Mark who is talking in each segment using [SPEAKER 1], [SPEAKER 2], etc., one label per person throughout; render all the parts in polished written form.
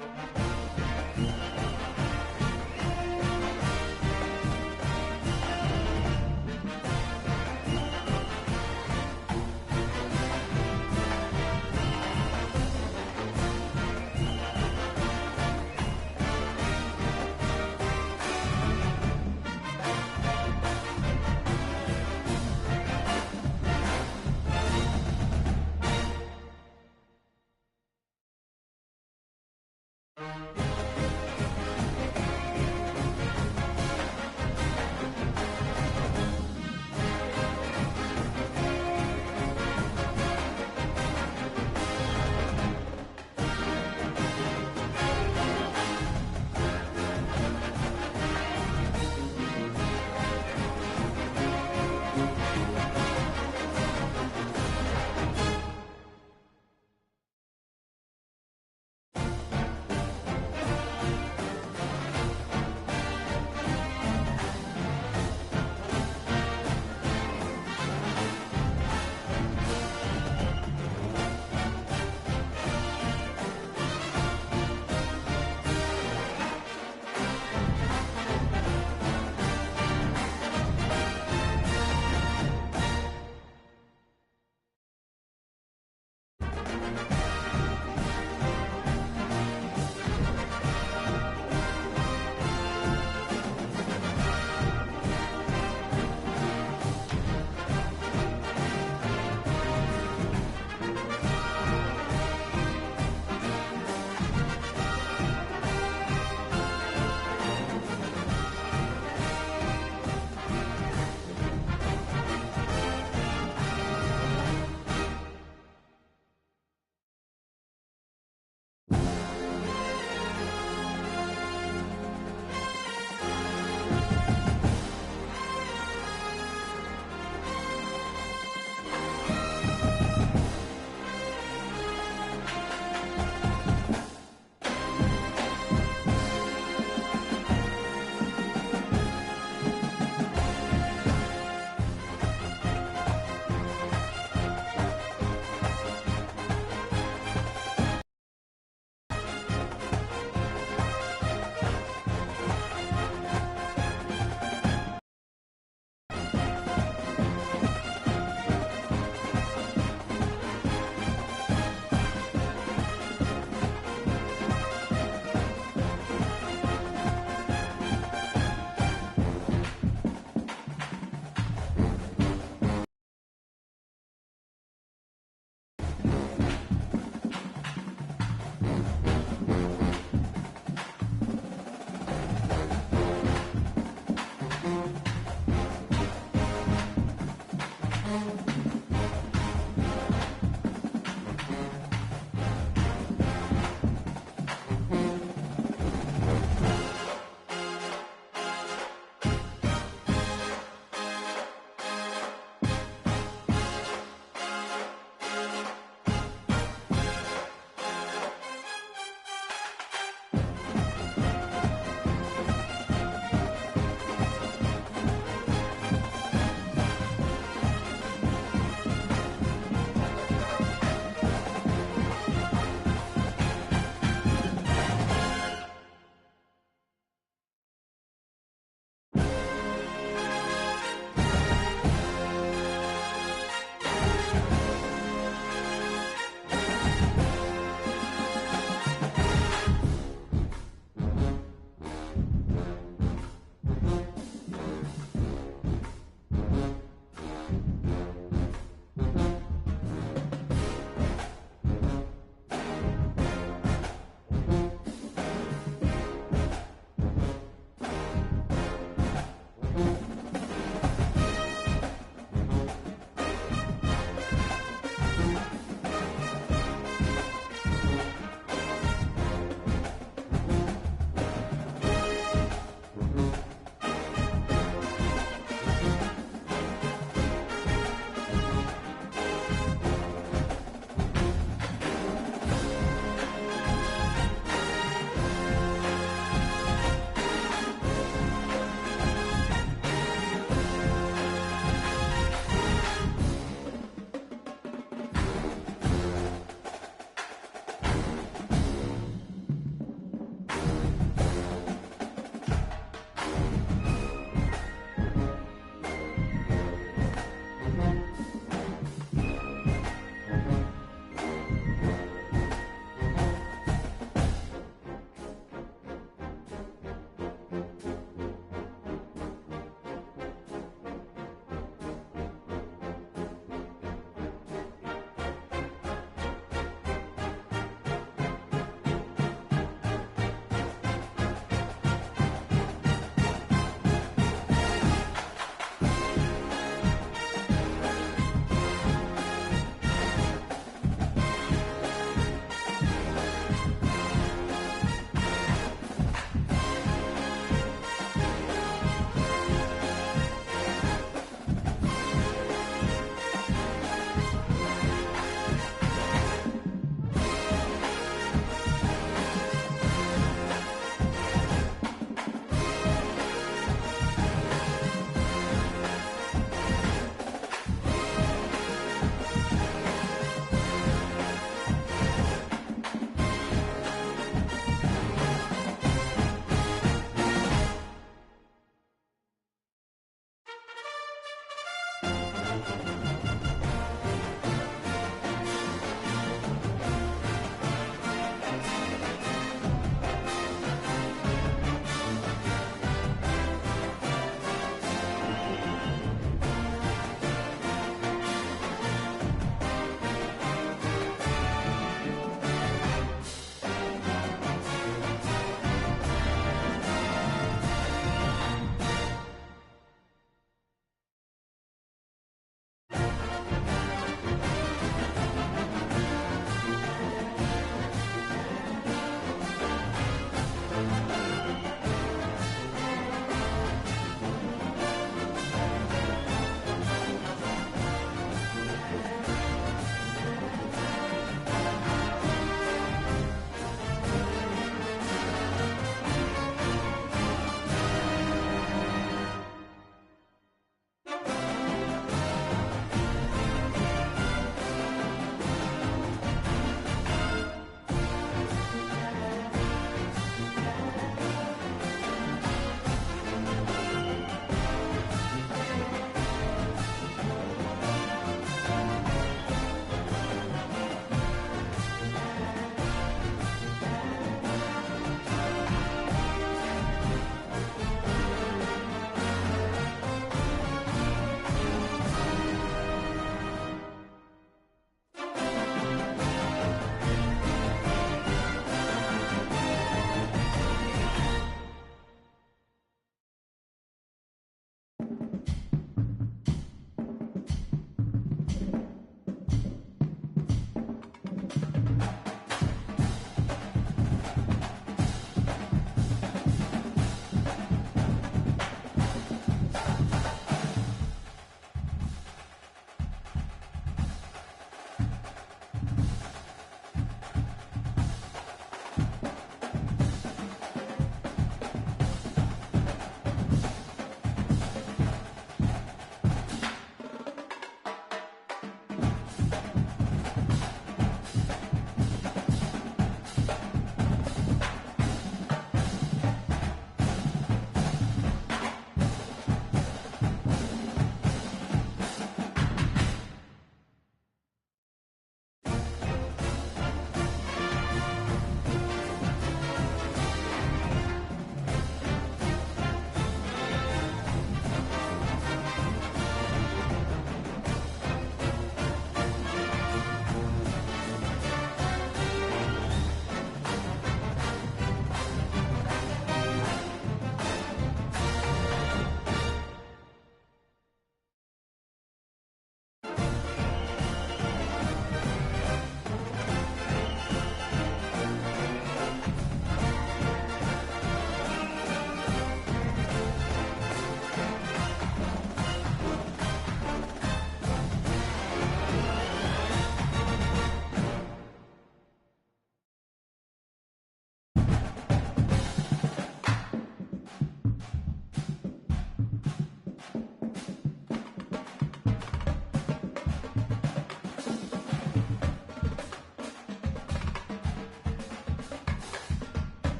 [SPEAKER 1] you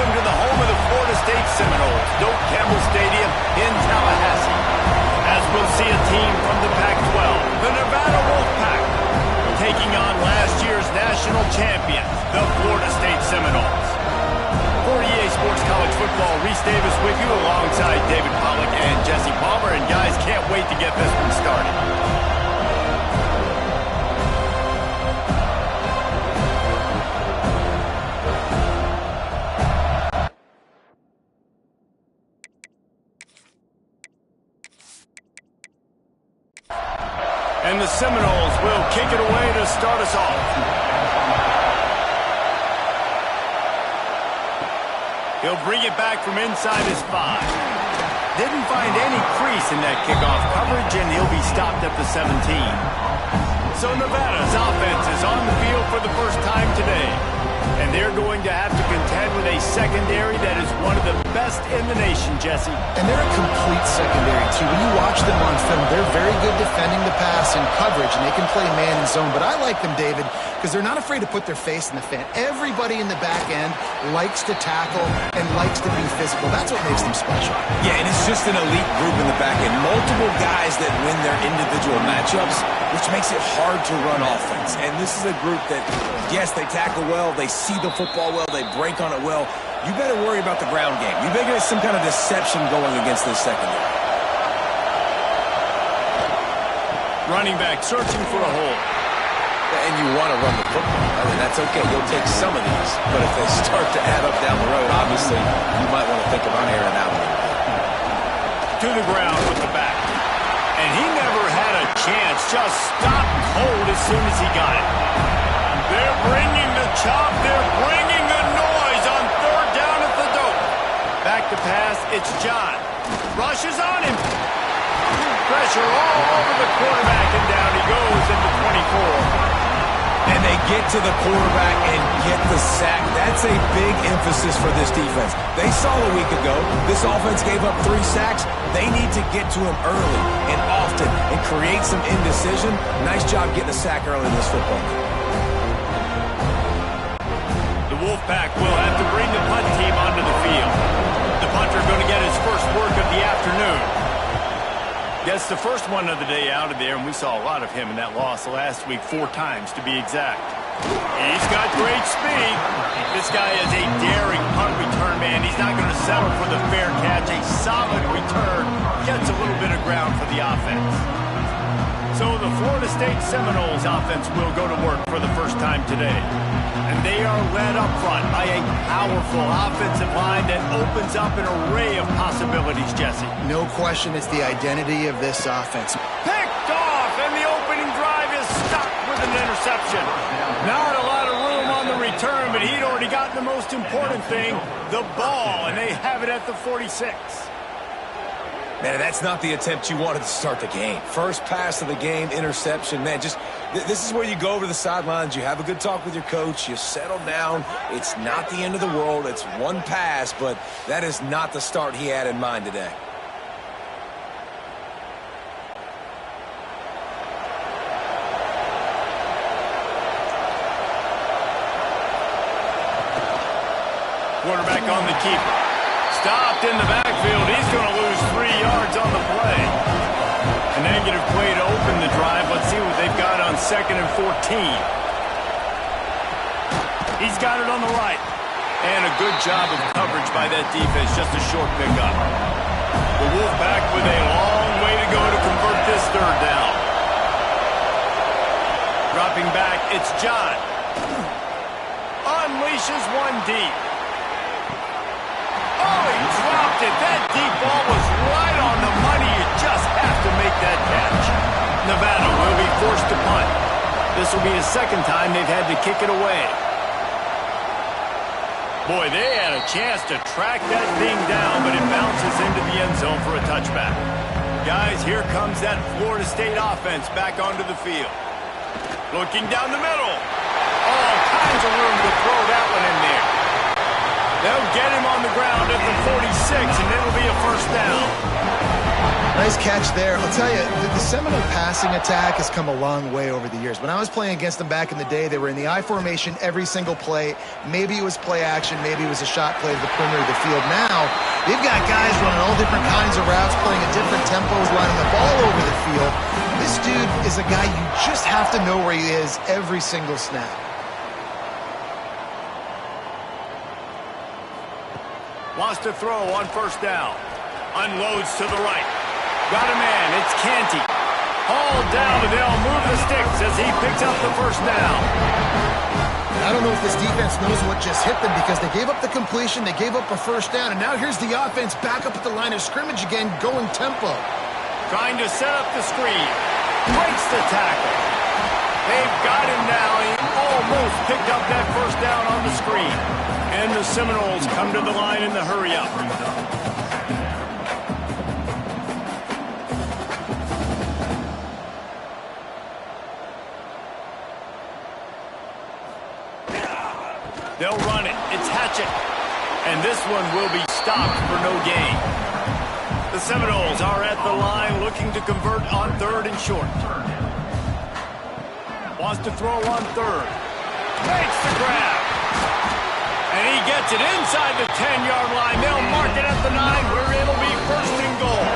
[SPEAKER 1] welcome to the home of the Florida State Seminoles, Doak Campbell Stadium in Tallahassee. As we'll see a team from the Pac-12, the Nevada Wolfpack, taking on last year's national champions, the Florida State Seminoles. For EA Sports College Football, Reese Davis with you alongside David Pollack and Jesse Palmer. And guys, can't wait to get this one started. And the Seminoles will kick it away to start us off. He'll bring it back from inside his 5. Didn't find any crease in that kickoff coverage, and he'll be stopped at the 17. So Nevada's offense is on the field for the first time today. And they're going to have to contend with a secondary that is one of the best in the nation, Jesse.
[SPEAKER 2] And they're a complete secondary, too. When you watch them on film, they're very good defending the pass and coverage, and they can play man and zone. But I like them, David, because they're not afraid to put their face in the fan. Everybody in the back end likes to tackle and likes to be physical. That's what makes them special.
[SPEAKER 3] Yeah, and it's just an elite group in the back end. Multiple guys that win their individual matchups, which makes it hard to run offense. And this is a group that, yes, they tackle well, they see the football well, they break on it well. You better worry about the ground game. You better get some kind of deception going against this secondary.
[SPEAKER 1] Running back searching for a hole.
[SPEAKER 3] And you want to run the football. I mean, that's okay. You'll take some of these. But if they start to add up down the road, obviously, you might want to think about airing out a little bit.
[SPEAKER 1] To the ground with the back. And he never had a chance. Just stopped cold as soon as he got it. They're bringing the chop. They're bringing the noise on third down at the Doak. Back to pass. It's John. Rushes on him. Pressure all over the quarterback, and down he goes into 24.
[SPEAKER 3] And they get to the quarterback and get the sack. That's a big emphasis for this defense. They saw a week ago, this offense gave up 3 sacks. They need to get to him early and often and create some indecision. Nice job getting a sack early in this football game.
[SPEAKER 1] The Wolfpack will have to bring the punt team onto the field. The punter going to get his first work of the afternoon. Gets the first one of the day out of there, and we saw a lot of him in that loss last week, 4 times to be exact. He's got great speed. This guy is a daring punt return man. He's not going to settle for the fair catch. A solid return gets a little bit of ground for the offense. So the Florida State Seminoles offense will go to work for the first time today. And they are led up front by a powerful offensive line that opens up an array of possibilities, Jesse.
[SPEAKER 2] No question it's the identity of this offense.
[SPEAKER 1] Picked off, and the opening drive is stopped with an interception. Not a lot of room on the return, but he'd already gotten the most important thing, the ball, and they have it at the 46.
[SPEAKER 3] Man, that's not the attempt you wanted to start the game. First pass of the game, interception. Man, just this is where you go over the sidelines. You have a good talk with your coach. You settle down. It's not the end of the world. It's one pass, but that is not the start he had in mind today.
[SPEAKER 1] Quarterback on the keeper. Stopped in the backfield. He's going to lose 3 yards on the play. A negative play to open the drive. Let's see what they've got on 2nd and 14. He's got it on the right. And a good job of coverage by that defense. Just a short pickup. The Wolfpack with a long way to go to convert this 3rd down. Dropping back, it's John. Unleashes one deep. Oh, he dropped it. That deep ball was right on the money. You just have to make that catch. Nevada will be forced to punt. This will be the 2nd time they've had to kick it away. Boy, they had a chance to track that thing down, but it bounces into the end zone for a touchback. Guys, here comes that Florida State offense back onto the field. Looking down the middle. All kinds of room to throw that one in there. They'll get him on the ground at the 46, and it'll be a 1st down.
[SPEAKER 2] Nice Nice catch there. I'll tell you, the Seminole passing attack has come a long way over the years. When I was playing against them back in the day, they were in the I formation every single play. Maybe it was play action, maybe it was a shot play to the perimeter of the field. Now, they've got guys running all different kinds of routes, playing at different tempos, running the ball over the field. This dude is a guy you just have to know where he is every single snap.
[SPEAKER 1] Wants to throw on first down. Unloads to the right. Got a man. It's Canty. Hauled down, and they'll move the sticks as he picks up the first down.
[SPEAKER 2] I don't know if this defense knows what just hit them because they gave up the completion, they gave up a first down, and now here's the offense back up at the line of scrimmage again, going tempo.
[SPEAKER 1] Trying to set up the screen. Breaks the tackle. They've got him now. He almost picked up that first down on the screen. And the Seminoles come to the line in the hurry-up. They'll run it. It's Hatchett. And this one will be stopped for no gain. The Seminoles are at the line looking to convert on third and short. Wants to throw on third. Makes the grab. And he gets it inside the 10-yard line. They'll mark it at the 9 where it'll be first and goal.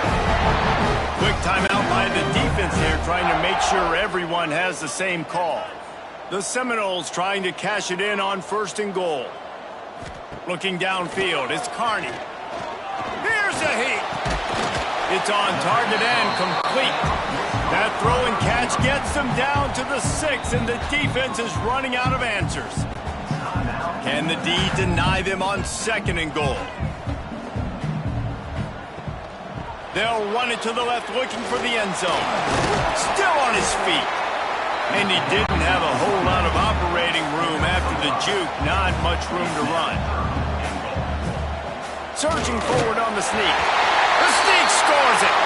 [SPEAKER 1] Quick timeout by the defense here, trying to make sure everyone has the same call. The Seminoles trying to cash it in on first and goal. Looking downfield, it's Carney. Here's a heat. It's on target and complete. That throw and catch gets them down to the 6, and the defense is running out of answers. Can the D deny them on second and goal? They'll run it to the left, looking for the end zone. Still on his feet. And he didn't have a whole lot of operating room after the juke. Not much room to run. Surging forward on the sneak. The sneak scores it.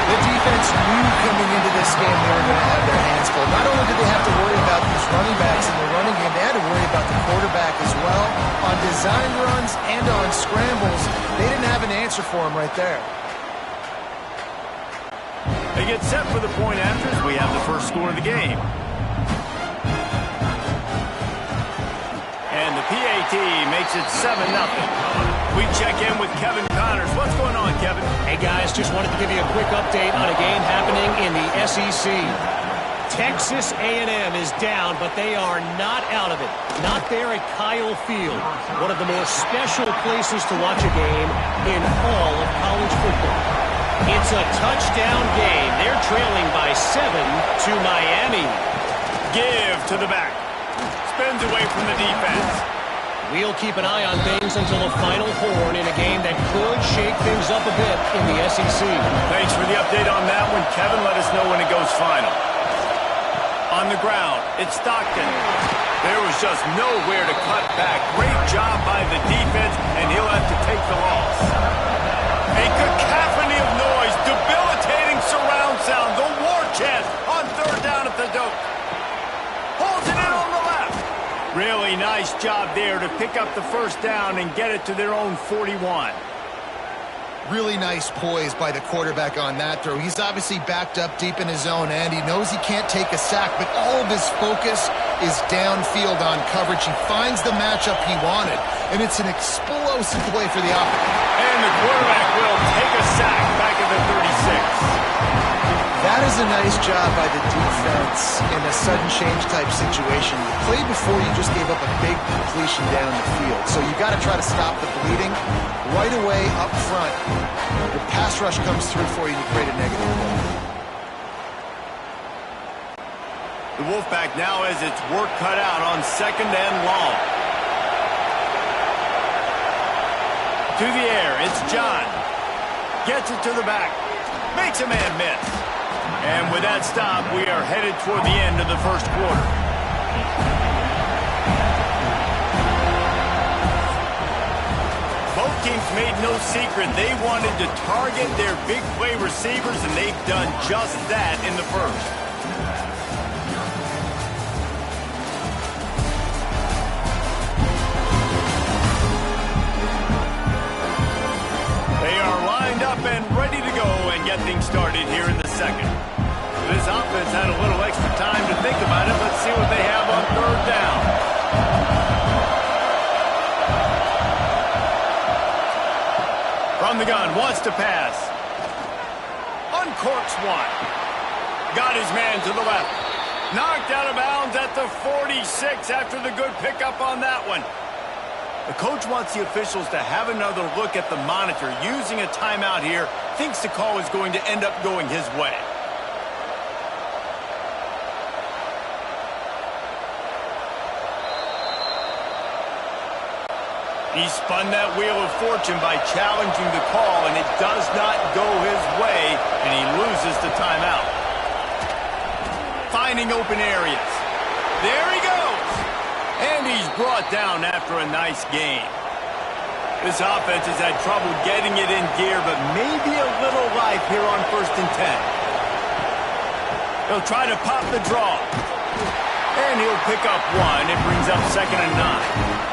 [SPEAKER 2] The defense knew coming into this game they were going to have their hands full. Not only did they have to worry about these running backs in the running game, they had to worry about the quarterback as well. On design runs and on scrambles, they didn't have an answer for him right there.
[SPEAKER 1] They get set for the point after as we have the first score of the game. And the PAT makes it 7-0. We check in with Kevin Connors. What's going on, Kevin?
[SPEAKER 4] Hey, guys, just wanted to give you a quick update on a game happening in the SEC. Texas A&M is down, but they are not out of it. Not there at Kyle Field, one of the more special places to watch a game in all of college football. It's a touchdown game. They're trailing by 7 to Miami.
[SPEAKER 1] Give to the back. Spins away from the defense.
[SPEAKER 4] We'll keep an eye on things until the final horn in a game that could shake things up a bit in the SEC.
[SPEAKER 1] Thanks for the update on that one, Kevin. Let us know when it goes final. On the ground, it's Stockton. There was just nowhere to cut back. Great job by the defense, and he'll have to take the loss. A cacophony of noise, debilitating surround sound, the war chant on third down at the Doak. Holds it in on the left. Really nice job there to pick up the first down and get it to their own 41.
[SPEAKER 2] Really nice poise by the quarterback on that throw. He's obviously backed up deep in his own end. He knows he can't take a sack, but all of his focus is downfield on coverage. He finds the matchup he wanted, and it's an explosive play for the offense.
[SPEAKER 1] And the quarterback will take a sack back at the 36.
[SPEAKER 2] That is a nice job by the defense in a sudden change type situation. The play before, you just gave up a big completion down the field. So you got to try to stop the bleeding right away up front. The pass rush comes through for you and you create a negative play.
[SPEAKER 1] The Wolfpack now has its work cut out on second and long. To the air, it's John. Gets it to the back. Makes a man miss. And with that stop, we are headed toward the end of the first quarter. Both teams made no secret they wanted to target their big play receivers, and they've done just that in the first. They are lined up and ready to go and get things started here in the second. This offense had a little extra time to think about it. Let's see what they have on third down. From the gun, wants to pass. Uncorks one. Got his man to the left. Knocked out of bounds at the 46 after the good pickup on that one. The coach wants the officials to have another look at the monitor. Using a timeout here, thinks the call is going to end up going his way. He spun that wheel of fortune by challenging the call, and it does not go his way, and he loses the timeout. Finding open areas. There he goes! And he's brought down after a nice gain. This offense has had trouble getting it in gear, but maybe a little life here on 1st and 10. He'll try to pop the draw. And he'll pick up one. It brings up 2nd and 9.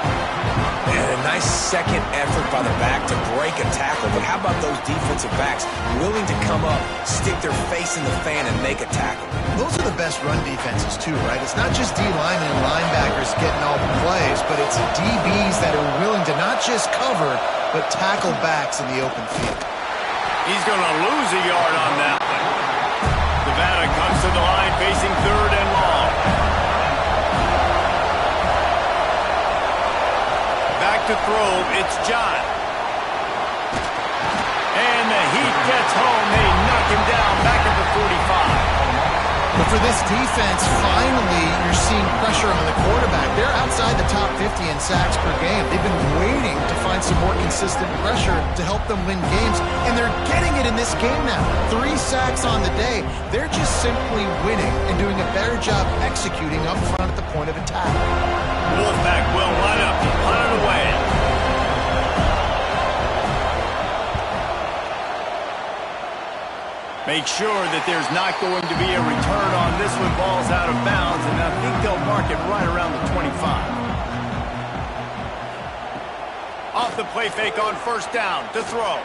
[SPEAKER 3] And a nice second effort by the back to break a tackle. But how about those defensive backs willing to come up, stick their face in the fan, and make a tackle?
[SPEAKER 2] Those are the best run defenses, too, right? It's not just D-linemen and linebackers getting all the plays, but it's DBs that are willing to not just cover, but tackle backs in the open field.
[SPEAKER 1] He's going to lose a yard on that one. Nevada comes to the line facing 3rd and long. Back to throw, it's John. And the heat gets home. They knock him down back at the 45.
[SPEAKER 2] But for this defense, finally, you're seeing pressure on the quarterback. They're outside the top 50 in sacks per game. They've been waiting to find some more consistent pressure to help them win games, and they're getting it in this game now. 3 sacks on the day. They're just simply winning and doing a better job executing up front at the point of attack.
[SPEAKER 1] Wolfpack will line up to punt it away. Make sure that there's not going to be a return on this one. Ball's out of bounds, and I think they'll mark it right around the 25. Off the play fake on 1st down to throw.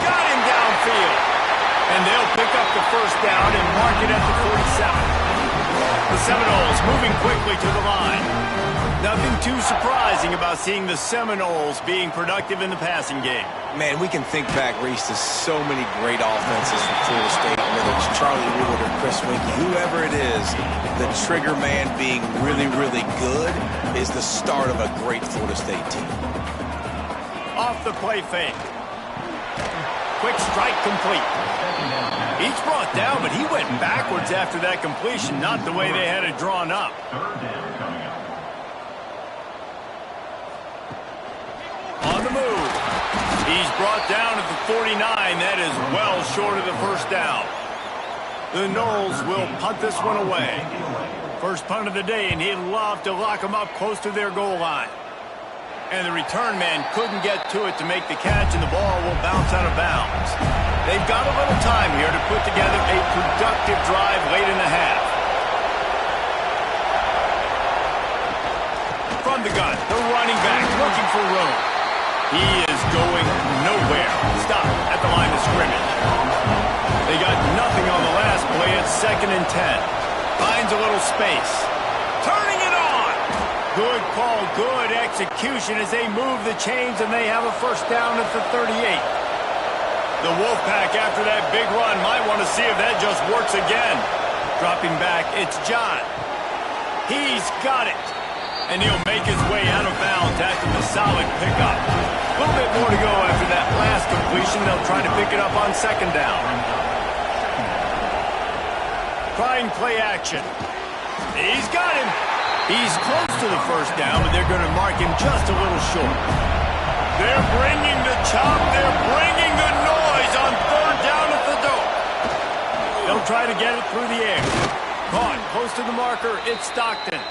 [SPEAKER 1] Got him downfield. And they'll pick up the 1st down and mark it at the 47. The Seminoles moving quickly to the line. Nothing too surprising about seeing the Seminoles being productive in the passing game.
[SPEAKER 3] Man, we can think back, Reese, to so many great offenses from Florida State, whether it's Charlie Wood or Chris Winkie, whoever it is, the trigger man being really, really good is the start of a great Florida State team.
[SPEAKER 1] Off the play fake. Quick strike complete. He's brought down, but he went backwards after that completion, not the way they had it drawn up. On the move. He's brought down at the 49. That is well short of the 1st down. The Noles will punt this one away. First punt of the day, and he'd love to lock them up close to their goal line. And the return man couldn't get to it to make the catch, and the ball will bounce out of bounds. They've got a little time here to put together a productive drive late in the half. From the gun, the running back looking for room. He is going nowhere. Stop at the line of scrimmage. They got nothing on the last play. It's 2nd and 10. Finds a little space. Turning it on. Good call, good execution as they move the chains, and they have a 1st down at the 38. The Wolfpack, after that big run, might want to see if that just works again. Dropping back, it's John. He's got it. And he'll make his way out of bounds after the solid pickup. A little bit more to go after that last completion. They'll try to pick it up on 2nd down. Trying play action. He's got him. He's close to the 1st down, but they're going to mark him just a little short. They're bringing the chop. They're bringing the noise on 3rd down at the dope. They'll try to get it through the air. Caught close to the marker. It's Stockton.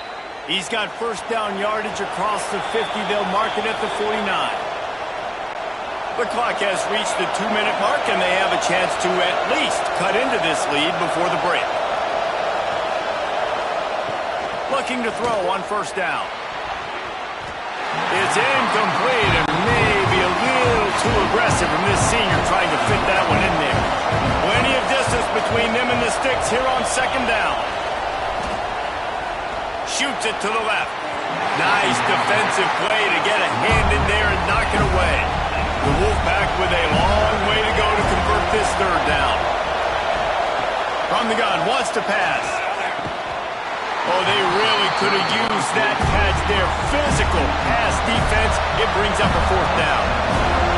[SPEAKER 1] He's got 1st down yardage across the 50. They'll mark it at the 49. The clock has reached the 2-minute mark, and they have a chance to at least cut into this lead before the break. Looking to throw on 1st down. It's incomplete and maybe a little too aggressive from this senior trying to fit that one in offense here on second down. Shoots it to the left. Nice defensive play to get a hand in there and knock it away. The Wolfpack with a long way to go to convert this third down. From the gun, wants to pass. Oh, they really could have used that catch there. Physical pass defense. It brings up a fourth down.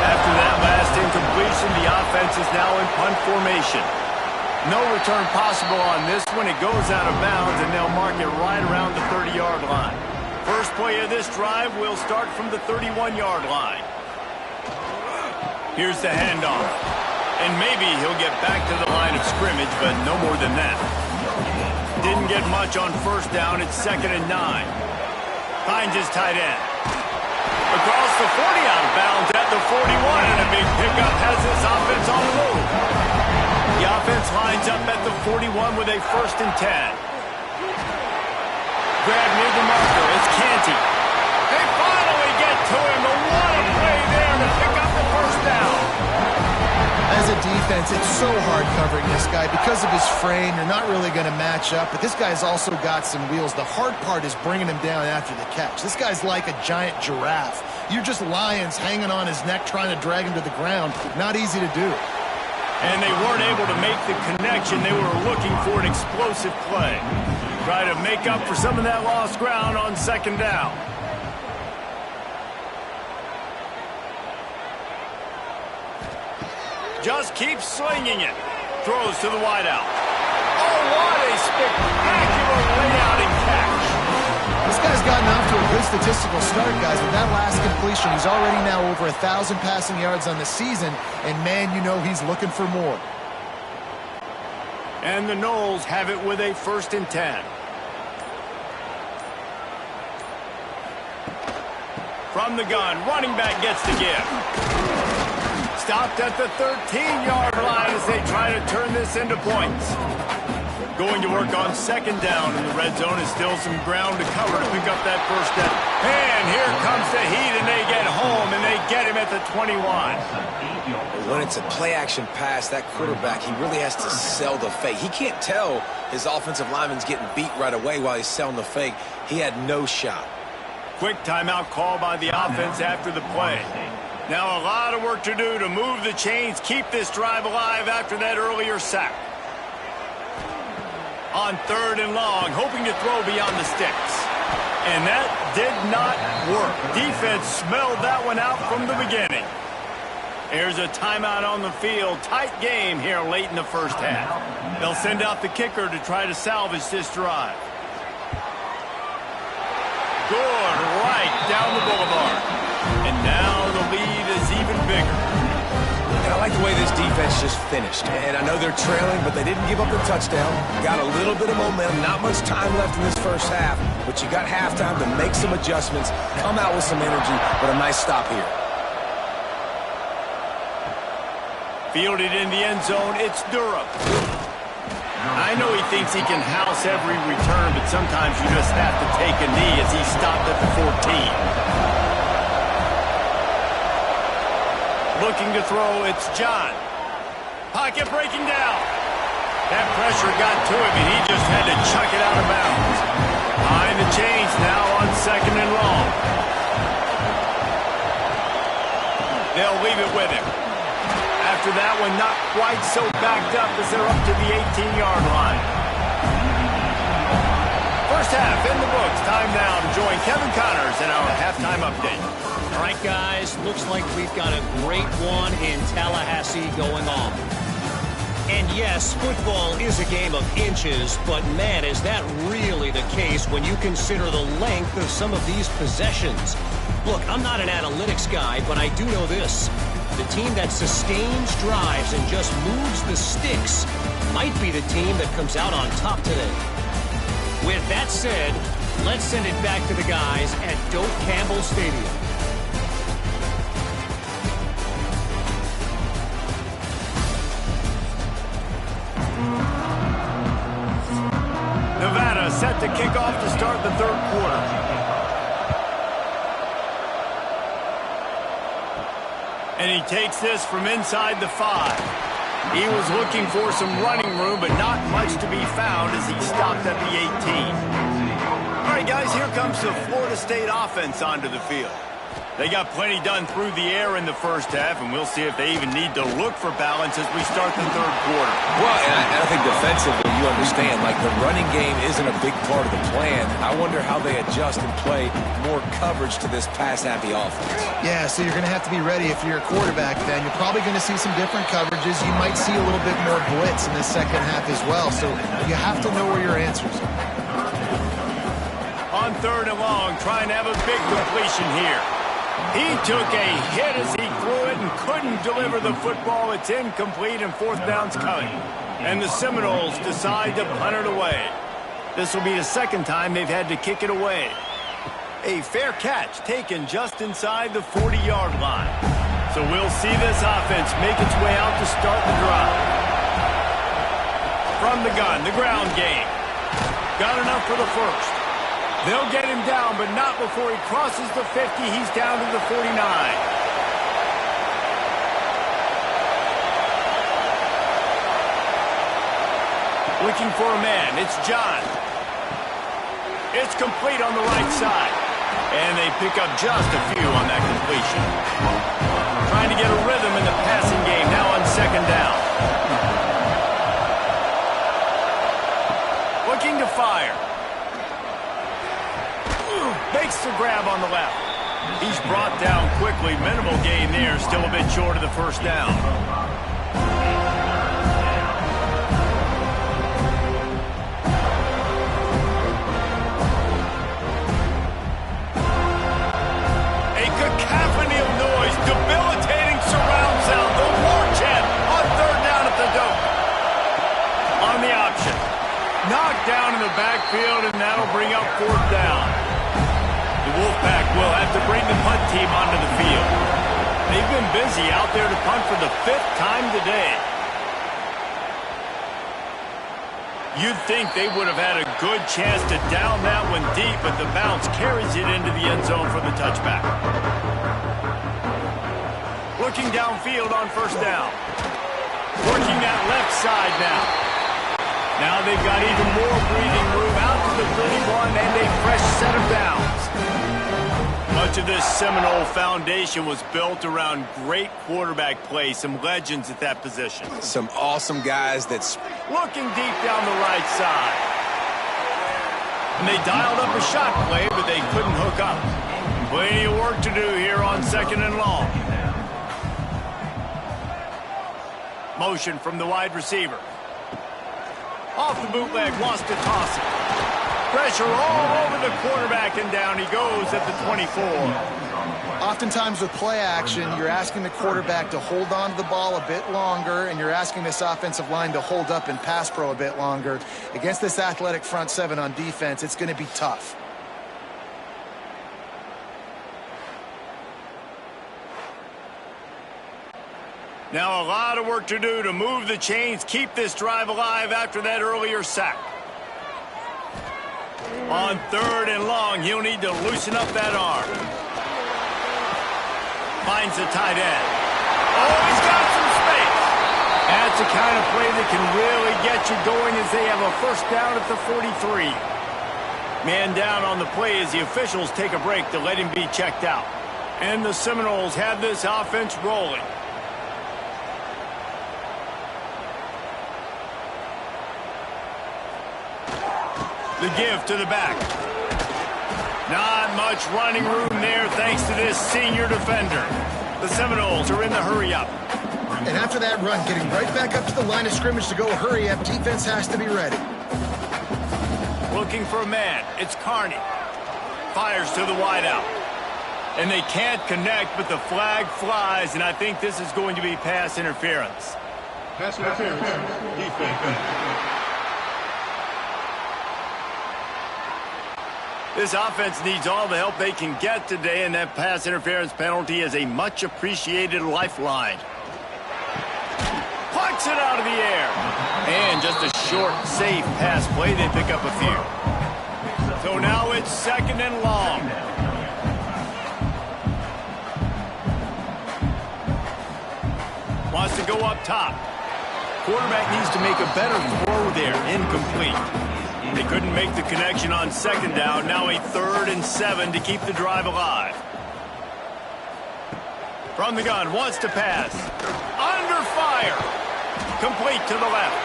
[SPEAKER 1] After that last incompletion, the offense is now in punt formation. No return possible on this one. It goes out of bounds, and they'll mark it right around the 30-yard line. First play of this drive will start from the 31-yard line. Here's the handoff. And maybe he'll get back to the line of scrimmage, but no more than that. Didn't get much on first down. It's 2nd and 9. Finds his tight end. Across the 40, out of bounds at the 41, and a big pickup has this offense on the move. The offense lines up at the 41 with a 1st and 10. Grab near the marker. It's Canty. They finally get to him. The one play there to pick up the first down.
[SPEAKER 2] As a defense, it's so hard covering this guy. Because of his frame, you're not really going to match up. But this guy's also got some wheels. The hard part is bringing him down after the catch. This guy's like a giant giraffe. You're just lions hanging on his neck trying to drag him to the ground. Not easy to do.
[SPEAKER 1] And they weren't able to make the connection. They were looking for an explosive play. Try to make up for some of that lost ground on second down. Just keeps slinging it. Throws to the wideout. Oh, what a spectacular layout and catch.
[SPEAKER 2] This guy's gotten off to a good statistical start, guys. With that last completion, he's already now over 1,000 passing yards on the season. And, man, you know he's looking for more.
[SPEAKER 1] And the Noles have it with a 1st and 10. From the gun, running back gets the give. Stopped at the 13-yard line as they try to turn this into points. Going to work on second down in the red zone is still some ground to cover to pick up that first down. And here comes the heat, and they get home, and they get him at the 21.
[SPEAKER 3] When it's a play-action pass, that quarterback, he really has to sell the fake. He can't tell his offensive lineman's getting beat right away while he's selling the fake. He had no shot.
[SPEAKER 1] Quick timeout call by the offense after the play. Now a lot of work to do to move the chains, keep this drive alive after that earlier sack. On 3rd and long, hoping to throw beyond the sticks. And that did not work. Defense smelled that one out from the beginning. Here's a timeout on the field. Tight game here late in the first half. They'll send out the kicker to try to salvage this drive. Good, right down the boulevard. And now the lead is even bigger.
[SPEAKER 3] And I like the way this defense just finished. And I know they're trailing, but they didn't give up the touchdown. Got a little bit of momentum. Not much time left in this first half, but you got halftime to make some adjustments, come out with some energy, but a nice stop here.
[SPEAKER 1] Fielded in the end zone, it's Durham. I know he thinks he can house every return, but sometimes you just have to take a knee as he stopped at the 14. Looking to throw, it's John. Pocket breaking down. That pressure got to him, and he just had to chuck it out of bounds. Behind the chains now on 2nd and long. They'll leave it with him. After that one, not quite so backed up as they're up to the 18-yard line. First half in the books. Time now to join Kevin Connors in our halftime update.
[SPEAKER 4] All right, guys, looks like we've got a great one in Tallahassee going on. And yes, football is a game of inches, but man, is that really the case when you consider the length of some of these possessions. Look, I'm not an analytics guy, but I do know this. The team that sustains drives and just moves the sticks might be the team that comes out on top today. With that said, let's send it back to the guys at Doak Campbell Stadium.
[SPEAKER 1] Nevada set to kick off to start the third quarter. And he takes this from inside the 5. He was looking for some running room, but not much to be found as he stopped at the 18. All right, guys, here comes the Florida State offense onto the field. They got plenty done through the air in the first half, and we'll see if they even need to look for balance as we start the third quarter.
[SPEAKER 3] Well, and I think defensively, you understand, like the running game isn't a big part of the plan. I wonder how they adjust and play more coverage to this pass-happy offense.
[SPEAKER 2] Yeah, so you're going to have to be ready if you're a quarterback then. You're probably going to see some different coverages. You might see a little bit more blitz in the second half as well, so you have to know where your answers are.
[SPEAKER 1] On third and long, trying to have a big completion here. He took a hit as he threw it and couldn't deliver the football. It's incomplete and fourth down's coming. And the Seminoles decide to punt it away. This will be the second time they've had to kick it away. A fair catch taken just inside the 40-yard line. So we'll see this offense make its way out to start the drive. From the gun, the ground game. Got enough for the first. They'll get him down, but not before he crosses the 50. He's down to the 49. Looking for a man. It's John. It's complete on the right side. And they pick up just a few on that completion. Trying to get a rhythm in the passing game now on second down. Looking to fire. Makes the grab on the left. He's brought down quickly. Minimal gain there. Still a bit short of the first down. A cacophony of noise. Debilitating surround sound. The war chant on third down at the Doak. On the option. Knocked down in the backfield, and that'll bring up fourth down. The Wolfpack will have to bring the punt team onto the field. They've been busy out there to punt for the fifth time today. You'd think they would have had a good chance to down that one deep, but the bounce carries it into the end zone for the touchback. Looking downfield on first down. Working that left side now. Now they've got even more breathing room out to the 31 and a fresh set of downs. Much of this Seminole foundation was built around great quarterback play, some legends at that position.
[SPEAKER 3] Some awesome guys that's
[SPEAKER 1] looking deep down the right side. And they dialed up a shot play, but they couldn't hook up. Plenty of work to do here on second and long. Motion from the wide receiver. Off the bootleg, wants to toss it. Pressure all over the quarterback, and down he goes at the 24.
[SPEAKER 2] Oftentimes with play action, you're asking the quarterback to hold on to the ball a bit longer, and you're asking this offensive line to hold up in pass pro a bit longer. Against this athletic front seven on defense, it's going to be tough.
[SPEAKER 1] Now a lot of work to do to move the chains, keep this drive alive after that earlier sack. On third and long, he'll need to loosen up that arm. Finds the tight end. Oh, he's got some space. That's the kind of play that can really get you going as they have a first down at the 43. Man down on the play as the officials take a break to let him be checked out. And the Seminoles have this offense rolling. The give to the back. Not much running room there thanks to this senior defender. The Seminoles are in the hurry-up.
[SPEAKER 2] And after that run, getting right back up to the line of scrimmage to go hurry-up, defense has to be ready.
[SPEAKER 1] Looking for a man. It's Carney. Fires to the wideout. And they can't connect, but the flag flies, and I think this is going to be pass interference.
[SPEAKER 5] Pass interference. Defense.
[SPEAKER 1] This offense needs all the help they can get today, and that pass interference penalty is a much-appreciated lifeline. Plucks it out of the air. And just a short, safe pass play. They pick up a few. So now it's second and long. Wants to go up top. quarterback needs to make a better throw there. Incomplete. They couldn't make the connection on second down. Now a 3rd and 7 to keep the drive alive. From the gun, wants to pass. Under fire. Complete to the left.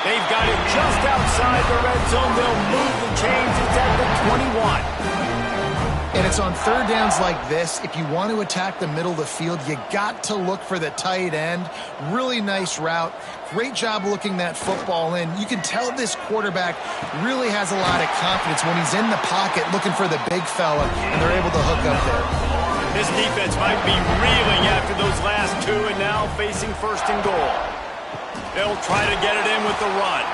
[SPEAKER 1] They've got it just outside the red zone. They'll move the chains. It's at the 21.
[SPEAKER 2] And it's on 3rd downs like this. If you want to attack the middle of the field, you got to look for the tight end. Really nice route. Great job looking that football in. You can tell this quarterback really has a lot of confidence when he's in the pocket looking for the big fella, and they're able to hook up there.
[SPEAKER 1] This defense might be reeling after those last 2 and now facing 1st and goal. They'll try to get it in with the run.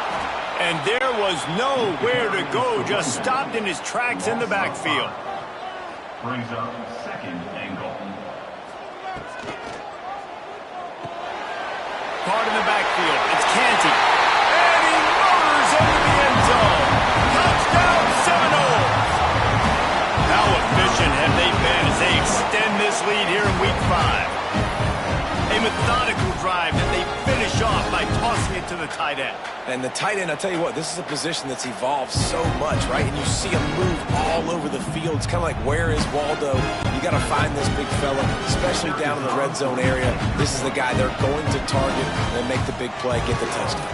[SPEAKER 1] And there was nowhere to go, just stopped in his tracks in the backfield.
[SPEAKER 5] Brings up 2nd and goal.
[SPEAKER 1] Caught in the backfield. It's Canty. And he motors into the end zone. Touchdown, Seminoles. How efficient have they been as they extend this lead here in Week 5? A methodical drive that they finish off by tossing it to the tight end.
[SPEAKER 3] And the tight end, I'll tell you what, this is a position that's evolved so much, right? And you see him move all over the field. It's kind of like, where is Waldo? You got to find this big fella, especially down in the red zone area. This is the guy they're going to target and make the big play, get the touchdown.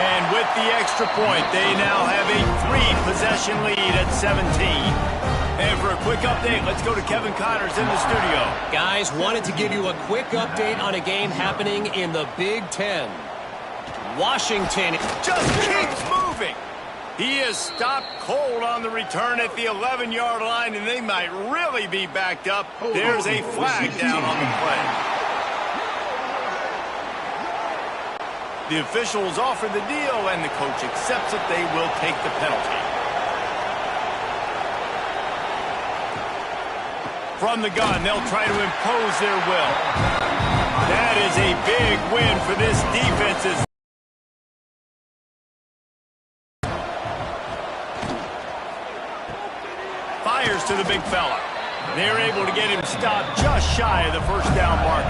[SPEAKER 1] And with the extra point, they now have a 3-possession lead at 17. And for a quick update, let's go to Kevin Connors in the studio.
[SPEAKER 4] Guys, wanted to give you a quick update on a game happening in the Big Ten. Washington
[SPEAKER 1] just keeps moving. He is stopped cold on the return at the 11-yard line, and they might really be backed up. There's a flag down on the play. The officials offer the deal, and the coach accepts it. They will take the penalty. From the gun, they'll try to impose their will. That is a big win for this defense. Fires to the big fella. They're able to get him stopped just shy of the 1st down marker.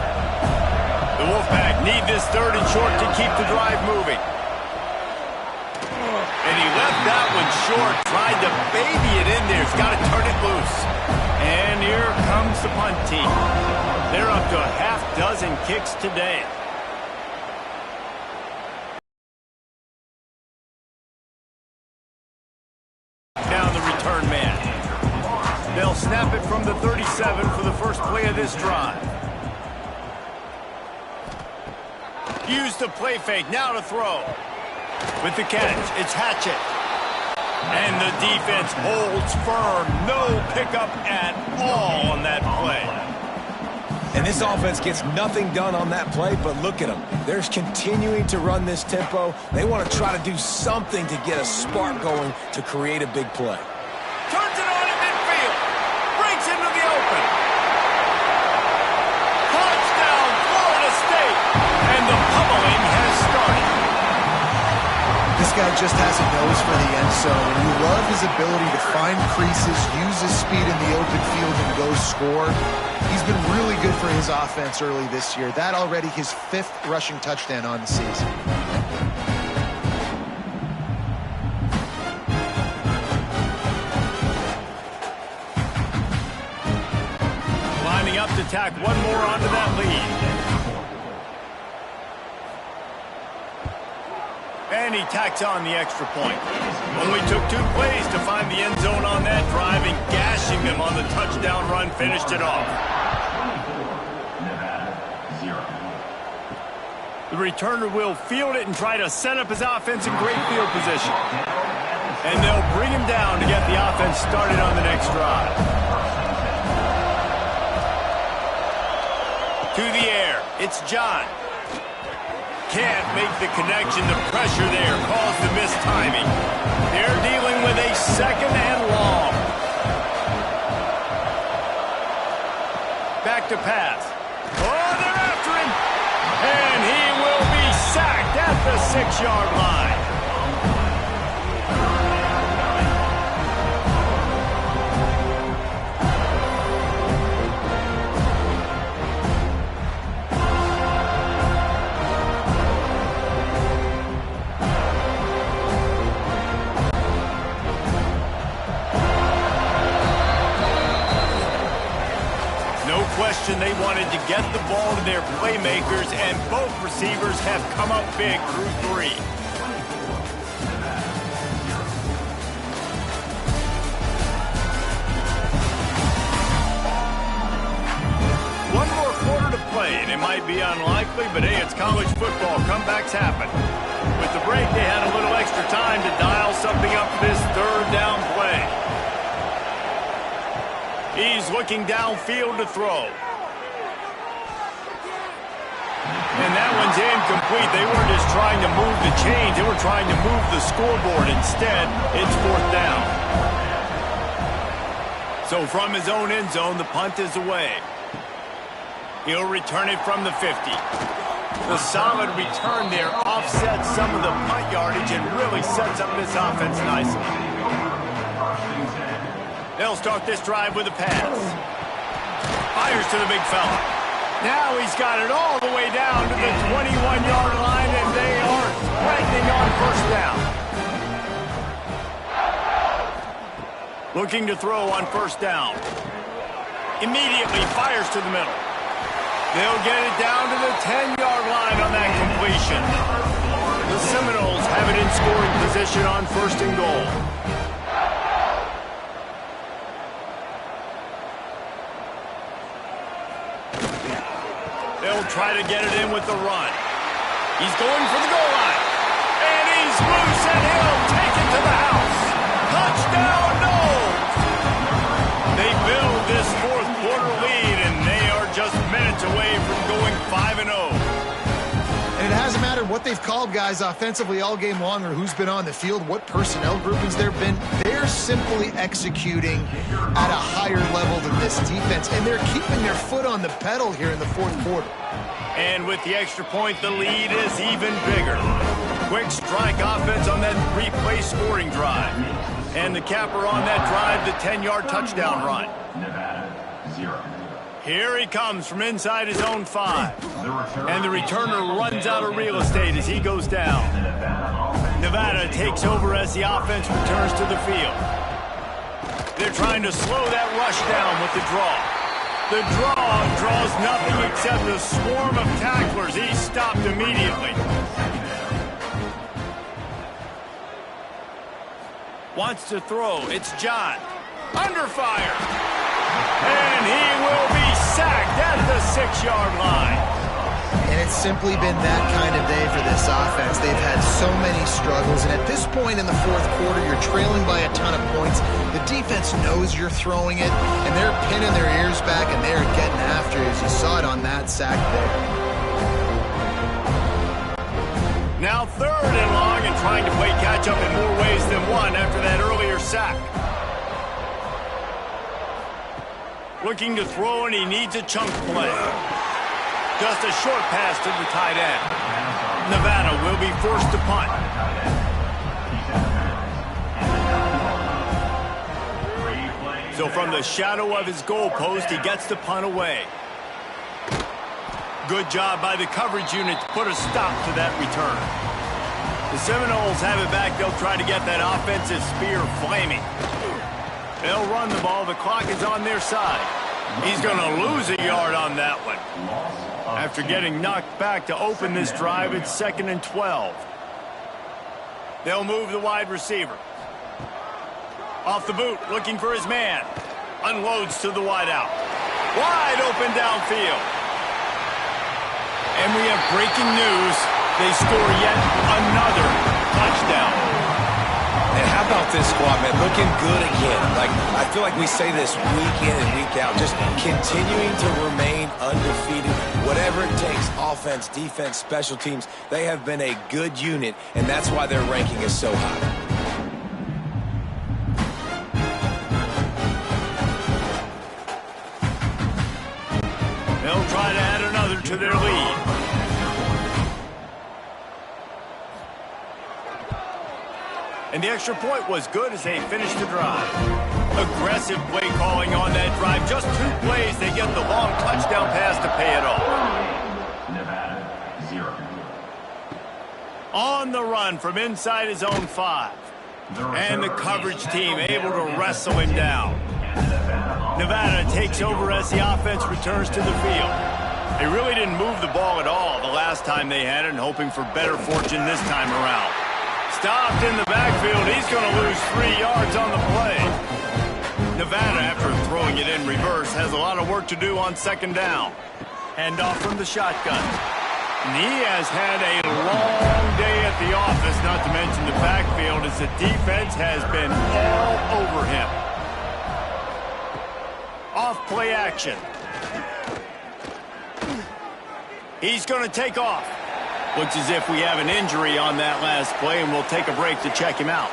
[SPEAKER 1] The Wolfpack need this 3rd and short to keep the drive moving. And he left that one short, tried to baby it in there. He's got to turn it loose. And here comes the punt team. They're up to a half-dozen kicks today. Down the return man. They'll snap it from the 37 for the first play of this drive. Use the play fake, now to throw. With the catch, it's Hatchett. And the defense holds firm. No pickup at all on that play.
[SPEAKER 3] And this offense gets nothing done on that play, but look at them. They're continuing to run this tempo. They want to try to do something to get a spark going to create a big play.
[SPEAKER 1] Turns it on in midfield. Breaks into the open. Touchdown, Florida State. And the pummeling has started.
[SPEAKER 2] This guy just has a nose for the end zone, and you love his ability to find creases, use his speed in the open field, and go score. He's been really good for his offense early this year. That already his 5th rushing touchdown on the season.
[SPEAKER 1] Lining up to tack one more onto that lead. And he tacks on the extra point. Only took 2 plays to find the end zone on that drive, and gashing them on the touchdown run finished it off. The returner will field it and try to set up his offense in great field position. And they'll bring him down to get the offense started on the next drive. To the air, it's John. Can't make the connection. The pressure there caused the mistiming. They're dealing with a 2nd and long. Back to pass. Oh, they're after him. And he will be sacked at the 6-yard line. possession. They wanted to get the ball to their playmakers, and both receivers have come up big through 3. One more quarter to play, and it might be unlikely, but hey, it's college football. Comebacks happen. With the break, they had a little extra time to dial something up for this third down play. He's looking downfield to throw. And that one's incomplete. They weren't just trying to move the chains. They were trying to move the scoreboard. Instead, it's 4th down. So from his own end zone, the punt is away. He'll return it from the 50. The solid return there offsets some of the punt yardage and really sets up this offense nicely. They'll start this drive with a pass. Fires to the big fella. Now he's got it all the way down to the 21-yard line, and they are threatening on 1st down. Looking to throw on 1st down. Immediately fires to the middle. They'll get it down to the 10-yard line on that completion. The Seminoles have it in scoring position on 1st and goal. They'll try to get it in with the run. He's going for the goal line. And he's loose, and he'll take it to the house. Touchdown, Noles! They build this 4th quarter lead, and they are just minutes away from going 5-0.
[SPEAKER 2] And it hasn't mattered what they've called guys offensively all game long or who's been on the field, what personnel groupings there have been. They're simply executing at a higher level than this defense, and they're keeping their foot on the pedal here in the 4th quarter.
[SPEAKER 1] And with the extra point, the lead is even bigger. Quick strike offense on that 3-play scoring drive. And the capper on that drive, the 10-yard touchdown run.
[SPEAKER 5] Nevada, 0.
[SPEAKER 1] Here he comes from inside his own 5. And the returner runs out of real estate as he goes down. Nevada takes over as the offense returns to the field. They're trying to slow that rush down with the draw. The draw draws nothing except a swarm of tacklers. He's stopped immediately. Wants to throw. It's John. Under fire. And he will be sacked at the 6-yard line.
[SPEAKER 2] And it's simply been that kind of day for this offense. They've had so many struggles, and at this point in the 4th quarter, you're trailing by a ton of points. The defense knows you're throwing it, and they're pinning their ears back, and they're getting after it, as you saw it on that sack there.
[SPEAKER 1] Now 3rd and long, and trying to play catch-up in more ways than one after that earlier sack. Looking to throw, and he needs a chunk play. Just a short pass to the tight end. Nevada will be forced to punt. So from the shadow of his goalpost, he gets the punt away. Good job by the coverage unit to put a stop to that return. The Seminoles have it back. They'll try to get that offensive spear flaming. They'll run the ball. The clock is on their side. He's going to lose a yard on that one. After getting knocked back to open this drive, it's 2nd and 12. They'll move the wide receiver. Off the boot, looking for his man. Unloads to the wideout. Wide open downfield. And we have breaking news. They score yet another touchdown.
[SPEAKER 3] And how about this squad, man? Looking good again. I feel like we say this week in and week out, just continuing to remain undefeated. Whatever it takes, offense, defense, special teams, they have been a good unit, and that's why their ranking is so high.
[SPEAKER 1] They'll try to add another to their lead. And the extra point was good as they finished the drive. Aggressive play calling on that drive. Just 2 plays, they get the long touchdown pass to pay it off.
[SPEAKER 5] Nevada, 0.
[SPEAKER 1] On the run from inside his own 5. And the coverage team able to wrestle him down. Nevada takes over as the offense returns to the field. They really didn't move the ball at all the last time they had it, and hoping for better fortune this time around. Stopped in the backfield. He's going to lose 3 yards on the play. Nevada, after throwing it in reverse, has a lot of work to do on second down. Handoff from the shotgun. And he has had a long day at the office, not to mention the backfield, as the defense has been all over him. Off play action. He's going to take off. Looks as if we have an injury on that last play, and we'll take a break to check him out.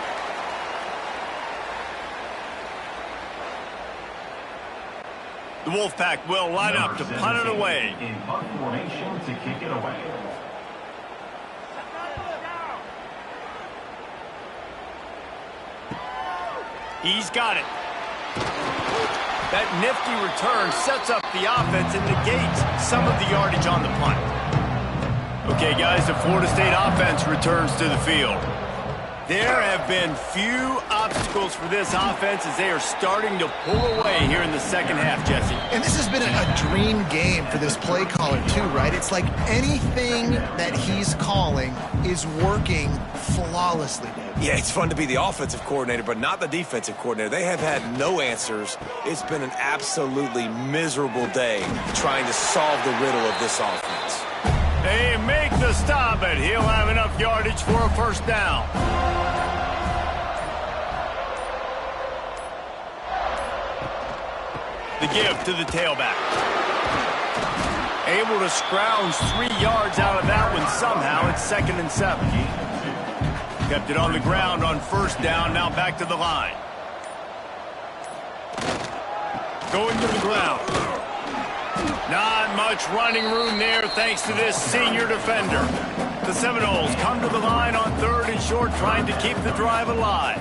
[SPEAKER 1] The Wolfpack will line up to punt it away.
[SPEAKER 5] In punt formation to kick it away.
[SPEAKER 1] He's got it. That nifty return sets up the offense and negates some of the yardage on the punt. Okay, guys, the Florida State offense returns to the field. There have been few obstacles for this offense as they are starting to pull away here in the second half, Jesse.
[SPEAKER 2] And this has been a dream game for this play caller, too, right? It's like anything that he's calling is working flawlessly, Dave.
[SPEAKER 3] Yeah, it's fun to be the offensive coordinator, but not the defensive coordinator. They have had no answers. It's been an absolutely miserable day trying to solve the riddle of this offense.
[SPEAKER 1] They make the stop, and he'll have enough yardage for a first down. The give to the tailback. Able to scrounge 3 yards out of that one somehow. It's 2nd and 7. Kept it on the ground on first down. Now back to the line. Going to the ground. Not much running room there thanks to this senior defender. The Seminoles come to the line on 3rd and short, trying to keep the drive alive.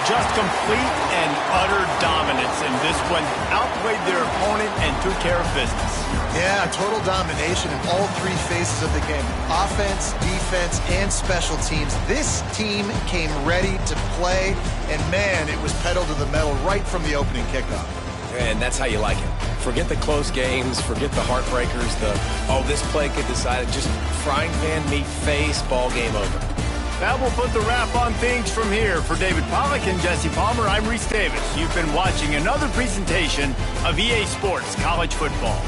[SPEAKER 1] Just complete and utter dominance in this one. Outplayed their opponent and took care of business.
[SPEAKER 2] Yeah, total domination in all 3 phases of the game. Offense, defense, and special teams. This team came ready to play, and man, it was pedal to the metal right from the opening kickoff.
[SPEAKER 3] And that's how you like it. Forget the close games, forget the heartbreakers, this play could decide it. Just frying pan, meat face, ball game over.
[SPEAKER 1] That will put the wrap on things from here. For David Pollack and Jesse Palmer, I'm Reese Davis. You've been watching another presentation of EA Sports College Football.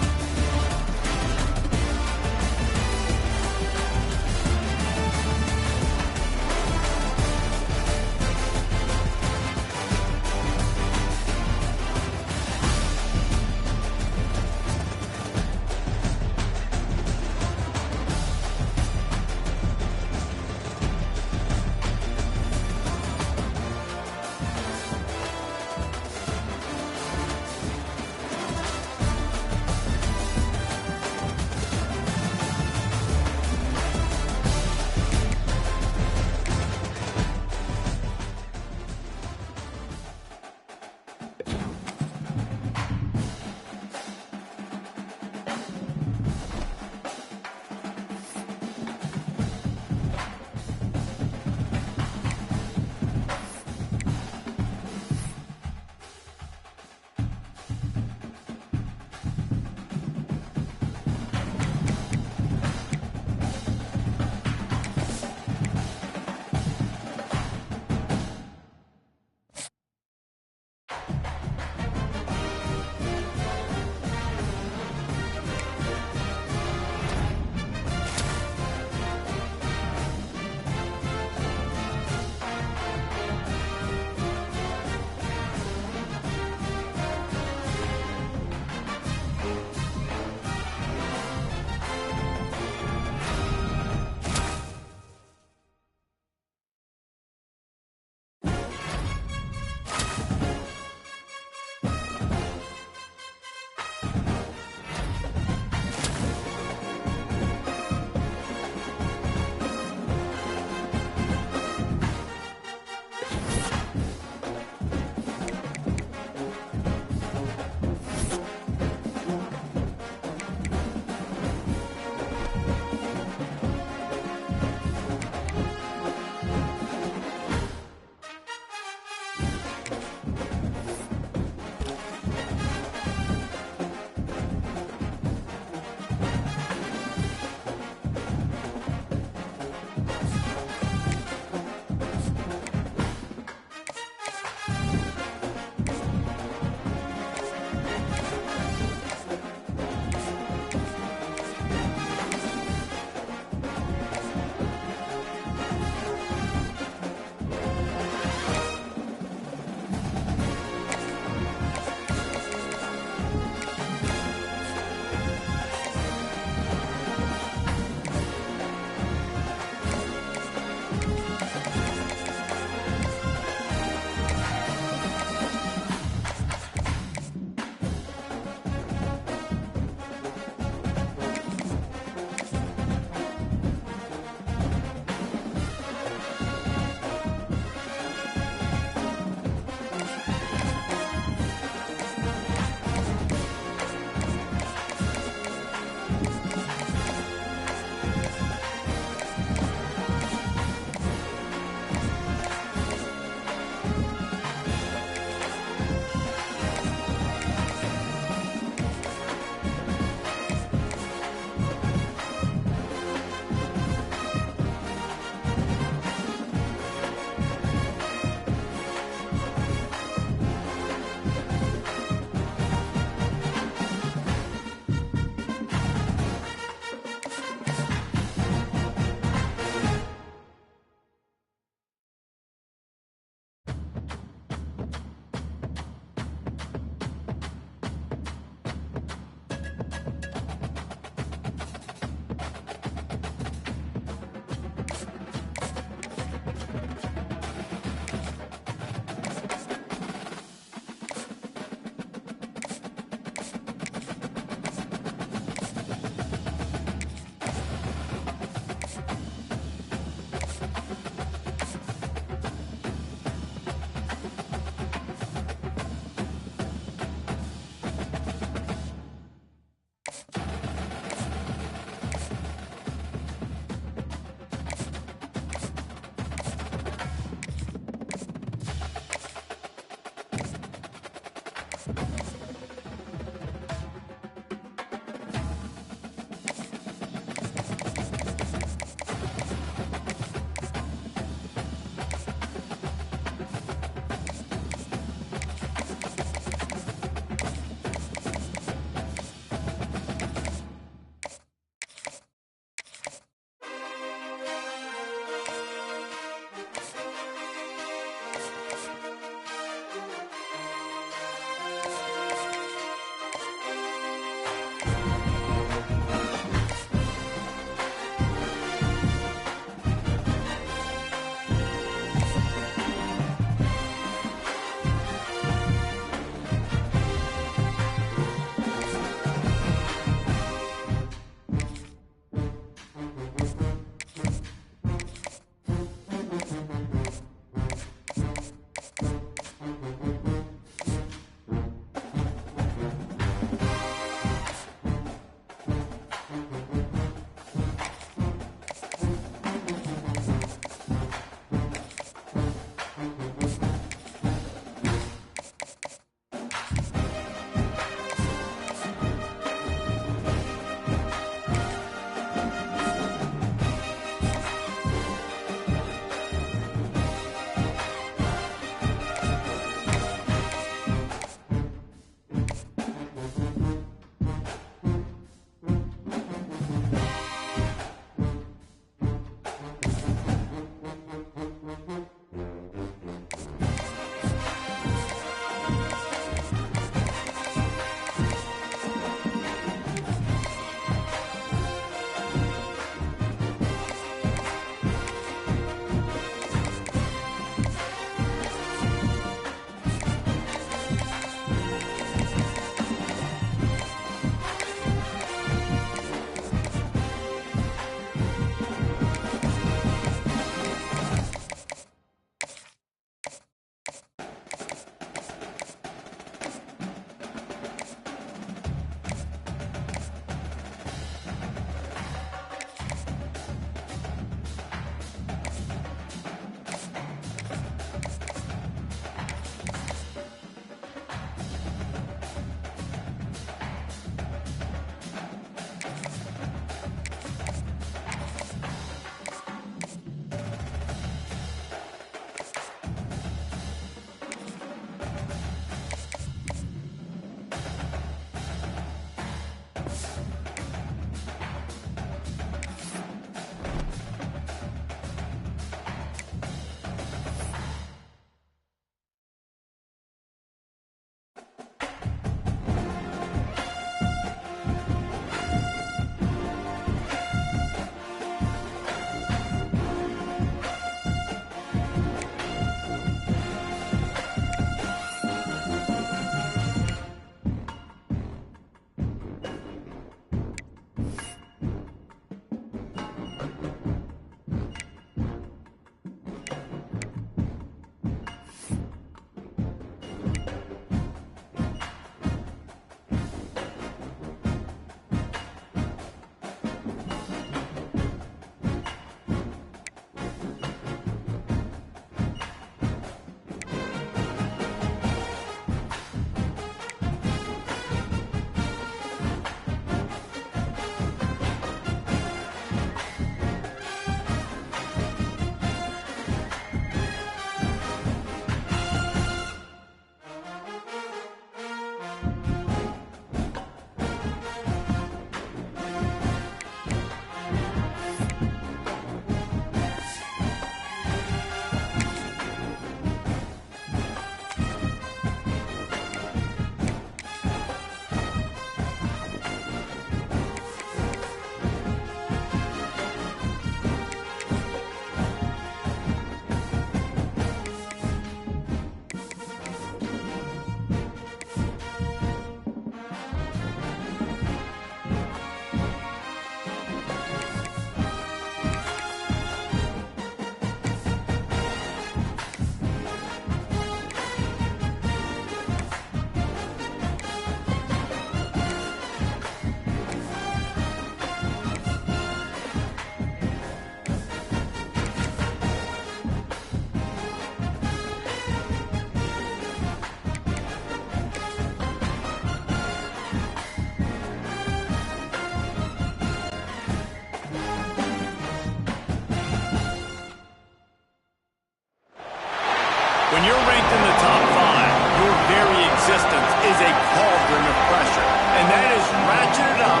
[SPEAKER 1] When you're ranked in the top 5, your very existence is a cauldron of pressure. And that is ratcheted up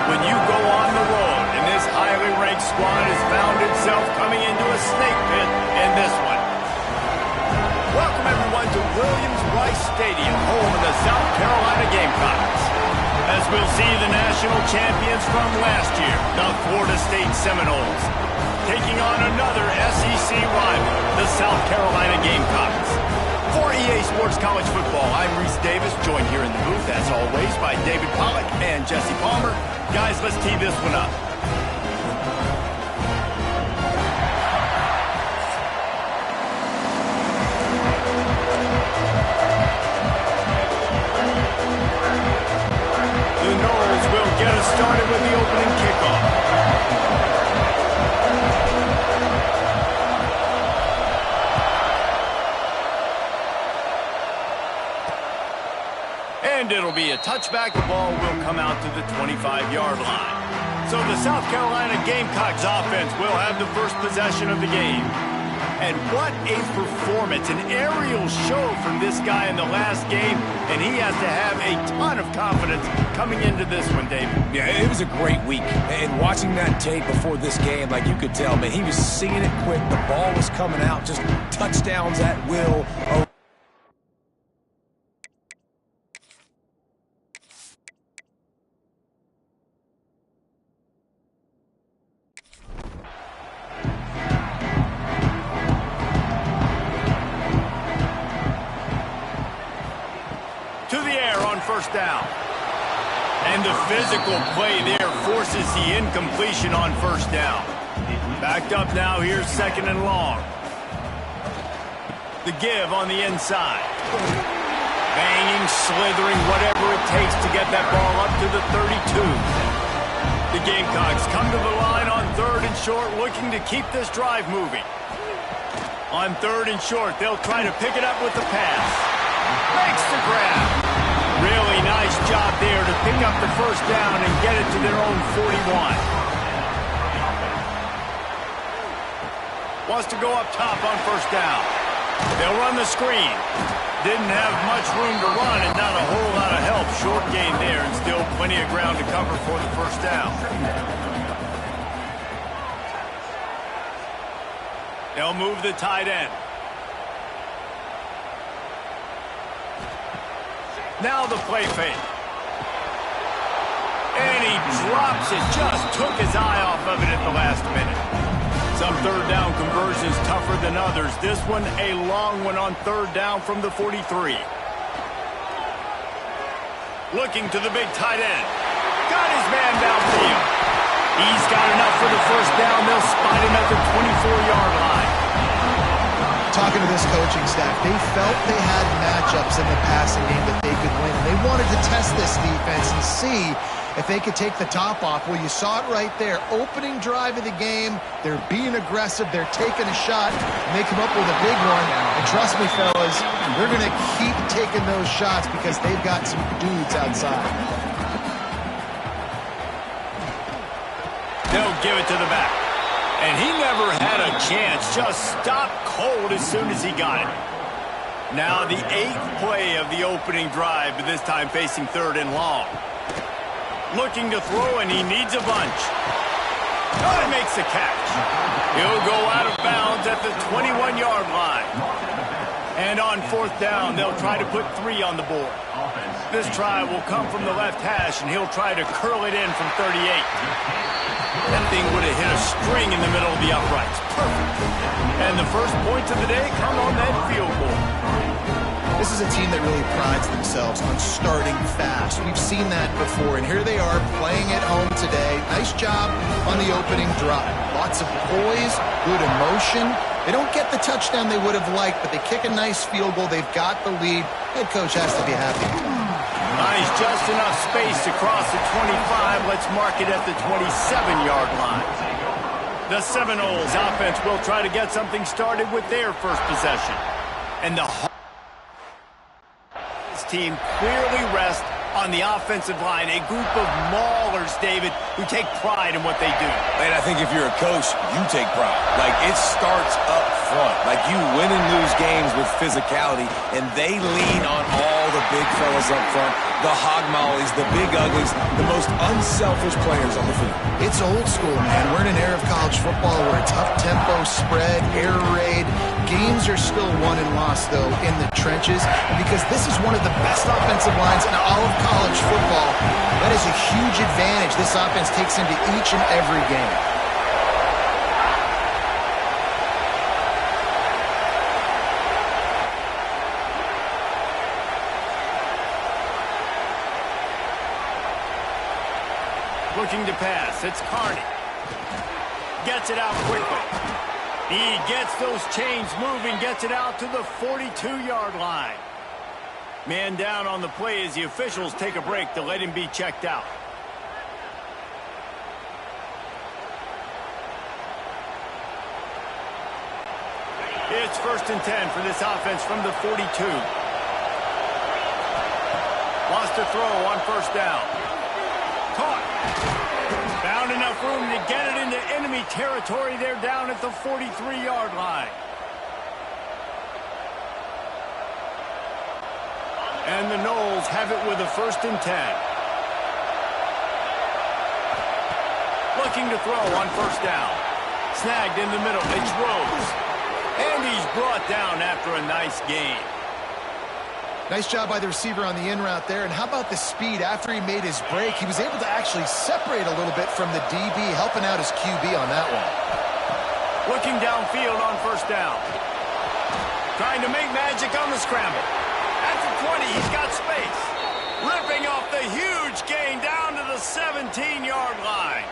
[SPEAKER 1] when you go on the road. And this highly ranked squad has found itself coming into a snake pit in this one. Welcome, everyone, to Williams-Brice Stadium, home of the South Carolina Gamecocks. As we'll see the national champions from last year, the Florida State Seminoles, taking on another SEC rival, the South Carolina Gamecocks. For EA Sports College Football, I'm Reese Davis, joined here in the booth, as always, by David Pollack and Jesse Palmer. Guys, let's tee this one up. The Noles will get us started with the opening kickoff. And it'll be a touchback. The ball will come out to the 25-yard line. So the South Carolina Gamecocks offense will have the first possession of the game. And what a performance, an aerial show from this guy in the last game, and he has to have a ton of confidence coming into this one, David.
[SPEAKER 3] Yeah, it was a great week. And watching that tape before this game, like you could tell, man, he was seeing it quick. The ball was coming out, just touchdowns at will.
[SPEAKER 1] First down. And the physical play there forces the incompletion on first down. Backed up now, here's second and long. The give on the inside. Banging, slithering, whatever it takes to get that ball up to the 32. The Gamecocks come to the line on third and short, looking to keep this drive moving. On third and short, they'll try to pick it up with the pass. Makes the grab. Really nice job there to pick up the first down and get it to their own 41. Wants to go up top on first down. They'll run the screen. Didn't have much room to run and not a whole lot of help. Short gain there and still plenty of ground to cover for the first down. They'll move the tight end. Now the play fake. And he drops it. Just took his eye off of it at the last minute. Some third down conversions tougher than others. This one a long one on third down from the 43. Looking to the big tight end. Got his man downfield. He's got enough for the first down. They'll spot him at the 24-yard line.
[SPEAKER 2] Talking to this coaching staff, they felt they had matchups in the passing game that they could win. They wanted to test this defense and see if they could take the top off. Well, you saw it right there. Opening drive of the game, they're being aggressive, they're taking a shot, and they come up with a big one. And trust me, fellas, they're going to keep taking those shots because they've got some dudes outside.
[SPEAKER 1] They'll give it to the back. And he never had a chance, just stopped cold as soon as he got it. Now the 8th play of the opening drive, but this time facing third and long. Looking to throw, and he needs a bunch. Oh, he makes the catch. He'll go out of bounds at the 21-yard line. And on fourth down, they'll try to put 3 on the board. This try will come from the left hash, and he'll try to curl it in from 38. That thing would have hit a string in the middle of the uprights. Perfect. And the first points of the day come on that field goal.
[SPEAKER 2] This is a team that really prides themselves on starting fast. We've seen that before, and here they are playing at home today. Nice job on the opening drive. Lots of poise, good emotion. They don't get the touchdown they would have liked, but they kick a nice field goal. They've got the lead. Head coach has to be happy.
[SPEAKER 1] Nice, just enough space to cross the 25. Let's mark it at the 27-yard line. The Seminoles offense will try to get something started with their first possession. And the team clearly rests on the offensive line. A group of maulers, David, who take pride in what they do.
[SPEAKER 3] And I think if you're a coach, you take pride. Like, it starts up front. Like, you win and lose games with physicality, and they lean on all the big fellas up front, the hog mollies, the big uglies, the most unselfish players on the field.
[SPEAKER 2] It's old school, man. We're in an era of college football where it's up-tempo, spread, air raid. Games are still won and lost, though, in the trenches, because this is one of the best offensive lines in all of college football. That is a huge advantage this offense takes into each and every game.
[SPEAKER 1] Looking to pass. It's Carney. Gets it out quickly. He gets those chains moving, gets it out to the 42-yard line. Man down on the play as the officials take a break to let him be checked out. It's 1st and 10 for this offense from the 42. Lost a throw on 1st down. Caught. Found enough room to get it into enemy territory. They're down at the 43-yard line. And the Noles have it with a 1st and 10. Looking to throw on 1st down. Snagged in the middle. It's Rose. And he's brought down after a nice gain.
[SPEAKER 2] Nice job by the receiver on the in route there. And how about the speed after he made his break? He was able to actually separate a little bit from the DB, helping out his QB on that one.
[SPEAKER 1] Looking downfield on 1st down. Trying to make magic on the scramble. At the 20, he's got space. Ripping off the huge gain down to the 17-yard line.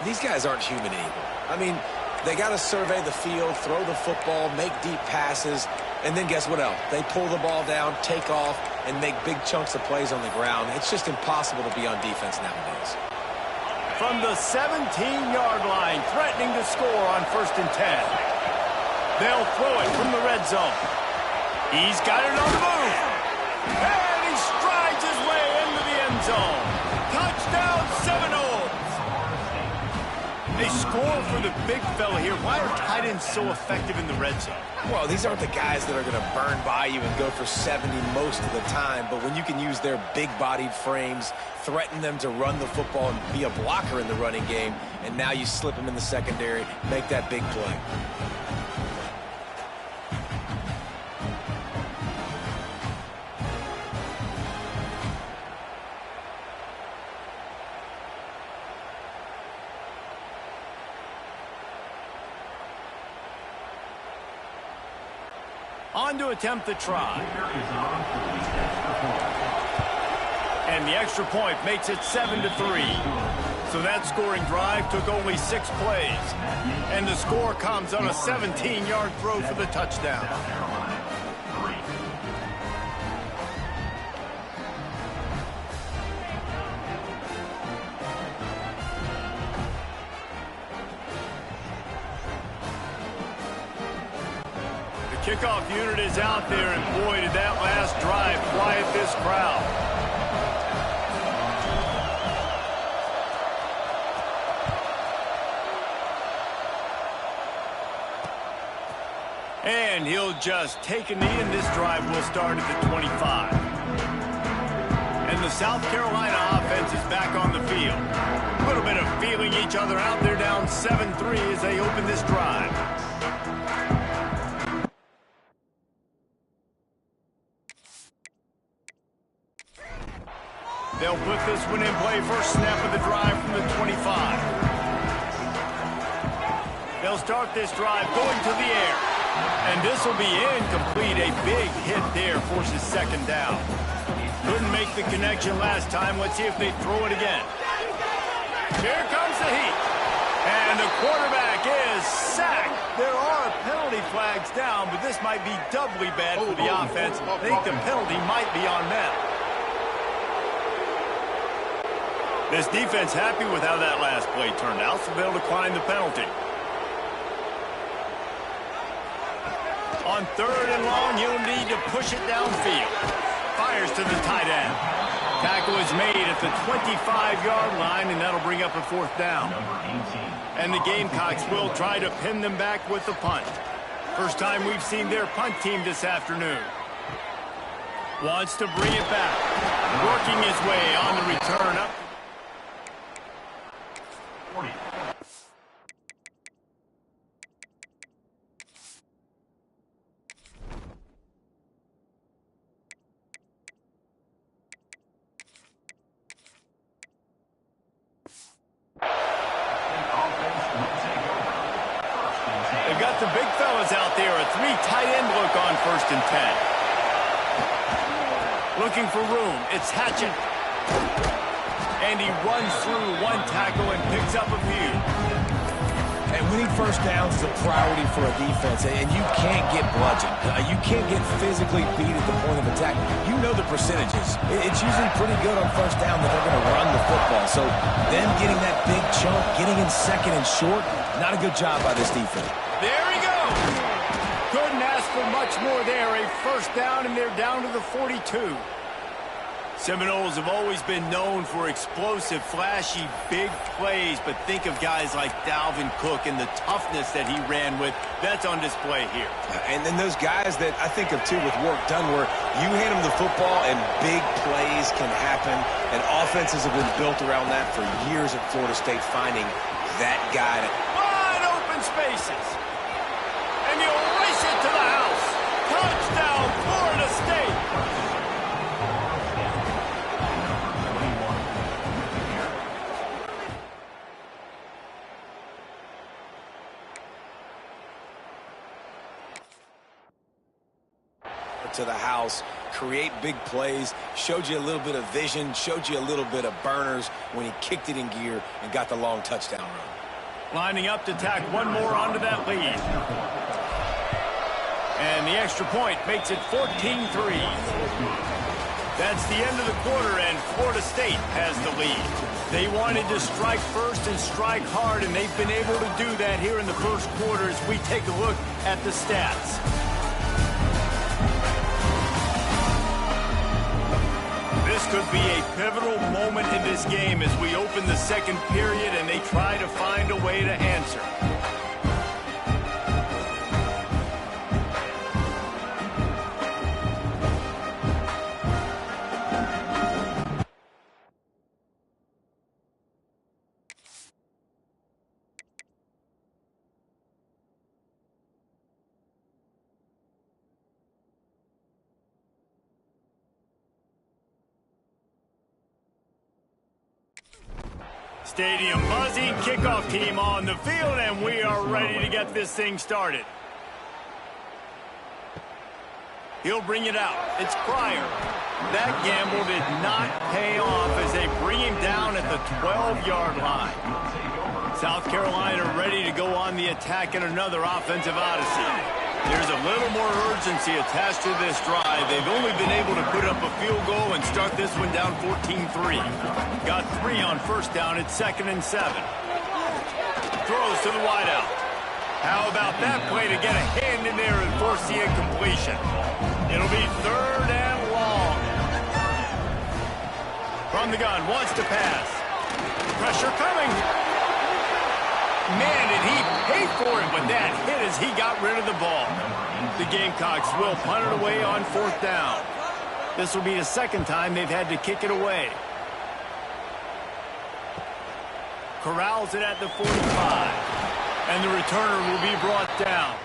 [SPEAKER 3] These guys aren't human anymore. I mean, they got to survey the field, throw the football, make deep passes, and then guess what else? They pull the ball down, take off, and make big chunks of plays on the ground. It's just impossible to be on defense nowadays.
[SPEAKER 1] From the 17-yard line, threatening to score on 1st and 10. They'll throw it from the red zone. He's got it on the move. And he strides his way into the end zone. Touchdown, Seminoles. They score for the big fella here. Why are tight ends so effective in the red zone?
[SPEAKER 3] Well, these aren't the guys that are going to burn by you and go for 70 most of the time, but when you can use their big-bodied frames, threaten them to run the football and be a blocker in the running game, and now you slip them in the secondary, make that big play.
[SPEAKER 1] On to attempt the try. And the extra point makes it 7-3. So that scoring drive took only 6 plays. And the score comes on a 17-yard throw for the touchdown. Kickoff unit is out there, and boy, did that last drive quiet this crowd. And he'll just take a knee, and this drive will start at the 25. And the South Carolina offense is back on the field. A little bit of feeling each other out. They're down 7-3 as they open this drive. They'll put this one in play. First snap of the drive from the 25. They'll start this drive going to the air. And this will be incomplete. A big hit there forces 2nd down. Couldn't make the connection last time. Let's see if they throw it again. Here comes the heat. And the quarterback is sacked. There are penalty flags down, but this might be doubly bad for the offense. I think the penalty might be on them. This defense happy with how that last play turned out, so they'll decline the penalty. On 3rd and long, he'll need to push it downfield. Fires to the tight end. Tackle is made at the 25-yard line, and that'll bring up a 4th down. And the Gamecocks will try to pin them back with the punt. First time we've seen their punt team this afternoon. Wants to bring it back. Working his way on the return up.
[SPEAKER 5] 40.
[SPEAKER 1] They've got the big fellas out there. A 3 tight end look on 1st and 10. Looking for room. It's Hatchett. And he runs through one tackle and picks up a few.
[SPEAKER 3] And winning first downs is a priority for a defense, and you can't get bludgeoned. You can't get physically beat at the point of attack. You know the percentages. It's usually pretty good on first down that they're going to run the football. So them getting that big chunk, getting in second and short, not a good job by this defense.
[SPEAKER 1] There he goes. Couldn't ask for much more there. A first down, and they're down to the 42. Seminoles have always been known for explosive, flashy, big plays, but think of guys like Dalvin Cook and the toughness that he ran with. That's on display here.
[SPEAKER 3] And then those guys that I think of, too, with work done, where you hand them the football and big plays can happen, and offenses have been built around that for years at Florida State, finding that guy.
[SPEAKER 1] Wide open spaces. And you race it to the house. Touchdown, Florida State.
[SPEAKER 3] To the house, create big plays, showed you a little bit of vision, showed you a little bit of burners when he kicked it in gear and got the long touchdown run.
[SPEAKER 1] Lining up to tack one more onto that lead. And the extra point makes it 14-3. That's the end of the quarter, and Florida State has the lead. They wanted to strike first and strike hard, and they've been able to do that here in the first quarter as we take a look at the stats. This could be a pivotal moment in this game as we open the second period and they try to find a way to answer. Stadium buzzing, kickoff team on the field, and we are ready to get this thing started. He'll bring it out. It's Pryor. That gamble did not pay off as they bring him down at the 12-yard line. South Carolina ready to go on the attack in another offensive odyssey. There's a little more urgency attached to this drive. They've only been able to put up a field goal and start this one down 14-3. Got 3 on first down at 2nd and 7. Throws to the wideout. How about that play to get a hand in there and force the incompletion? It'll be 3rd and long. From the gun, wants to pass. Pressure coming. Man, did he pay for it with that hit as he got rid of the ball. The Gamecocks will punt it away on 4th down. This will be the second time they've had to kick it away. Corrals it at the 45. And the returner will be brought down.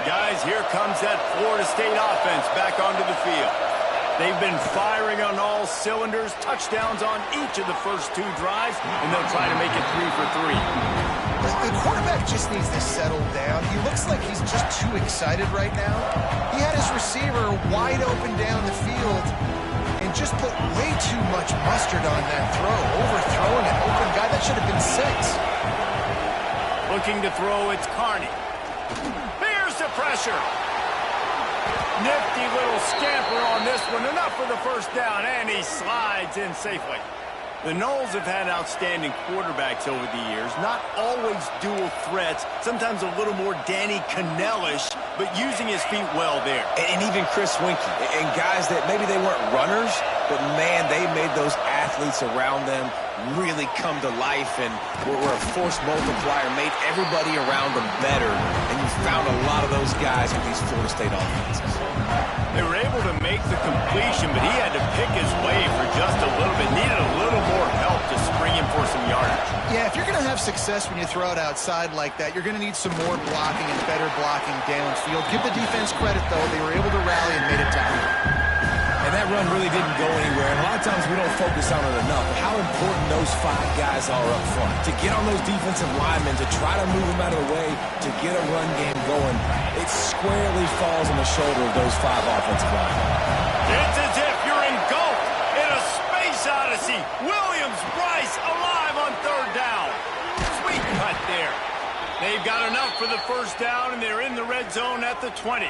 [SPEAKER 1] Guys, here comes that Florida State offense back onto the field. They've been firing on all cylinders, touchdowns on each of the first 2 drives, and they'll try to make it 3 for 3.
[SPEAKER 2] The quarterback just needs to settle down. He looks like he's just too excited right now. He had his receiver wide open down the field and just put way too much mustard on that throw, overthrowing an open guy. That should have been 6.
[SPEAKER 1] Looking to throw, it's Carney. Here's the pressure. Nifty little scamper on this one. Enough for the first down, and he slides in safely. The Noles have had outstanding quarterbacks over the years. Not always dual threats. Sometimes a little more Danny Cannell-ish, but using his feet well there.
[SPEAKER 3] And even Chris Winkie. And guys that maybe they weren't runners, but, man, they made those athletes around them really come to life and were a force multiplier, made everybody around them better. And you found a lot of those guys with these Florida State offenses.
[SPEAKER 1] They were able to make the completion, but he had to pick his way for just a little bit. Needed a little more help to spring him for some yardage.
[SPEAKER 2] Yeah, if you're going to have success when you throw it outside like that, you're going to need some more blocking and better blocking downfield. Give the defense credit, though. They were able to rally and made it down.
[SPEAKER 3] And that run really didn't go anywhere. And a lot of times we don't focus on it enough. How important those 5 guys are up front. To get on those defensive linemen, to try to move them out of the way, to get a run game going, it squarely falls on the shoulder of those 5 offensive linemen.
[SPEAKER 1] It's as if you're engulfed in a space odyssey. Williams, Bryce, alive on 3rd down. Sweet cut there. They've got enough for the 1st down, and they're in the red zone at the 20.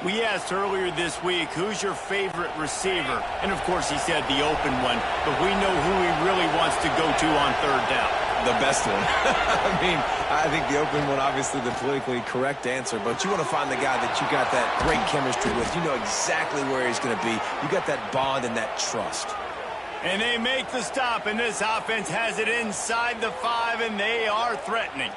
[SPEAKER 1] We asked earlier this week, who's your favorite receiver? And, of course, he said the open one, but we know who he really wants to go to on 3rd down.
[SPEAKER 3] The best one. I mean, I think the open one, obviously the politically correct answer, but you want to find the guy that you got that great chemistry with. You know exactly where he's going to be. You got that bond and that trust.
[SPEAKER 1] And they make the stop, and this offense has it inside the 5, and they are threatening.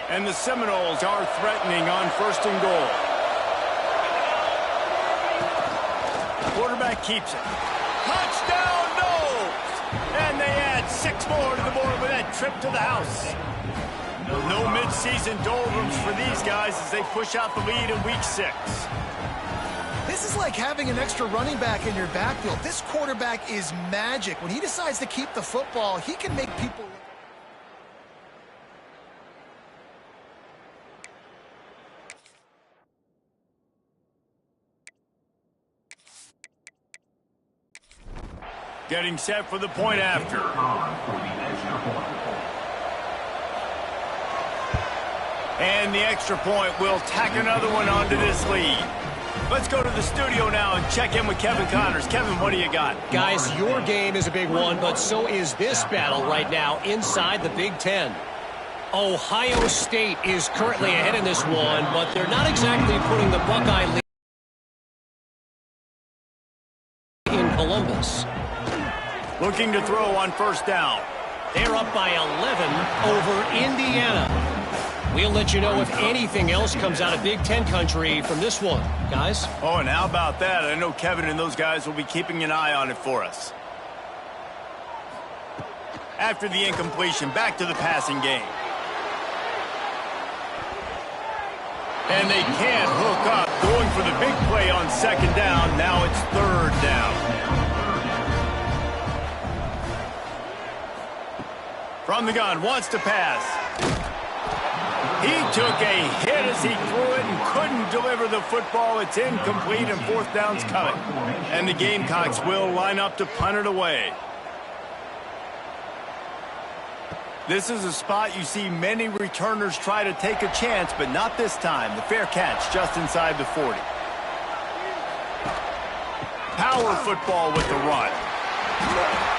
[SPEAKER 1] And the Seminoles are threatening on 1st and goal. Quarterback keeps it. Touchdown, Noles! And they add 6 more to the board with that trip to the house. No midseason doldrums for these guys as they push out the lead in Week 6.
[SPEAKER 2] This is like having an extra running back in your backfield. This quarterback is magic. When he decides to keep the football, he can make people...
[SPEAKER 1] Getting set for the point after. And the extra point will tack another one onto this lead. Let's go to the studio now and check in with Kevin Connors. Kevin, what do you got?
[SPEAKER 4] Guys, your game is a big one, but so is this battle right now inside the Big Ten. Ohio State is currently ahead in this one, but they're not exactly putting the Buckeye lead in Columbus.
[SPEAKER 1] Looking to throw on 1st down.
[SPEAKER 4] They're up by 11 over Indiana. We'll let you know if anything else comes out of Big Ten country from this one, guys.
[SPEAKER 1] Oh, and how about that? I know Kevin and those guys will be keeping an eye on it for us. After the incompletion, back to the passing game. And they can't hook up. Going for the big play on 2nd down. Now it's 3rd down. From the gun, wants to pass. He took a hit as he threw it and couldn't deliver the football. It's incomplete and 4th down's coming. And the Gamecocks will line up to punt it away. This is a spot you see many returners try to take a chance, but not this time. The fair catch just inside the 40. Power football with the run.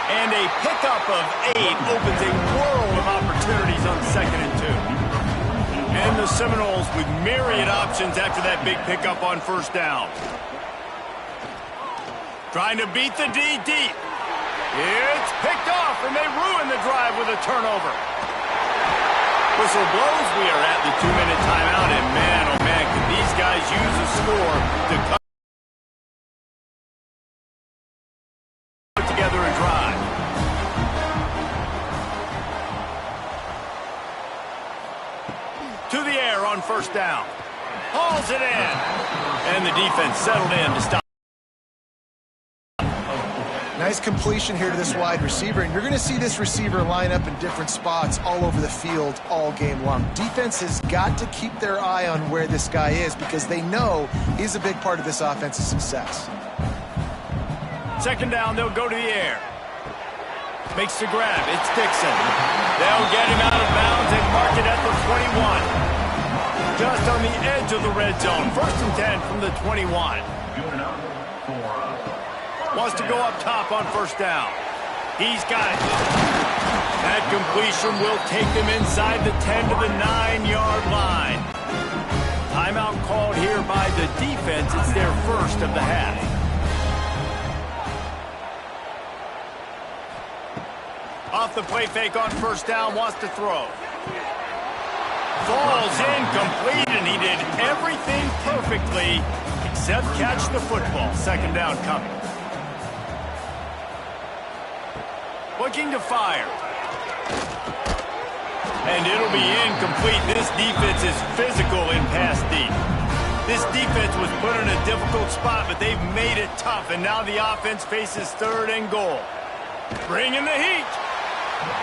[SPEAKER 1] And a pickup of 8 opens a world of opportunities on 2nd and 2. And the Seminoles with myriad options after that big pickup on 1st down. Trying to beat the D deep. It's picked off, and they ruin the drive with a turnover. Whistle blows. We are at the 2-minute timeout, and man, oh man, can these guys use a score to cut together a drive. To the air on 1st down. Hauls it in. And the defense settled in to stop.
[SPEAKER 2] Nice completion here to this wide receiver, and you're going to see this receiver line up in different spots all over the field all game long. Defense has got to keep their eye on where this guy is because they know he's a big part of this offense's success.
[SPEAKER 1] 2nd down, they'll go to the air. Makes the grab. It's Dixon. They'll get him out of bounds and mark it at the 21. just on the edge of the red zone. 1st and 10 from the 21. Wants to go up top on 1st down. He's got it. That completion will take them inside the 10 to the 9-yard line. Timeout called here by the defense. It's their first of the half. Off the play fake on 1st down, wants to throw. Falls incomplete, and he did everything perfectly except catch the football. 2nd down coming. Looking to fire. And it'll be incomplete. This defense is physical in pass deep. This defense was put in a difficult spot, but they've made it tough, and now the offense faces 3rd and goal. Bringing the heat.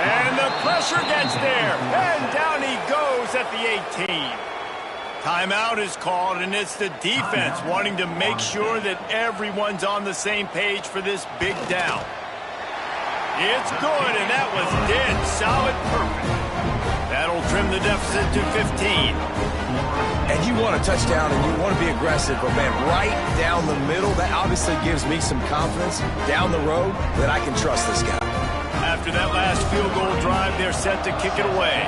[SPEAKER 1] And the pressure gets there. And down he goes at the 18. Timeout is called, and it's the defense wanting to make sure that everyone's on the same page for this big down. It's good, and that was dead solid perfect. That'll trim the deficit to 15.
[SPEAKER 3] And you want a touchdown, and you want to be aggressive, but, man, right down the middle, that obviously gives me some confidence down the road that I can trust this guy.
[SPEAKER 1] After that last field goal drive, they're set to kick it away.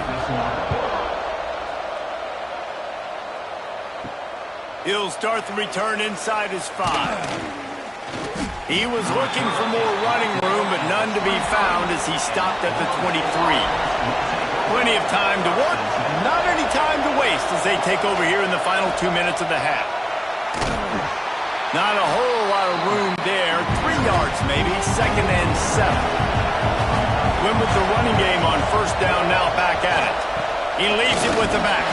[SPEAKER 1] He'll start the return inside his 5. He was looking for more running room, but none to be found as he stopped at the 23. Plenty of time to work, not any time to waste as they take over here in the final 2 minutes of the half. Not a whole lot of room there. 3 yards maybe, 2nd and 7. Win with the running game on 1st down, now back at it. He leaves it with the back.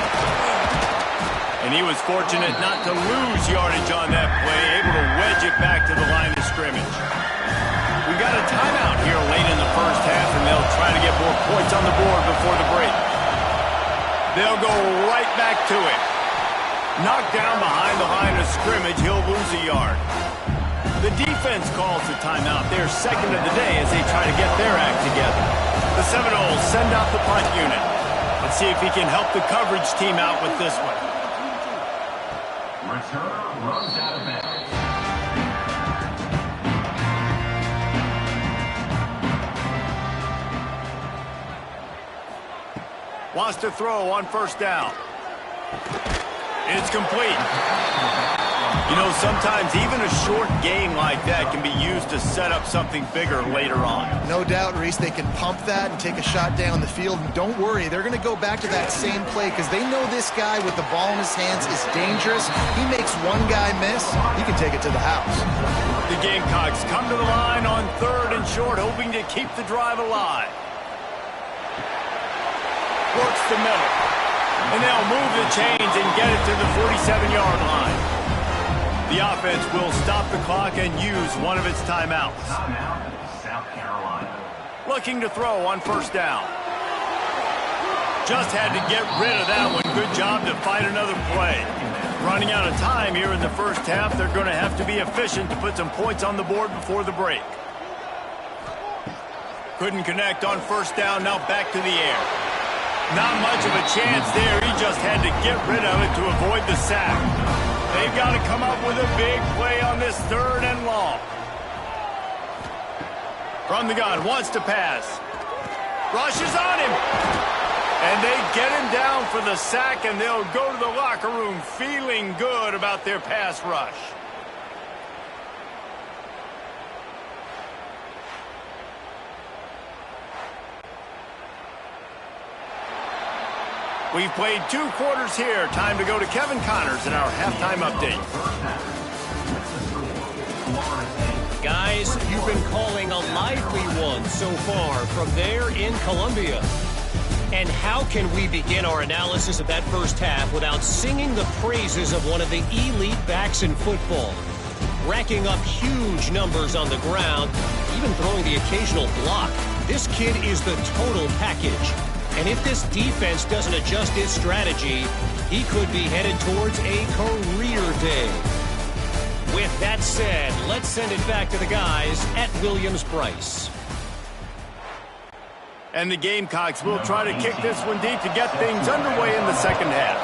[SPEAKER 1] And he was fortunate not to lose yardage on that play, able to wedge it back to the line of scrimmage. We got a timeout here late in the 1st half, and they'll try to get more points on the board before the break. They'll go right back to it. Knocked down behind the line of scrimmage, he'll lose a yard. The defense calls the timeout, their 2nd of the day as they try to get their act together. The Seminoles send out the punt unit. Let's see if he can help the coverage team out with this one.
[SPEAKER 5] Return runs out of bounds.
[SPEAKER 1] Wants to throw on 1st down. It's complete. You know, sometimes even a short gain like that can be used to set up something bigger later on.
[SPEAKER 2] No doubt, Reese, they can pump that and take a shot down the field. And don't worry, they're going to go back to that same play because they know this guy with the ball in his hands is dangerous. He makes one guy miss, he can take it to the house.
[SPEAKER 1] The Gamecocks come to the line on 3rd and short, hoping to keep the drive alive. Works the middle. And they'll move the chains and get it to the 47-yard line. The offense will stop the clock and use one of its timeouts.
[SPEAKER 5] Timeout, South Carolina.
[SPEAKER 1] Looking to throw on 1st down. Just had to get rid of that one. Good job to find another play. Running out of time here in the 1st half. They're going to have to be efficient to put some points on the board before the break. Couldn't connect on 1st down. Now back to the air. Not much of a chance there. He just had to get rid of it to avoid the sack. They've got to come up with a big play on this 3rd and long. From the gun, wants to pass. Rushes on him. And they get him down for the sack, and they'll go to the locker room feeling good about their pass rush. We've played 2 quarters here. Time to go to Kevin Connors in our halftime update.
[SPEAKER 4] Guys, you've been calling a lively one so far from there in Columbia. And how can we begin our analysis of that 1st half without singing the praises of one of the elite backs in football? Racking up huge numbers on the ground, even throwing the occasional block. This kid is the total package. And if this defense doesn't adjust its strategy, he could be headed towards a career day. With that said, let's send it back to the guys at Williams-Brice.
[SPEAKER 1] And the Gamecocks will try to kick this one deep to get things underway in the 2nd half.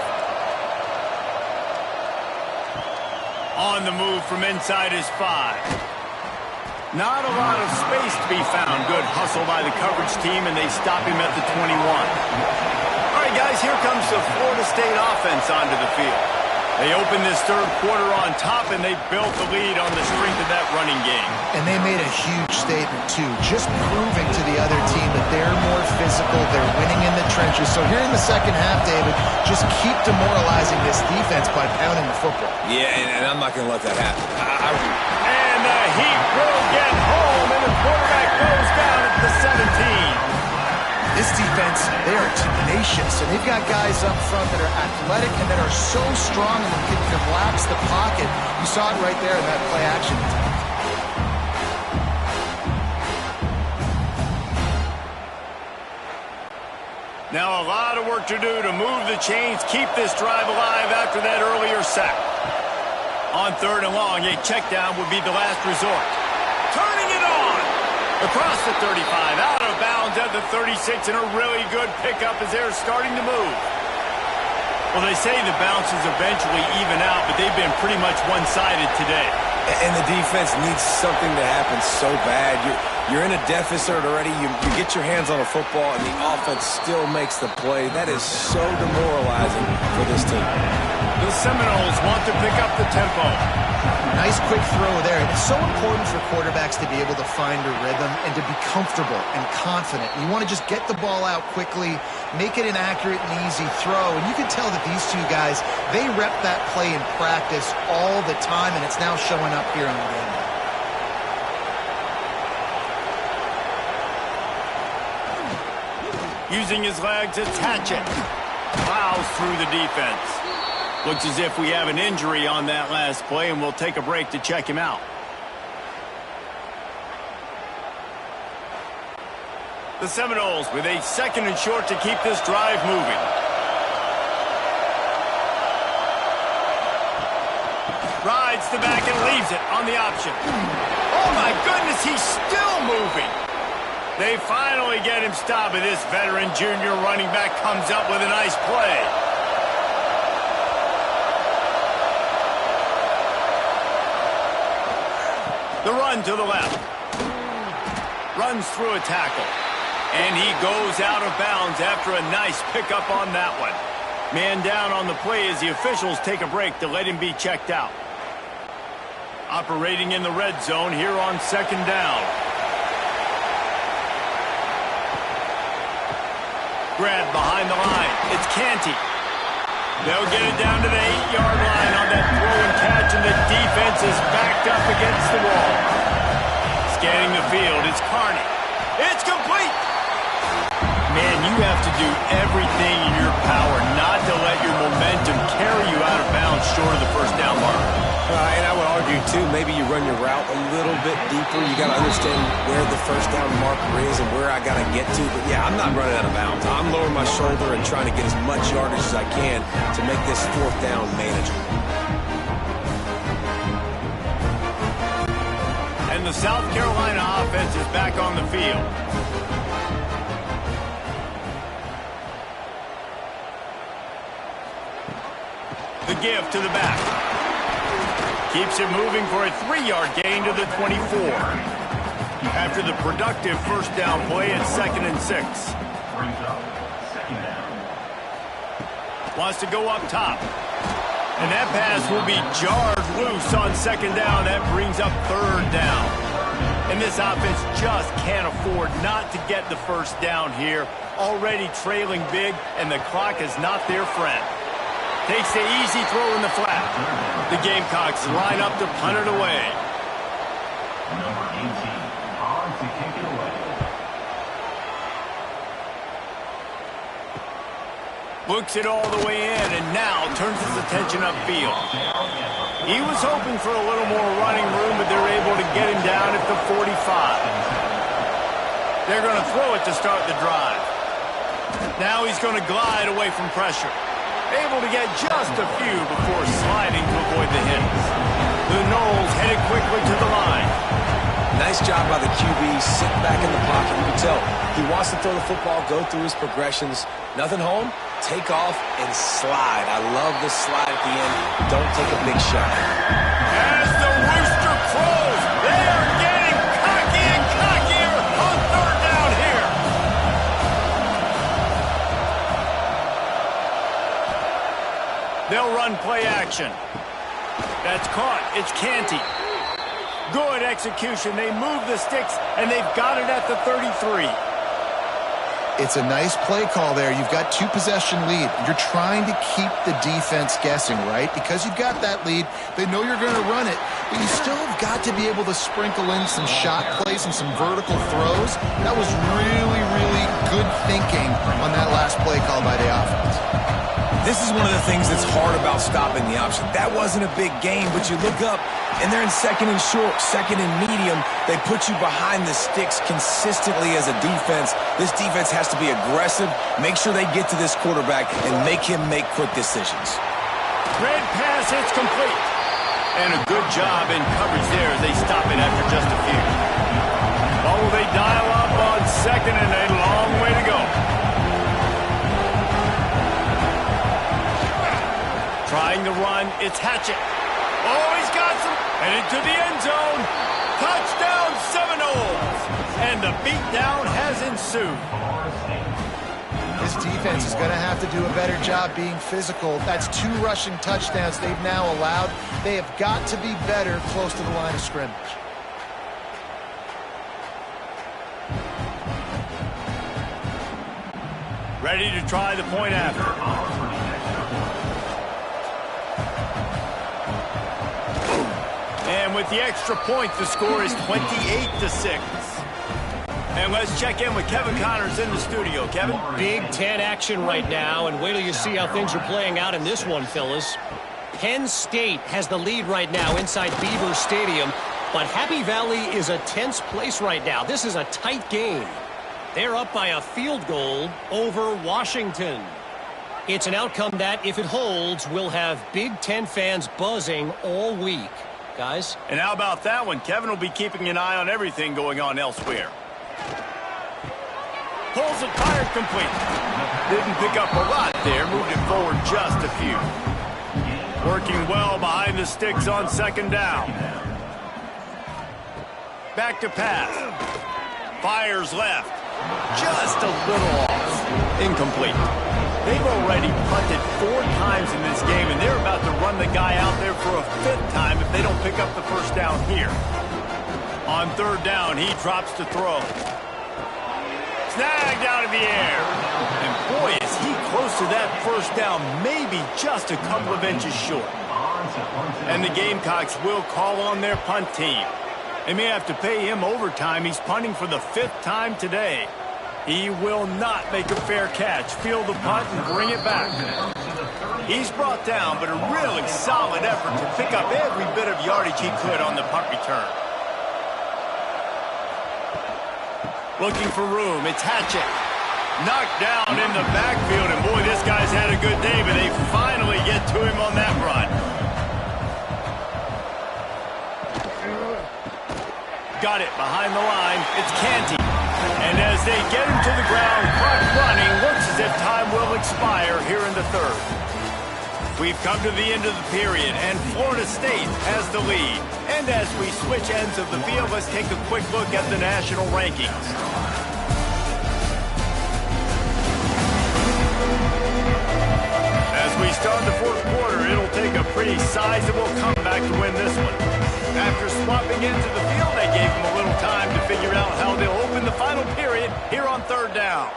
[SPEAKER 1] On the move from inside his 5. Not a lot of space to be found. Good hustle by the coverage team, and they stop him at the 21. All right, guys, here comes the Florida State offense onto the field. They opened this third quarter on top, and they built the lead on the strength of that running game.
[SPEAKER 2] And they made a huge statement, too, just proving to the other team that they're more physical, they're winning in the trenches. So here in the second half, David, just keep demoralizing this defense by pounding the football.
[SPEAKER 3] Yeah, and I'm not going to let that happen.
[SPEAKER 1] And the Heat will get home, and the quarterback goes down at the 17.
[SPEAKER 2] This defense, they are tenacious, and they've got guys up front that are athletic and that are so strong and can collapse the pocket. You saw it right there in that play action.
[SPEAKER 1] Now a lot of work to do to move the chains, keep this drive alive after that earlier sack. On 3rd and long, a check down would be the last resort. Turning it on! Across the 35, out of bounds at the 36, and a really good pickup as they're starting to move. Well, they say the bounces eventually even out, but they've been pretty much one-sided today.
[SPEAKER 3] And the defense needs something to happen so bad. You're in a deficit already. You get your hands on a football, and the offense still makes the play. That is so demoralizing for this team.
[SPEAKER 1] The Seminoles want to pick up the tempo.
[SPEAKER 2] Nice quick throw there. And it's so important for quarterbacks to be able to find a rhythm and to be comfortable and confident. You want to just get the ball out quickly, make it an accurate and easy throw. And you can tell that these two guys, they rep that play in practice all the time, and it's now showing up here in the game.
[SPEAKER 1] Using his legs, attach it. Plows through the defense. Looks as if we have an injury on that last play, and we'll take a break to check him out. The Seminoles with a 2nd and short to keep this drive moving. Rides the back and leaves it on the option. Oh my goodness, he's still moving. They finally get him stopped, and this veteran junior running back comes up with a nice play. The run to the left. Runs through a tackle. And he goes out of bounds after a nice pickup on that one. Man down on the play as the officials take a break to let him be checked out. Operating in the red zone here on 2nd down. Grab behind the line. It's Canty. They'll get it down to the 8-yard line on that throw and catch, and the defense is backed up against the wall. Scanning the field, it's Carney. It's complete! Man, you have to do everything in your power not to let your momentum carry you out of bounds short of the 1st down mark.
[SPEAKER 3] And I would argue, too, maybe you run your route a little bit deeper. You got to understand where the 1st down marker is and where I got to get to. But, yeah, I'm not running out of bounds. I'm lowering my shoulder and trying to get as much yardage as I can to make this 4th down manageable.
[SPEAKER 1] And the South Carolina offense is back on the field. The give to the back. Keeps it moving for a 3-yard gain to the 24. After the productive 1st down play, it's 2nd and 6.
[SPEAKER 5] Brings up 2nd down.
[SPEAKER 1] Wants to go up top. And that pass will be jarred loose on 2nd down. That brings up 3rd down. And this offense just can't afford not to get the 1st down here. Already trailing big, and the clock is not their friend. Takes the easy throw in the flat. The Gamecocks line up to punt it away.
[SPEAKER 5] Number 18, on to kick it away.
[SPEAKER 1] Looks it all the way in, and now turns his attention upfield. He was hoping for a little more running room, but they're able to get him down at the 45. They're going to throw it to start the drive. Now he's going to glide away from pressure. Able to get just a few before sliding to avoid the hits. The Noles headed quickly to the line.
[SPEAKER 3] Nice job by the QB, sitting back in the pocket. You can tell he wants to throw the football, go through his progressions. Nothing home, take off and slide. I love the slide at the end. Don't take a big shot.
[SPEAKER 1] caught. It's Canty. Good execution. They move the sticks, and they've got it at the 33.
[SPEAKER 2] It's a nice play call there. You've got 2-possession lead. You're trying to keep the defense guessing, right? Because you've got that lead, they know you're going to run it, but you still have got to be able to sprinkle in some shot plays and some vertical throws. That was really, really good thinking on that last play call by the offense.
[SPEAKER 3] This is one of the things that's hard about stopping the option. That wasn't a big gain, but you look up, and they're in second and short, second and medium. They put you behind the sticks consistently as a defense. This defense has to be aggressive, make sure they get to this quarterback, and make him make quick decisions.
[SPEAKER 1] Red pass, it's complete. And a good job in coverage there as they stop it after just a few. Oh, they dial up on second, and a long way to go. Trying to run, it's Hatchett. Oh, he's got some, and into the end zone. Touchdown, Seminoles. And the beatdown has ensued.
[SPEAKER 2] This defense is going to have to do a better job being physical. That's 2 rushing touchdowns they've now allowed. They have got to be better close to the line of scrimmage.
[SPEAKER 1] Ready to try the point after. And with the extra point, the score is 28-6. And let's check in with Kevin Connors in the studio. Kevin?
[SPEAKER 4] Big Ten action right now, and wait till you see how things are playing out in this one, fellas. Penn State has the lead right now inside Beaver Stadium, but Happy Valley is a tense place right now. This is a tight game. They're up by a field goal over Washington. It's an outcome that, if it holds, will have Big Ten fans buzzing all week. Guys?
[SPEAKER 1] And how about that one? Kevin will be keeping an eye on everything going on elsewhere. Pulls it, fired, complete. Didn't pick up a lot there, moved it forward just a few. Working well behind the sticks on second down. Back to pass. Fires left. Just a little off. Incomplete. They've already punted 4 times in this game, and they're about to run the guy out there for a 5th time if they don't pick up the first down here. On third down, he drops to throw. Snagged out of the air. And boy, is he close to that first down, maybe just a couple of inches short. And the Gamecocks will call on their punt team. They may have to pay him overtime. He's punting for the 5th time today. He will not make a fair catch. Field the punt and bring it back. He's brought down, but a really solid effort to pick up every bit of yardage he could on the punt return. Looking for room. It's Hatchett. Knocked down in the backfield, and boy, this guy's had a good day, but they finally get to him on that run. Got it behind the line. It's Canty. And as they get him to the ground, clock running, looks as if time will expire here in the 3rd. We've come to the end of the period, and Florida State has the lead. And as we switch ends of the field, let's take a quick look at the national rankings. As we start the 4th quarter, it'll take a pretty sizable comeback to win this one. After swapping into the field, they gave him a little time to figure out how they'll open the final period here on third down.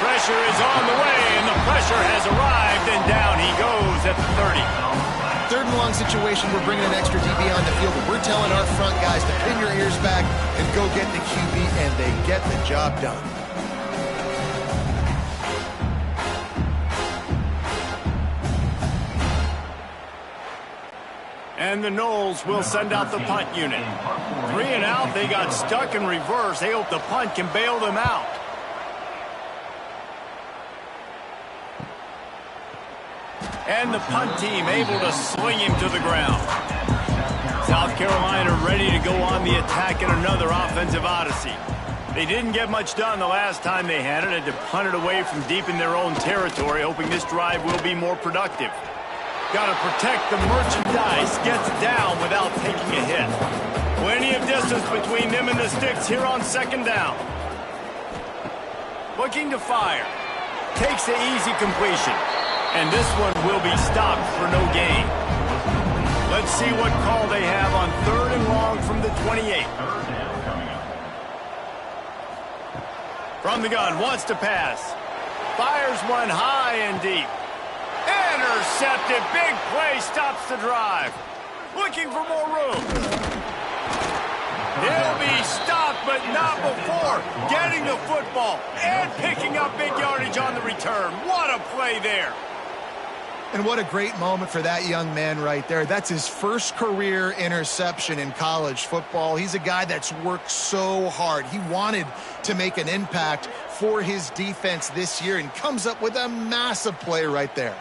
[SPEAKER 1] Pressure is on the way, and the pressure has arrived, and down he goes at the 30.
[SPEAKER 2] 3rd and long situation, we're bringing an extra DB on the field, but we're telling our front guys to pin your ears back and go get the QB, and they get the job done.
[SPEAKER 1] And the Noles will send out the punt unit. 3 and out, they got stuck in reverse. They hope the punt can bail them out. And the punt team able to swing him to the ground. South Carolina ready to go on the attack in another offensive odyssey. They didn't get much done the last time they had it. Had to punt it away from deep in their own territory, hoping this drive will be more productive. Got to protect the merchandise. Gets down without taking a hit. Plenty of distance between them and the sticks here on second down. Looking to fire. Takes the easy completion. And this one will be stopped for no gain. Let's see what call they have on 3rd and long from the 28. From the gun, wants to pass. Fires one high and deep. Intercepted. Big play stops the drive. Looking for more room. He'll be stopped, but not before getting the football and picking up big yardage on the return. What a play there.
[SPEAKER 2] And what a great moment for that young man right there. That's his first career interception in college football. He's a guy that's worked so hard. He wanted to make an impact for his defense this year and comes up with a massive play right there.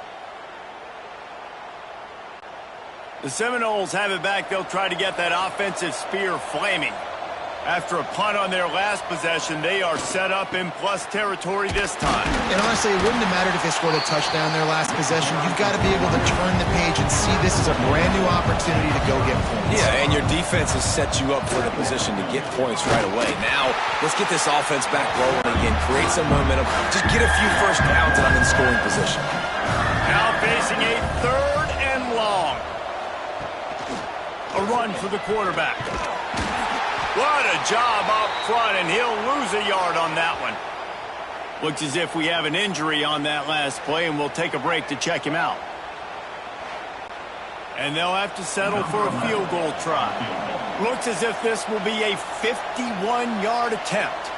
[SPEAKER 1] The Seminoles have it back. They'll try to get that offensive spear flaming. After a punt on their last possession, they are set up in plus territory this time.
[SPEAKER 2] And honestly, it wouldn't have mattered if they scored a touchdown their last possession. You've got to be able to turn the page and see this as a brand new opportunity to go get points.
[SPEAKER 3] Yeah, and your defense has set you up for the position to get points right away. Now, let's get this offense back rolling again, create some momentum, just get a few first downs and I'm in scoring position.
[SPEAKER 1] Now facing a 3rd and long. A run for the quarterback. What a job up front, and he'll lose a yard on that one. Looks as if we have an injury on that last play, and we'll take a break to check him out. And they'll have to settle for a field goal try. Looks as if this will be a 51-yard attempt.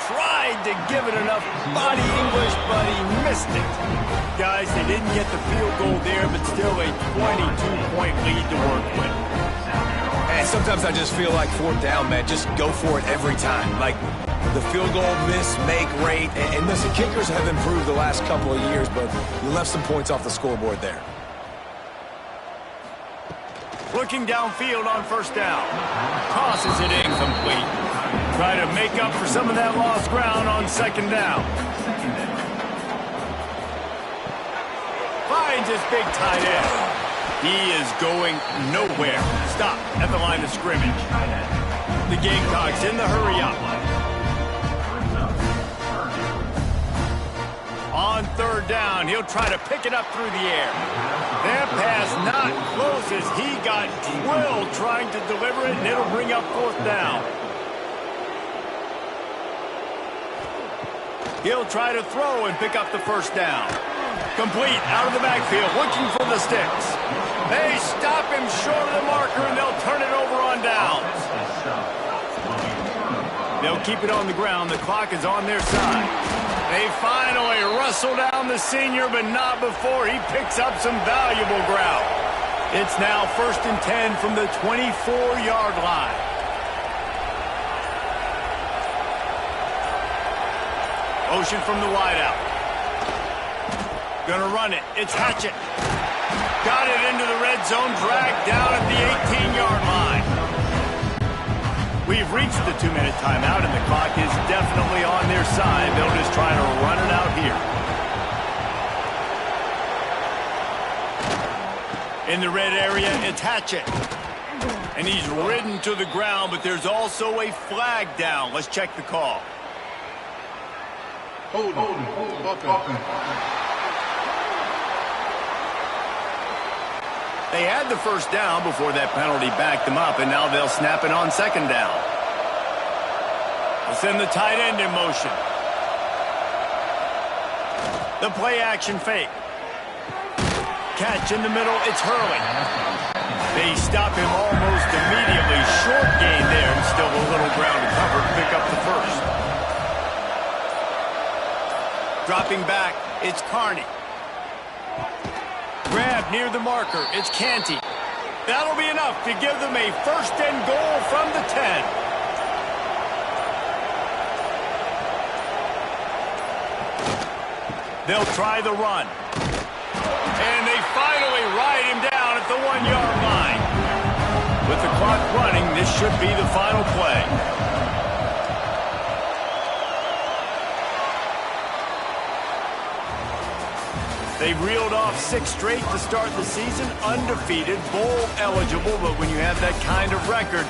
[SPEAKER 1] Tried to give it enough body English, but he missed it. Guys, they didn't get the field goal there, but still a 22-point lead to work with.
[SPEAKER 3] And sometimes I just feel like 4th down, man, just go for it every time. Like the field goal miss, make rate. And listen, kickers have improved the last couple of years, but you left some points off the scoreboard there.
[SPEAKER 1] Looking downfield on 1st down. Tosses it incomplete. Try to make up for some of that lost ground on 2nd down. Finds his big tight end. He is going nowhere. Stop at the line of scrimmage. The Gamecocks in the hurry up. On 3rd down, he'll try to pick it up through the air. That pass not close as he got drilled trying to deliver it, and it'll bring up 4th down. He'll try to throw and pick up the 1st down. Complete out of the backfield, looking for the sticks. They stop him short of the marker, and they'll turn it over on downs. They'll keep it on the ground. The clock is on their side. They finally wrestle down the senior, but not before he picks up some valuable ground. It's now 1st and 10 from the 24-yard line. Motion from the wideout. Gonna run it. It's Hatchett. Got it into the red zone, dragged down at the 18-yard line. We've reached the 2-minute timeout, and the clock is definitely on their side. They'll just try to run it out here. In the red area, it's Hatchett. And he's ridden to the ground, but there's also a flag down. Let's check the call.
[SPEAKER 6] Hold on.
[SPEAKER 1] They had the 1st down before that penalty backed them up, and now they'll snap it on 2nd down. They'll send the tight end in motion. The play action fake. Catch in the middle, it's Hurley. They stop him almost immediately. Short gain there, and still a little ground to cover to pick up the 1st. Dropping back, it's Carney. Grab near the marker, it's Canty. That'll be enough to give them a 1st and goal from the 10. They'll try the run. And they finally ride him down at the 1-yard line. With the clock running, this should be the final play. They've reeled off 6 straight to start the season, undefeated, bowl eligible, but when you have that kind of record,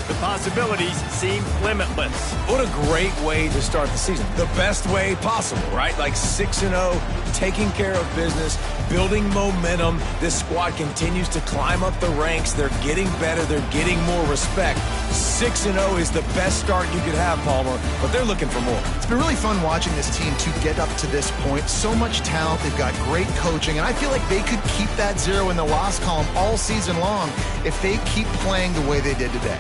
[SPEAKER 1] The possibilities seem limitless.
[SPEAKER 3] What a great way to start the season. The best way possible, right? Like 6-0, taking care of business, building momentum. This squad continues to climb up the ranks. They're getting better. They're getting more respect. 6-0 is the best start you could have, Palmer, but they're looking for more.
[SPEAKER 2] It's been really fun watching this team to get up to this point. So much talent. They've got great coaching, and I feel like they could keep that 0 in the loss column all season long if they keep playing the way they did today.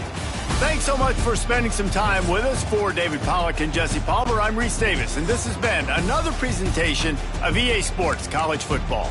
[SPEAKER 1] Thanks so much for spending some time with us. For David Pollack and Jesse Palmer, I'm Reese Davis, and this has been another presentation of EA Sports College Football.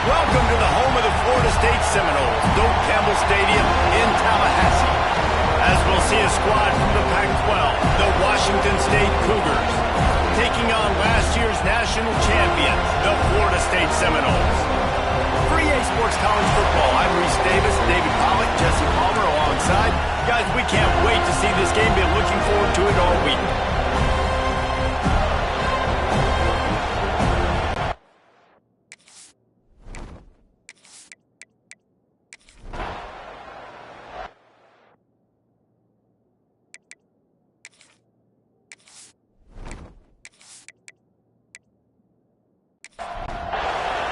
[SPEAKER 1] Welcome to the home of the Florida State Seminoles, Doak Campbell Stadium in Tallahassee. As we'll see a squad from the Pac-12, the Washington State Cougars, taking on last year's national champions, the Florida State Seminoles. For EA Sports College Football, I'm Reese Davis, David Pollock, Jesse Palmer alongside. Guys, we can't wait to see this game. Been looking forward to it all week.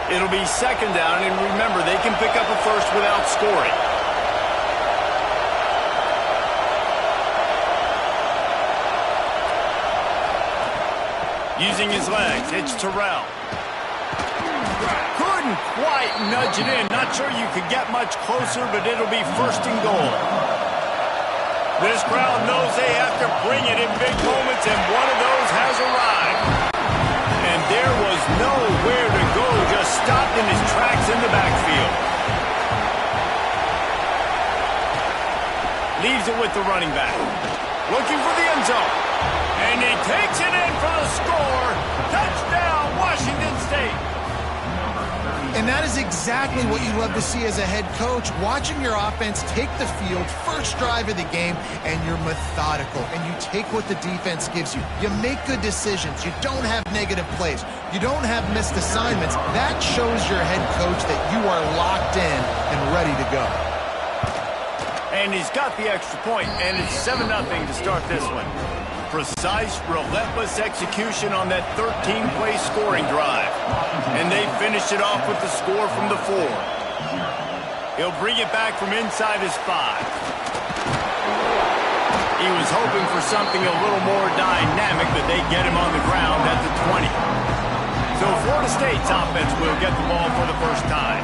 [SPEAKER 1] It'll be second down, and remember, they can pick up a first without scoring. Using his legs, it's Terrell. Couldn't quite nudge it in. Not sure you could get much closer, but it'll be first and goal. This crowd knows they have to bring it in big moments, and one of those has arrived. And there was nowhere to go, just stopped in his tracks in the backfield. Leaves it with the running back. Looking for the end zone. And he takes it in for the score. Touchdown, Washington State.
[SPEAKER 2] And that is exactly what you love to see as a head coach, watching your offense take the field, first drive of the game, and you're methodical, and you take what the defense gives you. You make good decisions. You don't have negative plays. You don't have missed assignments. That shows your head coach that you are locked in and ready to go.
[SPEAKER 1] And he's got the extra point, and it's 7-0 to start this one. Precise, relentless execution on that 13-play scoring drive. And they finished it off with the score from the 4. He'll bring it back from inside his 5. He was hoping for something a little more dynamic, but they get him on the ground at the 20. So Florida State's offense will get the ball for the first time.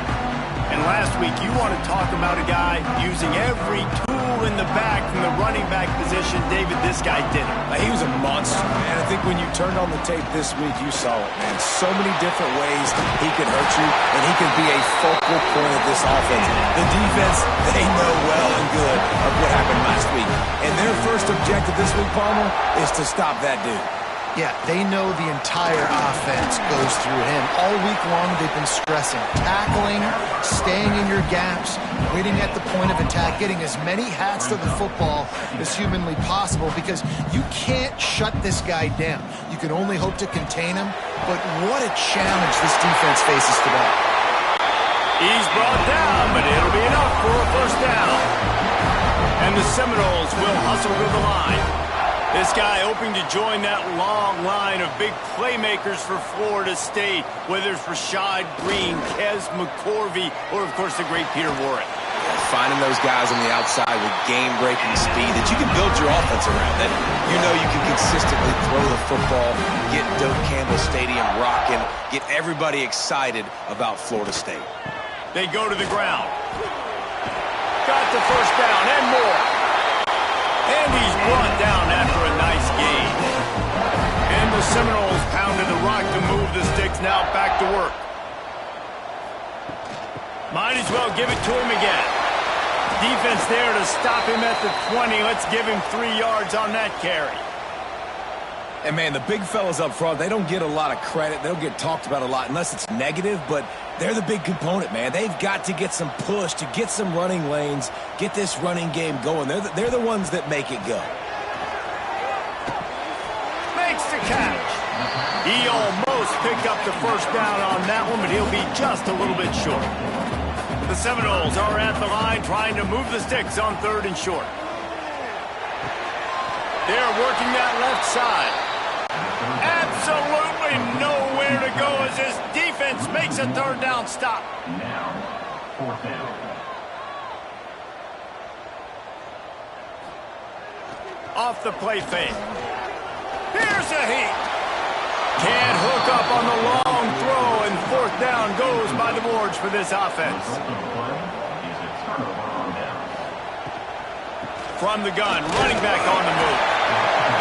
[SPEAKER 1] And last week, you want to talk about a guy using every tool in the back from the running back position. David, this guy did it.
[SPEAKER 3] He was a monster, man. I think when you turned on the tape this week, you saw it, man. So many different ways he could hurt you, and he could be a focal point of this offense. The defense, they know well and good of what happened last week. And their first objective this week, Palmer, is to stop that dude.
[SPEAKER 2] Yeah, they know the entire offense goes through him. All week long, they've been stressing, tackling, staying in your gaps, waiting at the point of attack, getting as many hats to the football as humanly possible, because you can't shut this guy down. You can only hope to contain him, but what a challenge this defense faces today.
[SPEAKER 1] He's brought down, but it'll be enough for a first down. And the Seminoles will hustle to the line. This guy hoping to join that long line of big playmakers for Florida State, whether it's Rashad Green, Kez McCorvey, or, of course, the great Peter Warrick.
[SPEAKER 3] Finding those guys on the outside with game-breaking speed that you can build your offense around, that you know you can consistently throw the football, get Doak Campbell Stadium rocking, get everybody excited about Florida State.
[SPEAKER 1] They go to the ground. Got the first down and more. And he's brought down after a nice gain. And the Seminoles pounded the rock to move the sticks. Now back to work. Might as well give it to him again. Defense there to stop him at the 20. Let's give him 3 yards on that carry.
[SPEAKER 3] And, man, the big fellas up front, they don't get a lot of credit. They don't get talked about a lot unless it's negative, but they're the big component, man. They've got to get some push, to get some running lanes, get this running game going. They're the ones that make it go.
[SPEAKER 1] Makes the catch. He almost picked up the first down on that one, but he'll be just a little bit short. The Seminoles are at the line trying to move the sticks on 3rd and short. They're working that left side. Absolutely nowhere to go as this defense makes a 3rd down stop.
[SPEAKER 5] Now, 4th down.
[SPEAKER 1] Off the play fake. Here's a heat. Can't hook up on the long throw, and 4th down goes by the boards for this offense. From the gun, running back on the move.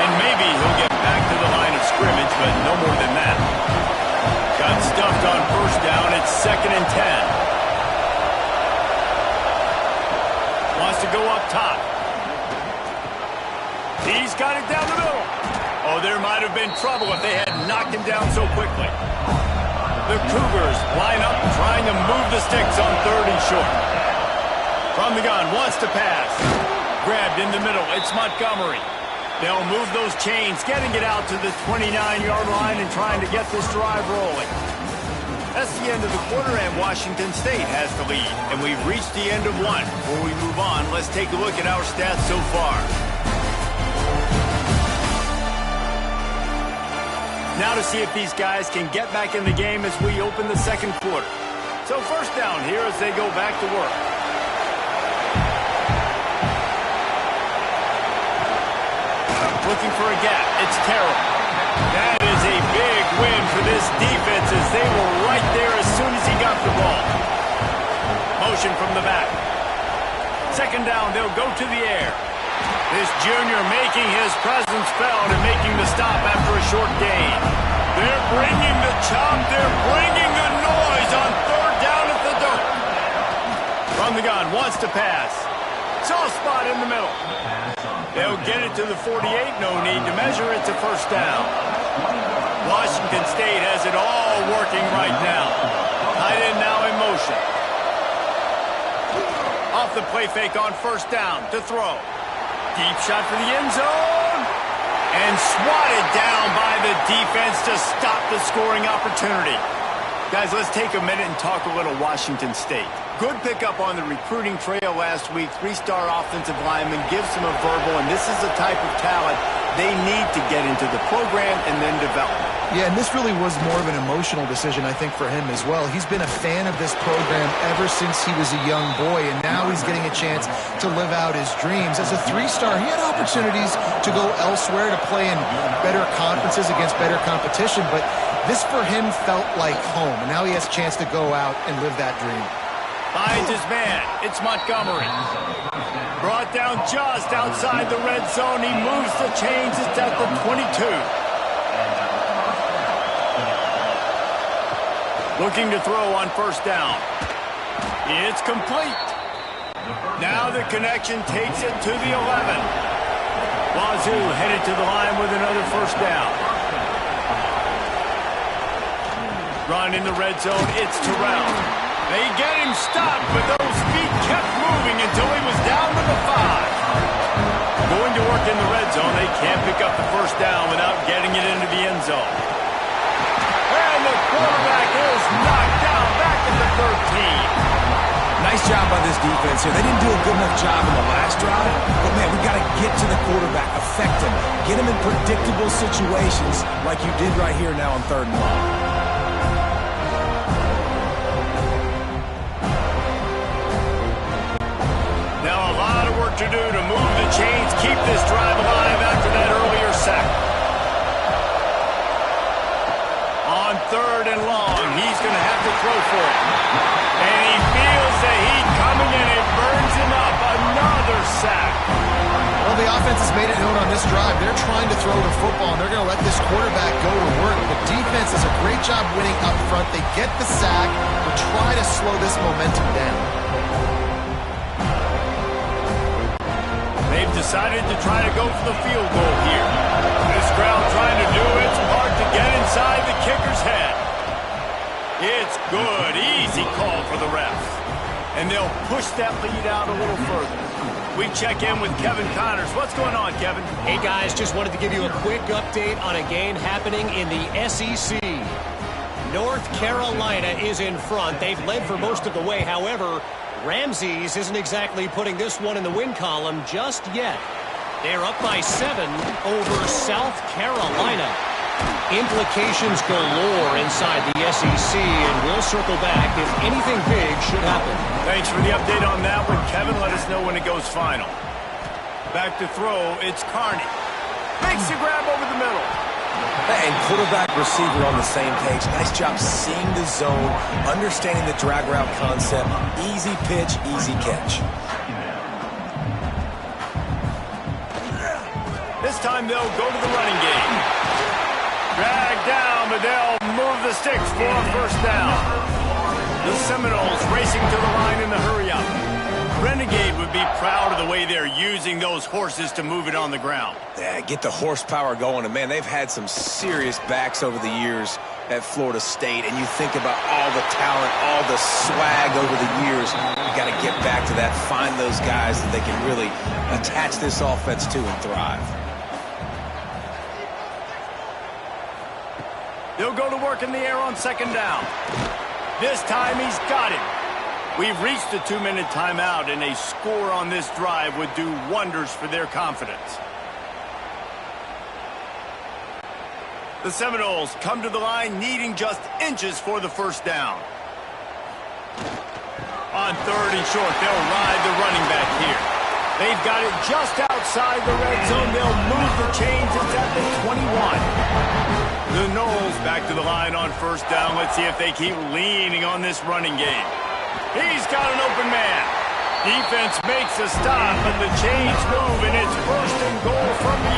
[SPEAKER 1] And maybe he'll get back to the line of scrimmage, but no more than that. Got stuffed on 1st down. It's 2nd and 10. Wants to go up top. He's got it down the middle. Oh, there might have been trouble if they had knocked him down so quickly. The Cougars line up trying to move the sticks on 3rd and short. From the gun, wants to pass. Grabbed in the middle. It's Montgomery. They'll move those chains, getting it out to the 29-yard line and trying to get this drive rolling. That's the end of the quarter, and Washington State has the lead. And we've reached the end of one. Before we move on, let's take a look at our stats so far. Now to see if these guys can get back in the game as we open the 2nd quarter. So 1st down here as they go back to work. Looking for a gap. It's Terrell. That is a big win for this defense as they were right there as soon as he got the ball. Motion from the back. 2nd down, they'll go to the air. This junior making his presence felt and making the stop after a short gain. They're bringing the chop. They're bringing the noise on 3rd down at the dirt. From the gun, wants to pass. Soft spot in the middle. They'll get it to the 48. No need to measure. It's a 1st down. Washington State has it all working right now. Tight end now in motion. Off the play fake on 1st down to throw. Deep shot for the end zone. And swatted down by the defense to stop the scoring opportunity. Guys, let's take a minute and talk a little Washington State. Good pickup on the recruiting trail last week. 3-star offensive lineman gives them a verbal, and this is the type of talent they need to get into the program and then develop.
[SPEAKER 2] Yeah, and this really was more of an emotional decision, I think, for him as well. He's been a fan of this program ever since he was a young boy, and now he's getting a chance to live out his dreams. As a 3-star, he had opportunities to go elsewhere, to play in better conferences against better competition, but this for him felt like home, and now he has a chance to go out and live that dream.
[SPEAKER 1] Finds his man. It's Montgomery. Brought down just outside the red zone. He moves the chains. It's at the 22. Looking to throw on 1st down. It's complete. Now the connection takes it to the 11. Wazoo headed to the line with another 1st down. Run in the red zone. It's Terrell. They get him stopped, but those feet kept moving until he was down to the 5. Going to work in the red zone. They can't pick up the 1st down without getting it into the end zone. And the quarterback is knocked down back at the 13.
[SPEAKER 3] Nice job by this defense here. They didn't do a good enough job in the last drive, but, man, we got to get to the quarterback, affect him, get him in predictable situations like you did right here now on 3rd and long.
[SPEAKER 1] To do to move the chains, keep this drive alive after that earlier sack. On 3rd and long, he's going to have to throw for it. And he feels the heat coming and it burns him up.
[SPEAKER 2] the offense has made it known on this drive. They're trying to throw the football, and they're going to let this quarterback go to work. The defense does a great job winning up front. They get the sack, but try to slow this momentum down.
[SPEAKER 1] They've decided to try to go for the field goal here. This crowd trying to do its part to get inside the kicker's head. It's good. Easy call for the refs. And they'll push that lead out a little further. We check in with Kevin Connors. What's going on, Kevin?
[SPEAKER 4] Hey, guys, just wanted to give you a quick update on a game happening in the SEC. North Carolina is in front. They've led for most of the way. However, Ramses isn't exactly putting this one in the win column just yet. They're up by 7 over South Carolina. Implications galore inside the SEC, and we'll circle back if anything big should happen.
[SPEAKER 1] Thanks for the update on that one, Kevin. Let us know when it goes final. Back to throw, it's Carney. Makes the grab over the middle.
[SPEAKER 3] And quarterback receiver on the same page. Nice job seeing the zone, understanding the drag route concept. Easy pitch, easy catch.
[SPEAKER 1] This time they'll go to the running game. Drag down, but they'll move the sticks for a first down. The Seminoles racing to the line in the hurry-up. Renegade would be proud of the way they're using those horses to move it on the ground.
[SPEAKER 3] Yeah, get the horsepower going. And, man, they've had some serious backs over the years at Florida State. And you think about all the talent, all the swag over the years. You got to get back to that, find those guys that they can really attach this offense to and thrive.
[SPEAKER 1] They'll go to work in the air on second down. This time he's got him. We've reached a 2-minute timeout, and a score on this drive would do wonders for their confidence. The Seminoles come to the line needing just inches for the first down. On 3rd and short, they'll ride the running back here. They've got it just outside the red zone. They'll move the chains. It's at the 21. The Noles back to the line on first down. Let's see if they keep leaning on this running game. He's got an open man. Defense makes a stop, but the chains move, and it's 1st and goal from the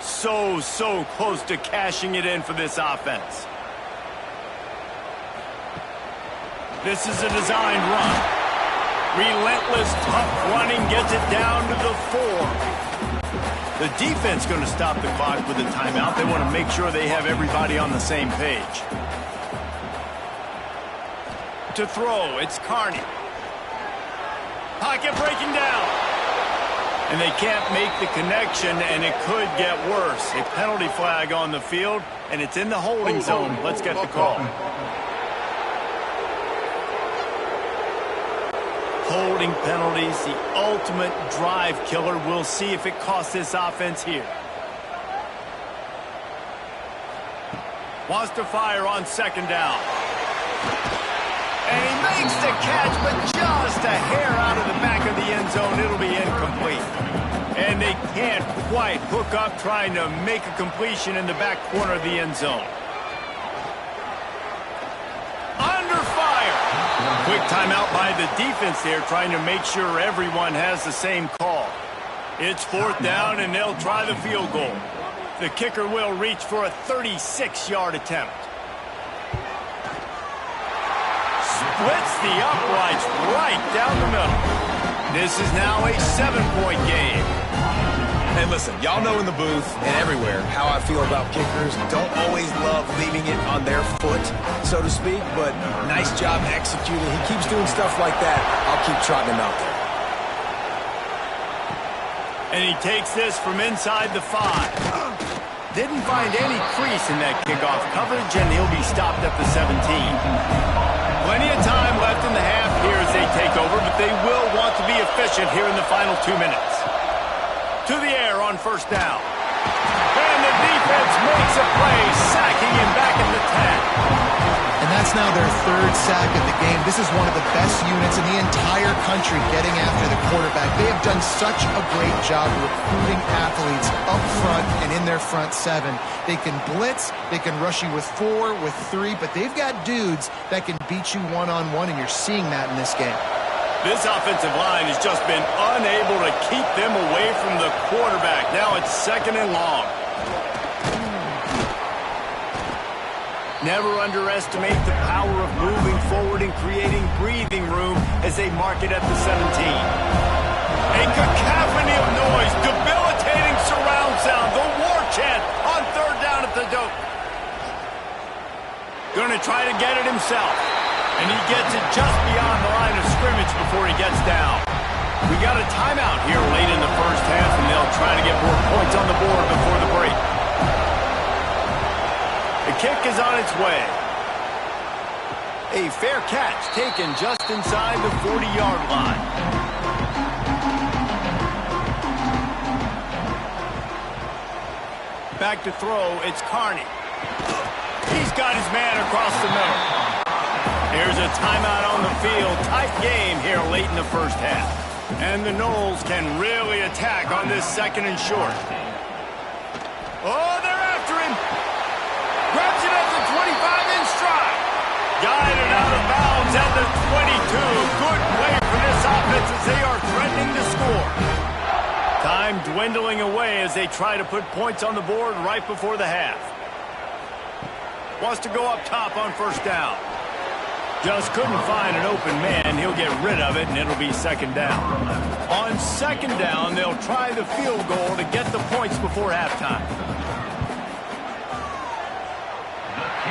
[SPEAKER 1] 8. So close to cashing it in for this offense. This is a designed run. Relentless, tough running gets it down to the 4. The defense going to stop the clock with a timeout. They want to make sure they have everybody on the same page. To throw, it's Carney. Pocket breaking down. And they can't make the connection, and it could get worse. A penalty flag on the field, and it's in the holding zone. Let's get the call. Holding penalties, the ultimate drive killer. We'll see if it costs this offense here. Wants to fire on second down. And he makes the catch, but just a hair out of the back of the end zone. It'll be incomplete. And they can't quite hook up trying to make a completion in the back corner of the end zone. Under fire. Quick timeout by the defense there, trying to make sure everyone has the same call. It's 4th down, and they'll try the field goal. The kicker will reach for a 36-yard attempt. Splits the uprights right down the middle. This is now a 7-point game.
[SPEAKER 3] And listen, y'all know in the booth and everywhere how I feel about kickers. Don't always love leaving it on their foot, so to speak, but nice job executing. He keeps doing stuff like that. I'll keep trotting him out there.
[SPEAKER 1] And he takes this from inside the 5. Didn't find any crease in that kickoff coverage, and he'll be stopped at the 17. Plenty of time left in the half here as they take over, but they will want to be efficient here in the final 2 minutes. To the air on first down. And the defense makes a play, sacking him back at the 10.
[SPEAKER 2] And that's That's now their third sack of the game. This is one of the best units in the entire country getting after the quarterback. They have done such a great job recruiting athletes up front and in their front seven. They can blitz, they can rush you with 4, with 3, but they've got dudes that can beat you one-on-one, and you're seeing that in this game.
[SPEAKER 1] This offensive line has just been unable to keep them away from the quarterback. Now it's 2nd and long. Never underestimate the power of moving forward and creating breathing room as they mark it at the 17. A cacophony of noise, debilitating surround sound, the war chant on 3rd down at the dope. Gonna try to get it himself, and he gets it just beyond the line of scrimmage before he gets down. We got a timeout here late in the first half, and they'll try to get more points on the board before the break. The kick is on its way. A fair catch taken just inside the 40-yard line. Back to throw, it's Carney. He's got his man across the middle. Here's a timeout on the field. Tight game here late in the first half. And the Noles can really attack on this 2nd and short. Oh, they're after him. Grabs it at the 25 in stride. Guided out of bounds at the 22. Good play for this offense as they are threatening to score. Time dwindling away as they try to put points on the board right before the half. Wants to go up top on 1st down. Just couldn't find an open man. He'll get rid of it, and it'll be 2nd down. On 2nd down, they'll try the field goal to get the points before halftime.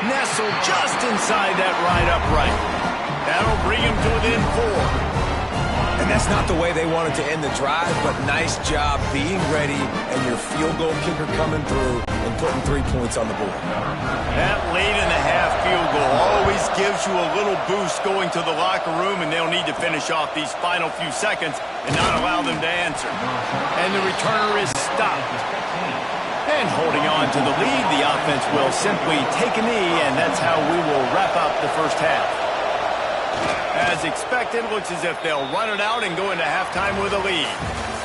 [SPEAKER 1] Nestled just inside that right upright. That'll bring him to within 4.
[SPEAKER 3] And that's not the way they wanted to end the drive, but nice job being ready and your field goal kicker coming through and putting 3 points on the board.
[SPEAKER 1] That late in the half field goal always gives you a little boost going to the locker room, and they'll need to finish off these final few seconds and not allow them to answer. And the returner is stopped. And holding on to the lead, the offense will simply take a knee, and that's how we will wrap up the first half. As expected, looks as if they'll run it out and go into halftime with a lead.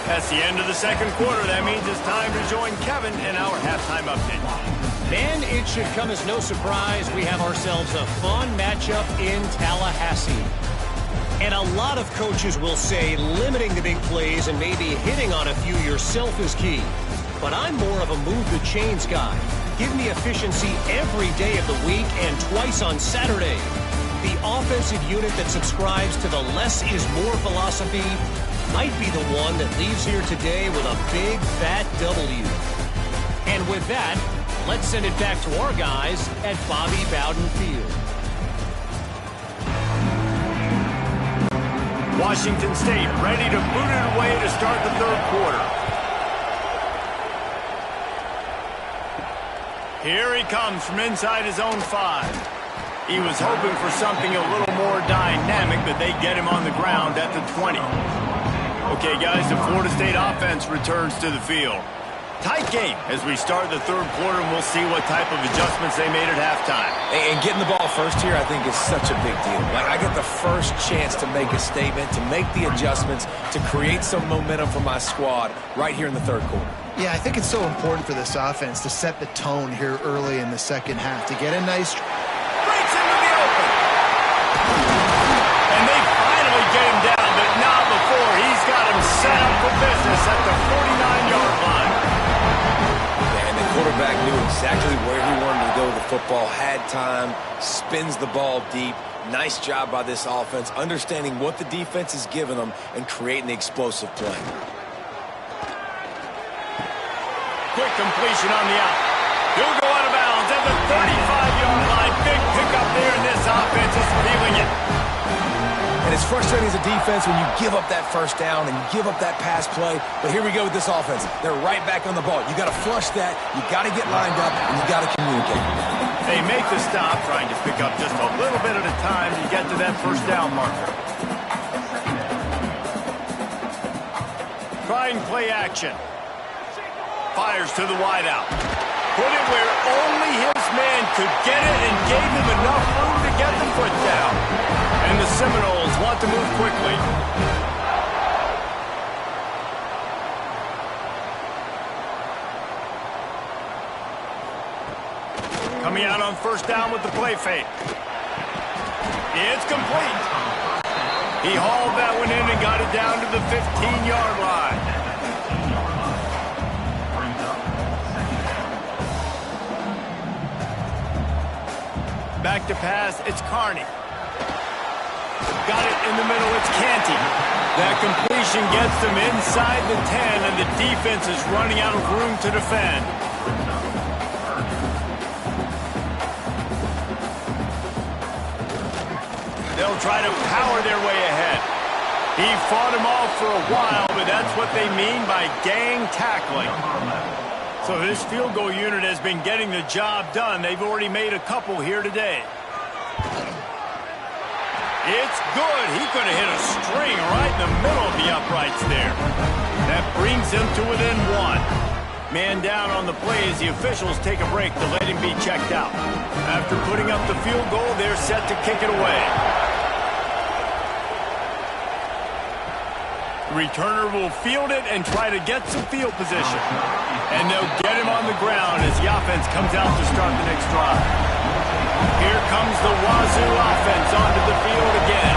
[SPEAKER 1] That's the end of the 2nd quarter. That means it's time to join Kevin in our halftime update.
[SPEAKER 4] And it should come as no surprise, we have ourselves a fun matchup in Tallahassee. And a lot of coaches will say limiting the big plays and maybe hitting on a few yourself is key. But I'm more of a move the chains guy. Give me efficiency every day of the week and twice on Saturday. The offensive unit that subscribes to the less is more philosophy might be the one that leaves here today with a big fat W. And with that, let's send it back to our guys at Bobby Bowden Field.
[SPEAKER 1] Washington State ready to boot it away to start the 3rd quarter. Here he comes from inside his own 5. He was hoping for something a little more dynamic, but they get him on the ground at the 20. Okay, guys, the Florida State offense returns to the field. Tight game as we start the 3rd quarter, and we'll see what type of adjustments they made at halftime.
[SPEAKER 3] And getting the ball first here, I think, is such a big deal. Like, I get the first chance to make a statement, to make the adjustments, to create some momentum for my squad right here in the 3rd quarter.
[SPEAKER 2] Yeah, I think it's so important for this offense to set the tone here early in the 2nd half, to get a nice...
[SPEAKER 1] Breaks into the open. And they finally get him down, but not before. He's got him set up for business at the 49-yard line.
[SPEAKER 3] And the quarterback knew exactly where he wanted to go with the football, had time, spins the ball deep. Nice job by this offense, understanding what the defense is giving them and creating the explosive play.
[SPEAKER 1] Quick completion on the out. He'll go out of bounds at the 35-yard line. Big pickup there, and this offense is feeling it.
[SPEAKER 3] And it's frustrating as a defense when you give up that first down and you give up that pass play. But here we go with this offense. They're right back on the ball. You got to flush that. You got to get lined up, and you got to communicate.
[SPEAKER 1] They make the stop, trying to pick up just a little bit at a time to get to that first down marker. Trying play action. Fires to the wideout. Put it where only his man could get it and gave him enough room to get the foot down. And the Seminoles want to move quickly. Coming out on first down with the play fake. It's complete. He hauled that one in and got it down to the 15-yard line. Back to pass, it's Carney. Got it in the middle, it's Canty. That completion gets them inside the 10, and the defense is running out of room to defend. They'll try to power their way ahead. He fought him off for a while, but that's what they mean by gang tackling. So this field goal unit has been getting the job done. They've already made a couple here today. It's good. He could have hit a string right in the middle of the uprights there. That brings him to within one. Man down on the play as the officials take a break to let him be checked out. After putting up the field goal, they're set to kick it away. The returner will field it and try to get some field position. And they'll get him on the ground as the offense comes out to start the next drive. Here comes the Wazoo offense onto the field again.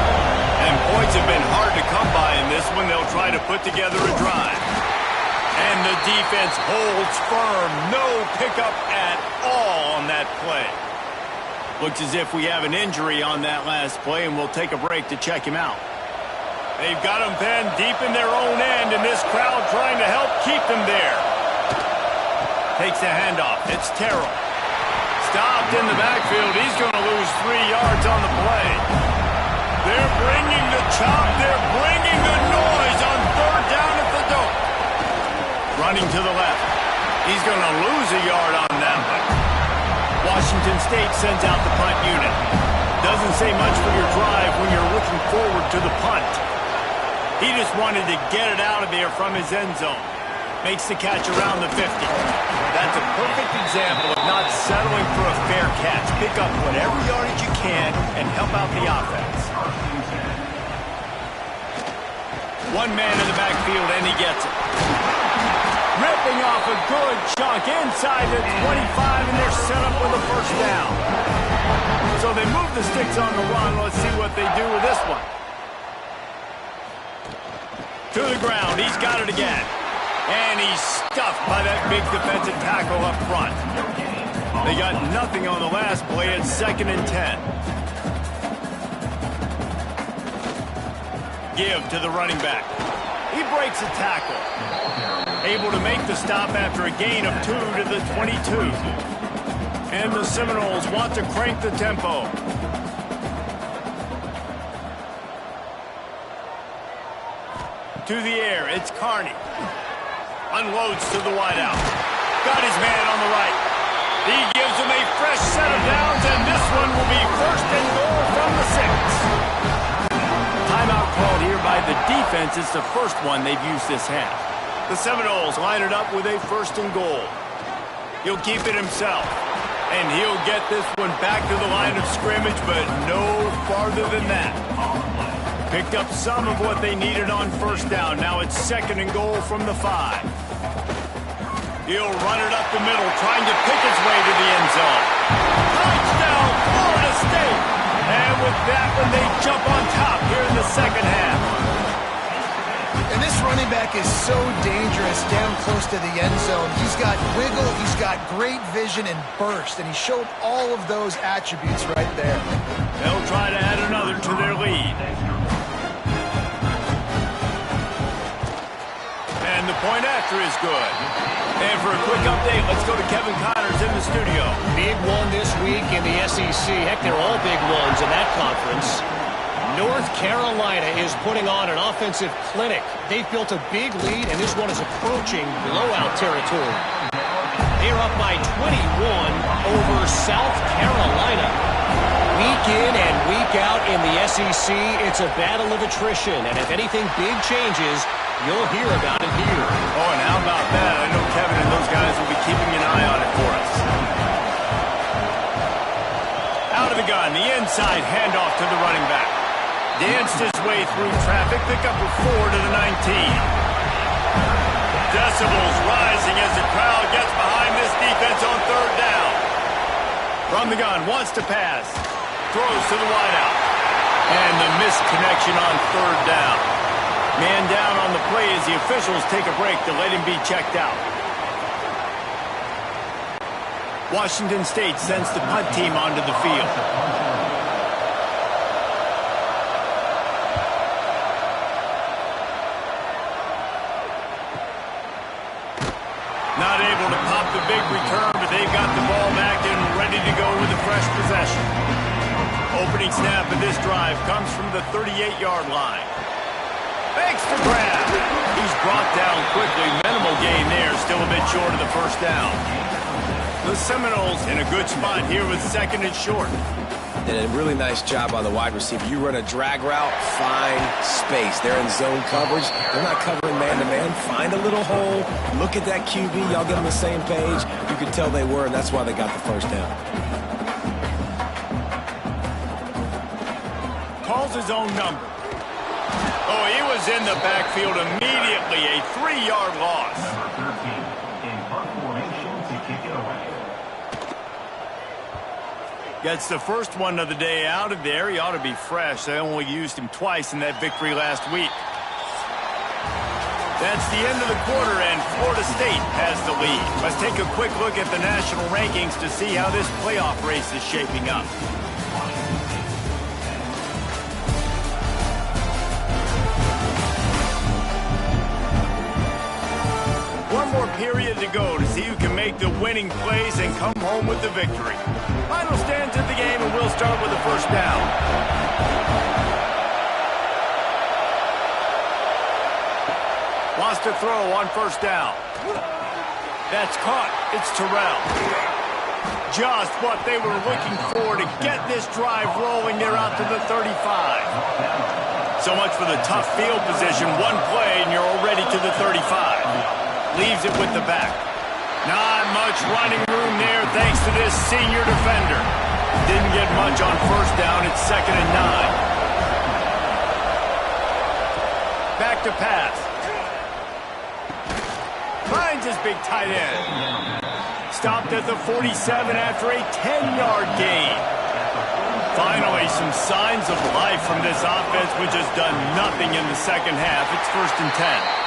[SPEAKER 1] And points have been hard to come by in this one. They'll try to put together a drive. And the defense holds firm. No pickup at all on that play. Looks as if we have an injury on that last play, and we'll take a break to check him out. They've got him pinned deep in their own end, and this crowd trying to help keep them there. Takes the handoff. It's Terrell. Stopped in the backfield. He's going to lose 3 yards on the play. They're bringing the chop. They're bringing the noise on third down at the dope. Running to the left. He's going to lose a yard on that one. Washington State sends out the punt unit. Doesn't say much for your drive when you're looking forward to the punt. He just wanted to get it out of there from his end zone. Makes the catch around the 50. That's a perfect example of not settling for a fair catch. Pick up whatever yardage you can and help out the offense. One man in the backfield, and he gets it. Ripping off a good chunk inside the 25, and they're set up with a first down. So they move the sticks on the run. Let's see what they do with this one. To the ground. He's got it again. And he's stuffed by that big defensive tackle up front. They got nothing on the last play. It's 2nd and 10. Give to the running back. He breaks a tackle. Able to make the stop after a gain of 2 to the 22. And the Seminoles want to crank the tempo. To the air, it's Carney. Unloads to the wideout. Got his man on the right. He gives him a fresh set of downs, and this one will be 1st and goal from the 6. Timeout called here by the defense. It's the first one they've used this half. The Seminoles line it up with a 1st and goal. He'll keep it himself. And he'll get this one back to the line of scrimmage, but no farther than that. Picked up some of what they needed on first down. Now it's 2nd and goal from the 5. He'll run it up the middle, trying to pick his way to the end zone. Touchdown, Florida State! And with that one, they jump on top here in the 2nd half.
[SPEAKER 2] And this running back is so dangerous down close to the end zone. He's got wiggle, he's got great vision and burst, and he showed all of those attributes right there.
[SPEAKER 1] They'll try to add another to their lead. And the point after is good. And for a quick update, let's go to Kevin Connors in the studio.
[SPEAKER 4] Big one this week in the SEC. Heck, they're all big ones in that conference. North Carolina is putting on an offensive clinic. They've built a big lead, and this one is approaching blowout territory. They're up by 21 over South Carolina. Week in and week out in the SEC, it's a battle of attrition. And if anything big changes, you'll hear about it here.
[SPEAKER 1] Oh, and how about that? I know Kevin and those guys will be keeping an eye on it for us. gun, the inside handoff to the running back. Danced his way through traffic, pick up a 4 to the 19. Decibels rising as the crowd gets behind this defense on third down. From the gun, wants to pass. Throws to the wideout. And the missed connection on third down. Man down on the play as the officials take a break to let him be checked out. Washington State sends the punt team onto the field. Not able to pop the big return, but they've got the ball back and ready to go with a fresh possession. Opening snap of this drive comes from the 38-yard line. Thanks for grab. He's brought down quickly. Minimal gain there, still a bit short of the first down. The Seminoles in a good spot here with second and short.
[SPEAKER 3] And a really nice job by the wide receiver. You run a drag route, find space. They're in zone coverage. They're not covering man-to-man. Find a little hole. Look at that QB. Y'all get on the same page. You could tell they were, and that's why they got the first down.
[SPEAKER 1] Calls his own number. Oh, he was in the backfield immediately. A 3-yard loss.
[SPEAKER 5] Number 13 in punt formation to kick it away.
[SPEAKER 1] Gets the first one of the day out of there. He ought to be fresh. They only used him twice in that victory last week. That's the end of the quarter, and Florida State has the lead. Let's take a quick look at the national rankings to see how this playoff race is shaping up. One more period to go to see who can make the winning plays and come home with the victory. Final stands of the game, and we'll start with the first down. Wants to throw on first down. That's caught. It's Terrell. Just what they were looking for to get this drive rolling. They're out to the 35. So much for the tough field position. One play, and you're already to the 35. Leaves it with the back. Not much running room there thanks to this senior defender. Didn't get much on first down. It's 2nd and 9. Back to pass. Finds his big tight end. Stopped at the 47 after a 10-yard gain. Finally, some signs of life from this offense, which has done nothing in the second half. It's 1st and 10.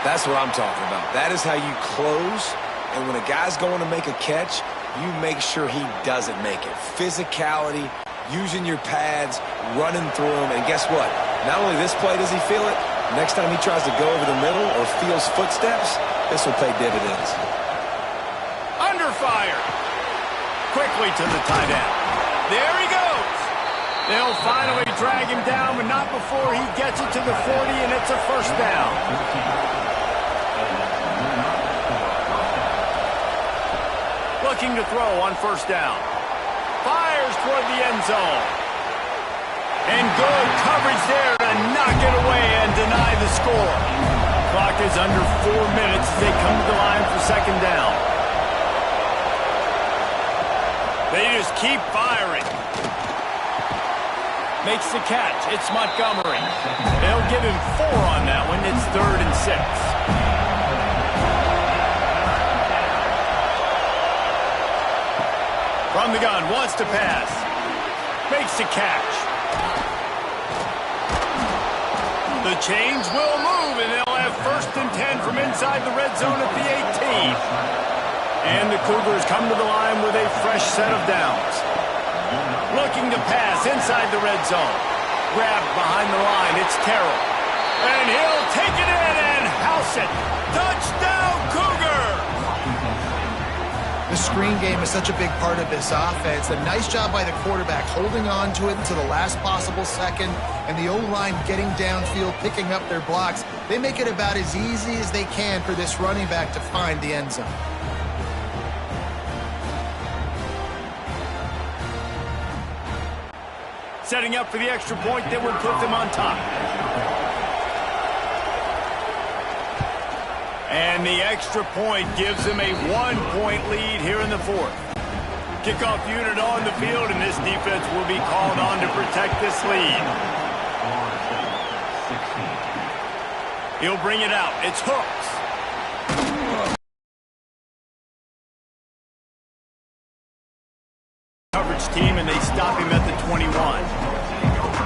[SPEAKER 3] That's what I'm talking about. That is how you close. And when a guy's going to make a catch, you make sure he doesn't make it. Physicality, using your pads, running through them. And guess what? Not only this play does he feel it, next time he tries to go over the middle or feels footsteps, this will pay dividends.
[SPEAKER 1] Under fire. Quickly to the tight end. There he goes. They'll finally drag him down, but not before he gets it to the 40, and it's a first down. Looking to throw on first down. Fires toward the end zone. And good coverage there to knock it away and deny the score. Clock is under 4 minutes as they come to the line for second down. They just keep firing. Makes the catch. It's Montgomery. They'll give him 4 on that one. It's 3rd and 6. From the gun, wants to pass. Makes the catch. The chains will move, and they'll have 1st and 10 from inside the red zone at the 18. And the Cougars come to the line with a fresh set of downs. Looking to pass inside the red zone. Grabbed behind the line. It's Terrell. And he'll take it in and house it. Touchdown, Cougar!
[SPEAKER 2] The screen game is such a big part of this offense. A nice job by the quarterback holding on to it until the last possible second, and the O-line getting downfield, picking up their blocks. They make it about as easy as they can for this running back to find the end zone.
[SPEAKER 1] Setting up for the extra point that will put them on top. And the extra point gives them a 1-point lead here in the 4th. Kickoff unit on the field, and this defense will be called on to protect this lead. He'll bring it out. It's Hooks. Coverage team, and they stop him at the 21.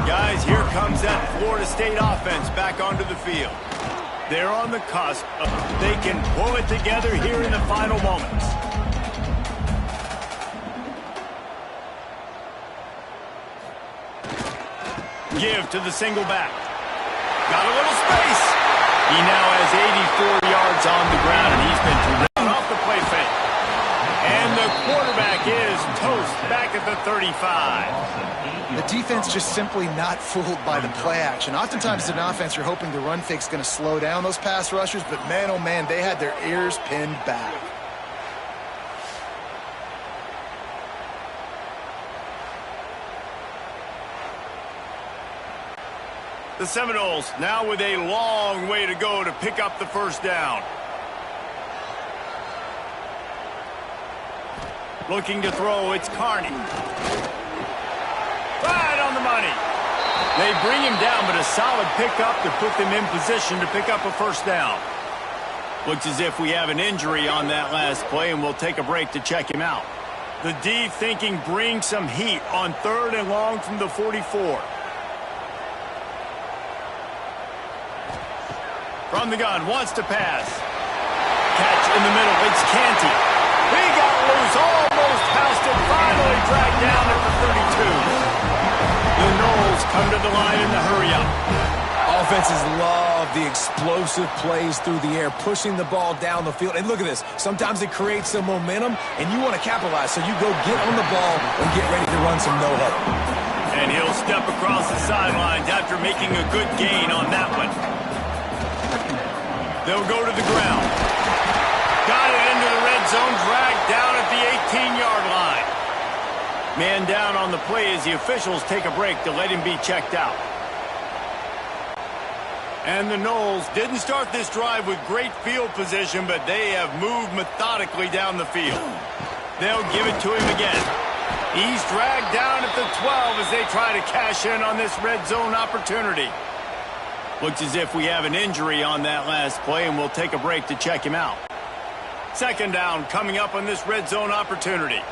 [SPEAKER 1] Guys, here comes that Florida State offense back onto the field. They're on the cusp. They can pull it together here in the final moments. Give to the single back. Got a little space. He now has 84 yards on the ground, and he's been driven off the play fake. And the quarterback is toast back at the 35.
[SPEAKER 2] The defense just simply not fooled by the play action. Oftentimes, as an offense, you're hoping the run fake's going to slow down those pass rushers, but man, oh man, they had their ears pinned back.
[SPEAKER 1] The Seminoles now with a long way to go to pick up the first down. Looking to throw, it's Carney. Right on the money. They bring him down, but a solid pickup to put them in position to pick up a first down. Looks as if we have an injury on that last play, and we'll take a break to check him out. The D thinking bring some heat on 3rd and long from the 44. From the gun, wants to pass. Catch in the middle, it's Canty. He got loose, almost housed it, finally dragged down at the 32. The Noles come to the line in the hurry-up.
[SPEAKER 3] Offenses love the explosive plays through the air, pushing the ball down the field. And look at this. Sometimes it creates some momentum, and you want to capitalize. So you go get on the ball and get ready to run some no-huddle.
[SPEAKER 1] And he'll step across the sidelines after making a good gain on that one. They'll go to the ground. Got it into the red zone, dragged down at the 18-yard line. Man down on the play as the officials take a break to let him be checked out. And the Noles didn't start this drive with great field position, but they have moved methodically down the field. They'll give it to him again. He's dragged down at the 12 as they try to cash in on this red zone opportunity. Looks as if we have an injury on that last play, and we'll take a break to check him out. Second down coming up on this red zone opportunity.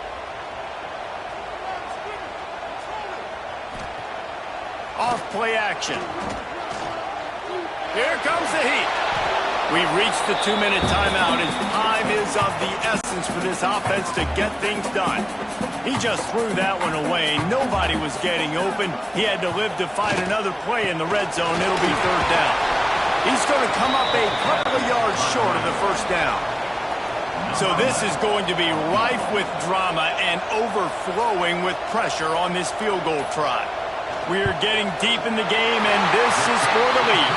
[SPEAKER 1] Off play action. Here comes the heat. We've reached the 2-minute timeout as time is of the essence for this offense to get things done. He just threw that one away. Nobody was getting open. He had to live to fight another play in the red zone. It'll be 3rd down. He's going to come up a couple of yards short of the first down. So this is going to be rife with drama and overflowing with pressure on this field goal try. We're getting deep in the game, and this is for the lead.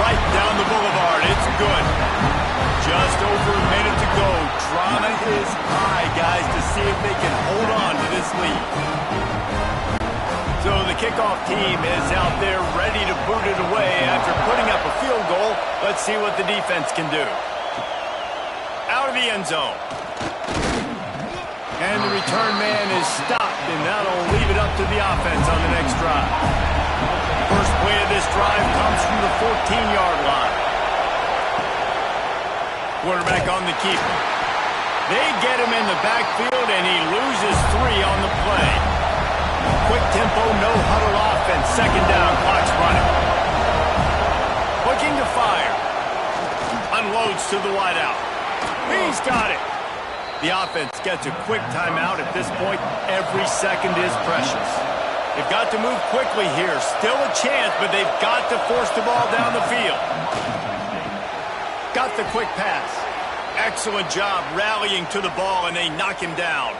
[SPEAKER 1] Right down the boulevard. It's good. Just over a minute to go. Drama is high, guys, to see if they can hold on to this lead. So the kickoff team is out there ready to boot it away after putting up a field goal. Let's see what the defense can do. Out of the end zone. And the return man is stopped, and that'll leave it up to the offense on the next drive. First play of this drive comes from the 14-yard line. Quarterback on the keeper. They get him in the backfield, and he loses 3 on the play. Quick tempo, no huddle offense. Second down, clock's running. Looking to fire. Unloads to the wideout. He's got it. The offense gets a quick timeout. At this point, every second is precious. They've got to move quickly here. Still a chance, but they've got to force the ball down the field. Got the quick pass. Excellent job rallying to the ball, and they knock him down.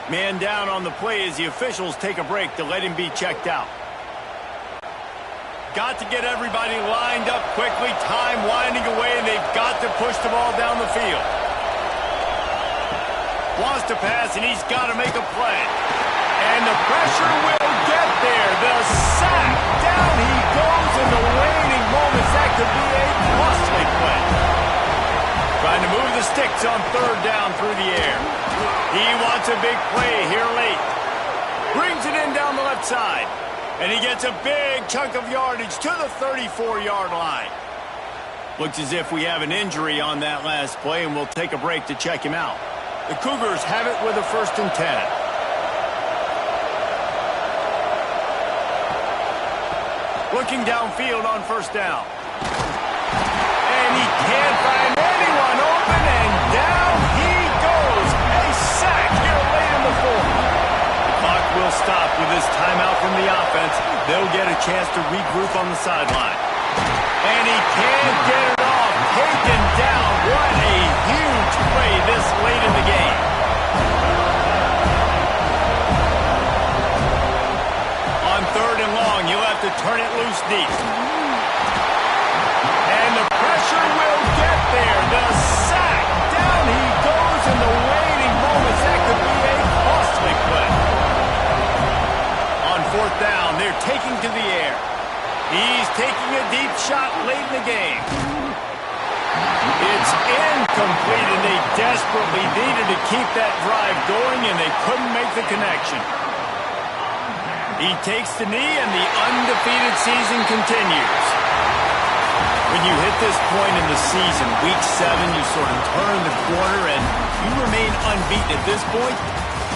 [SPEAKER 1] Man down on the play as the officials take a break to let him be checked out. Got to get everybody lined up quickly. Time winding away, and they've got to push the ball down the field. Wants to pass, and he's got to make a play. And the pressure will get there. The sack. Down he goes in the waning moments. That could be a costly play. Trying to move the sticks on third down through the air. He wants a big play here late. Brings it in down the left side. And he gets a big chunk of yardage to the 34-yard line. Looks as if we have an injury on that last play, and we'll take a break to check him out. The Cougars have it with a 1st and 10. Looking downfield on 1st down. And he can't find anyone open, and down he goes. A sack here late in the 4th. The clock will stop with this timeout from the offense. They'll get a chance to regroup on the sideline. And he can't get it off. Taken down. What a huge play this late in the game. On 3rd and long, you'll have to turn it loose deep. And the pressure will get there. The sack. Down he goes in the waiting moments. That could be a costly play. On 4th down, they're taking to the air. He's taking a deep shot late in the game. It's incomplete, and they desperately needed to keep that drive going, and they couldn't make the connection. He takes the knee, and the undefeated season continues. When you hit this point in the season, week 7, you sort of turn the corner, and you remain unbeaten at this point.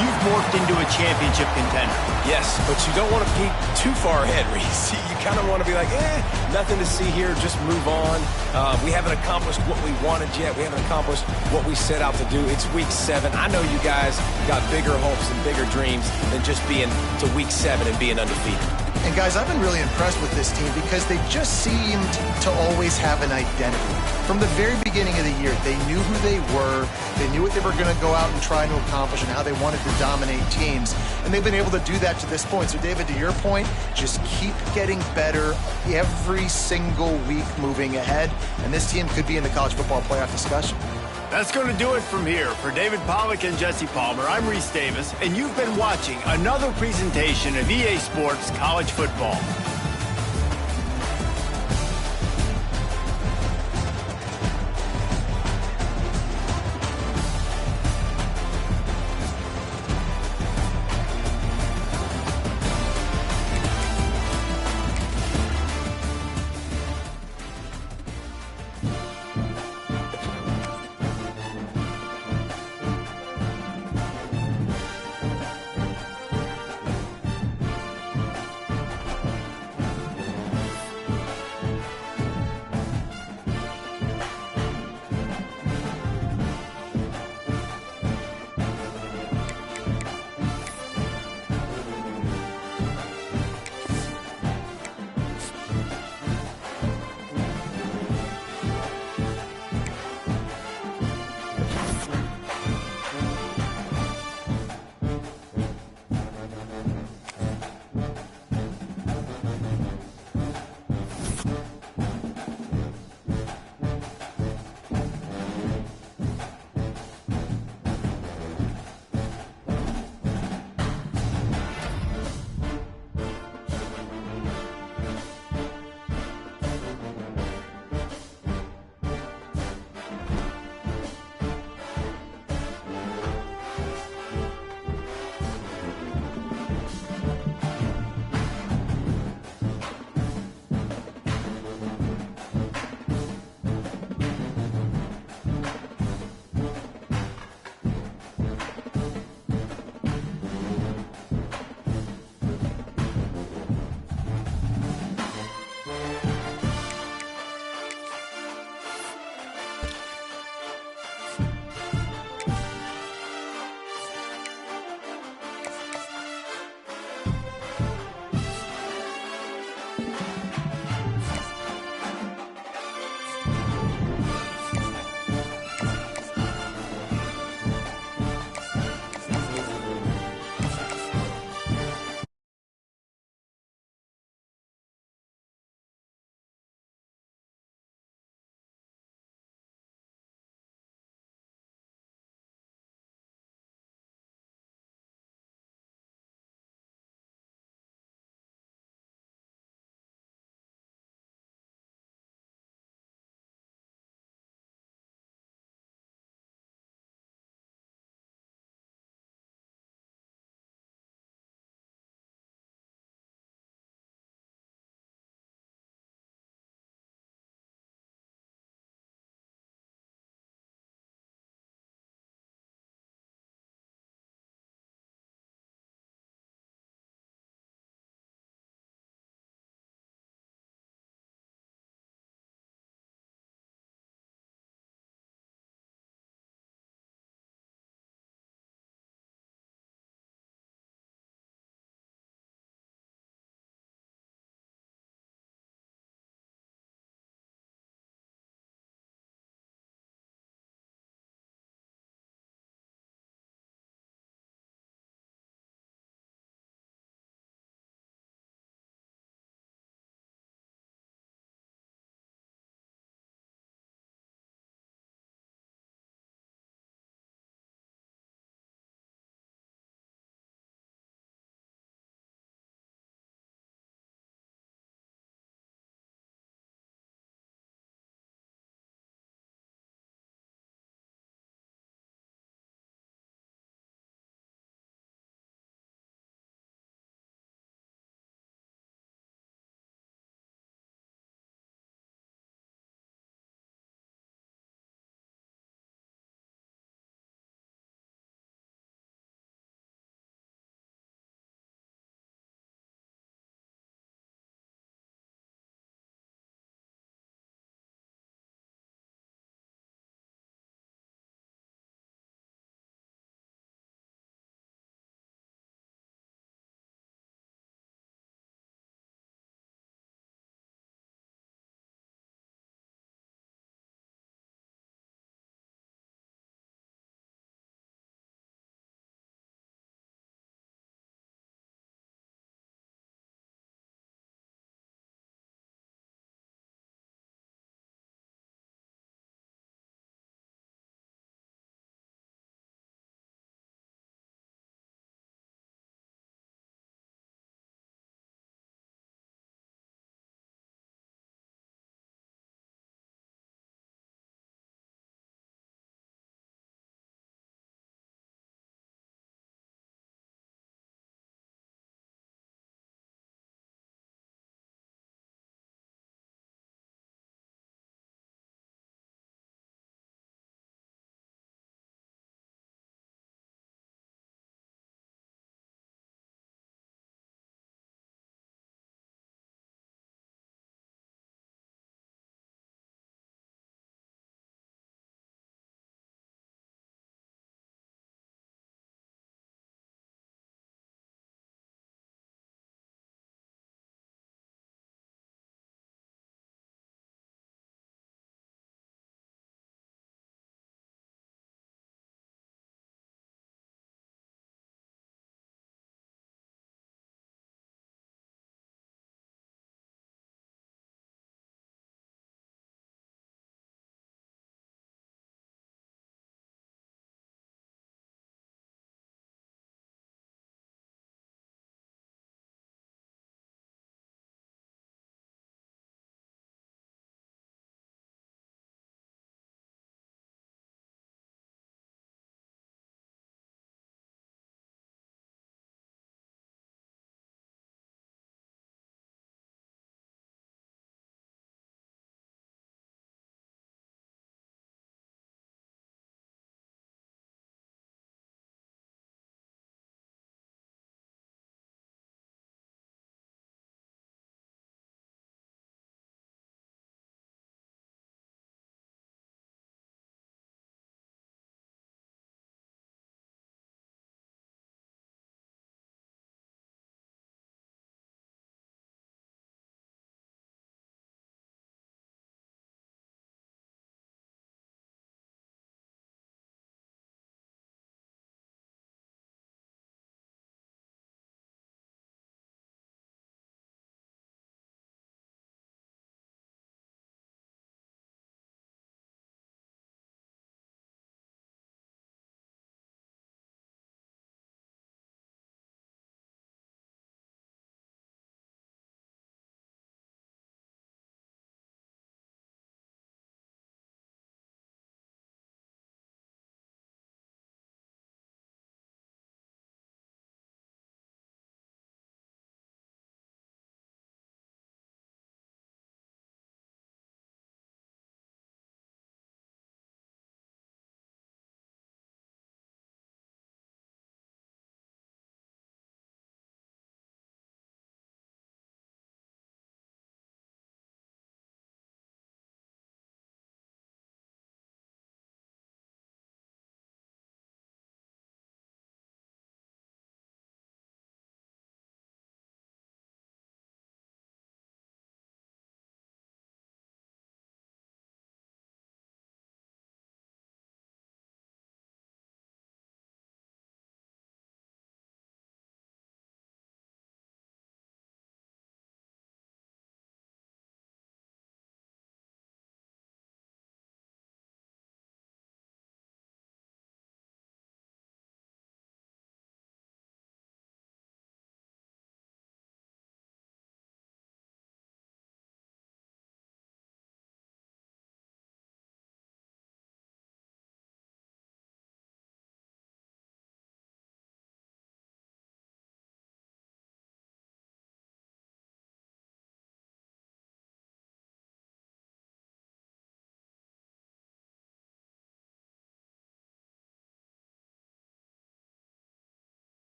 [SPEAKER 1] You've morphed into a championship contender.
[SPEAKER 3] Yes, but you don't want to peek too far ahead, Reese. You kind of want to be like, nothing to see here, just move on. We haven't accomplished what we wanted yet. We haven't accomplished what we set out to do. It's week 7. I know you guys got bigger hopes and bigger dreams than just being to week 7 and being undefeated.
[SPEAKER 2] And guys, I've been really impressed with this team because they just seemed to always have an identity. From the very beginning of the year, they knew who they were, they knew what they were going to go out and try to accomplish and how they wanted to dominate teams. And they've been able to do that to this point. So David, to your point, just keep getting better every single week moving ahead. And this team could be in the college football playoff discussion.
[SPEAKER 1] That's going to do it from here. For David Pollack and Jesse Palmer, I'm Reese Davis, and you've been watching another presentation of EA Sports College Football.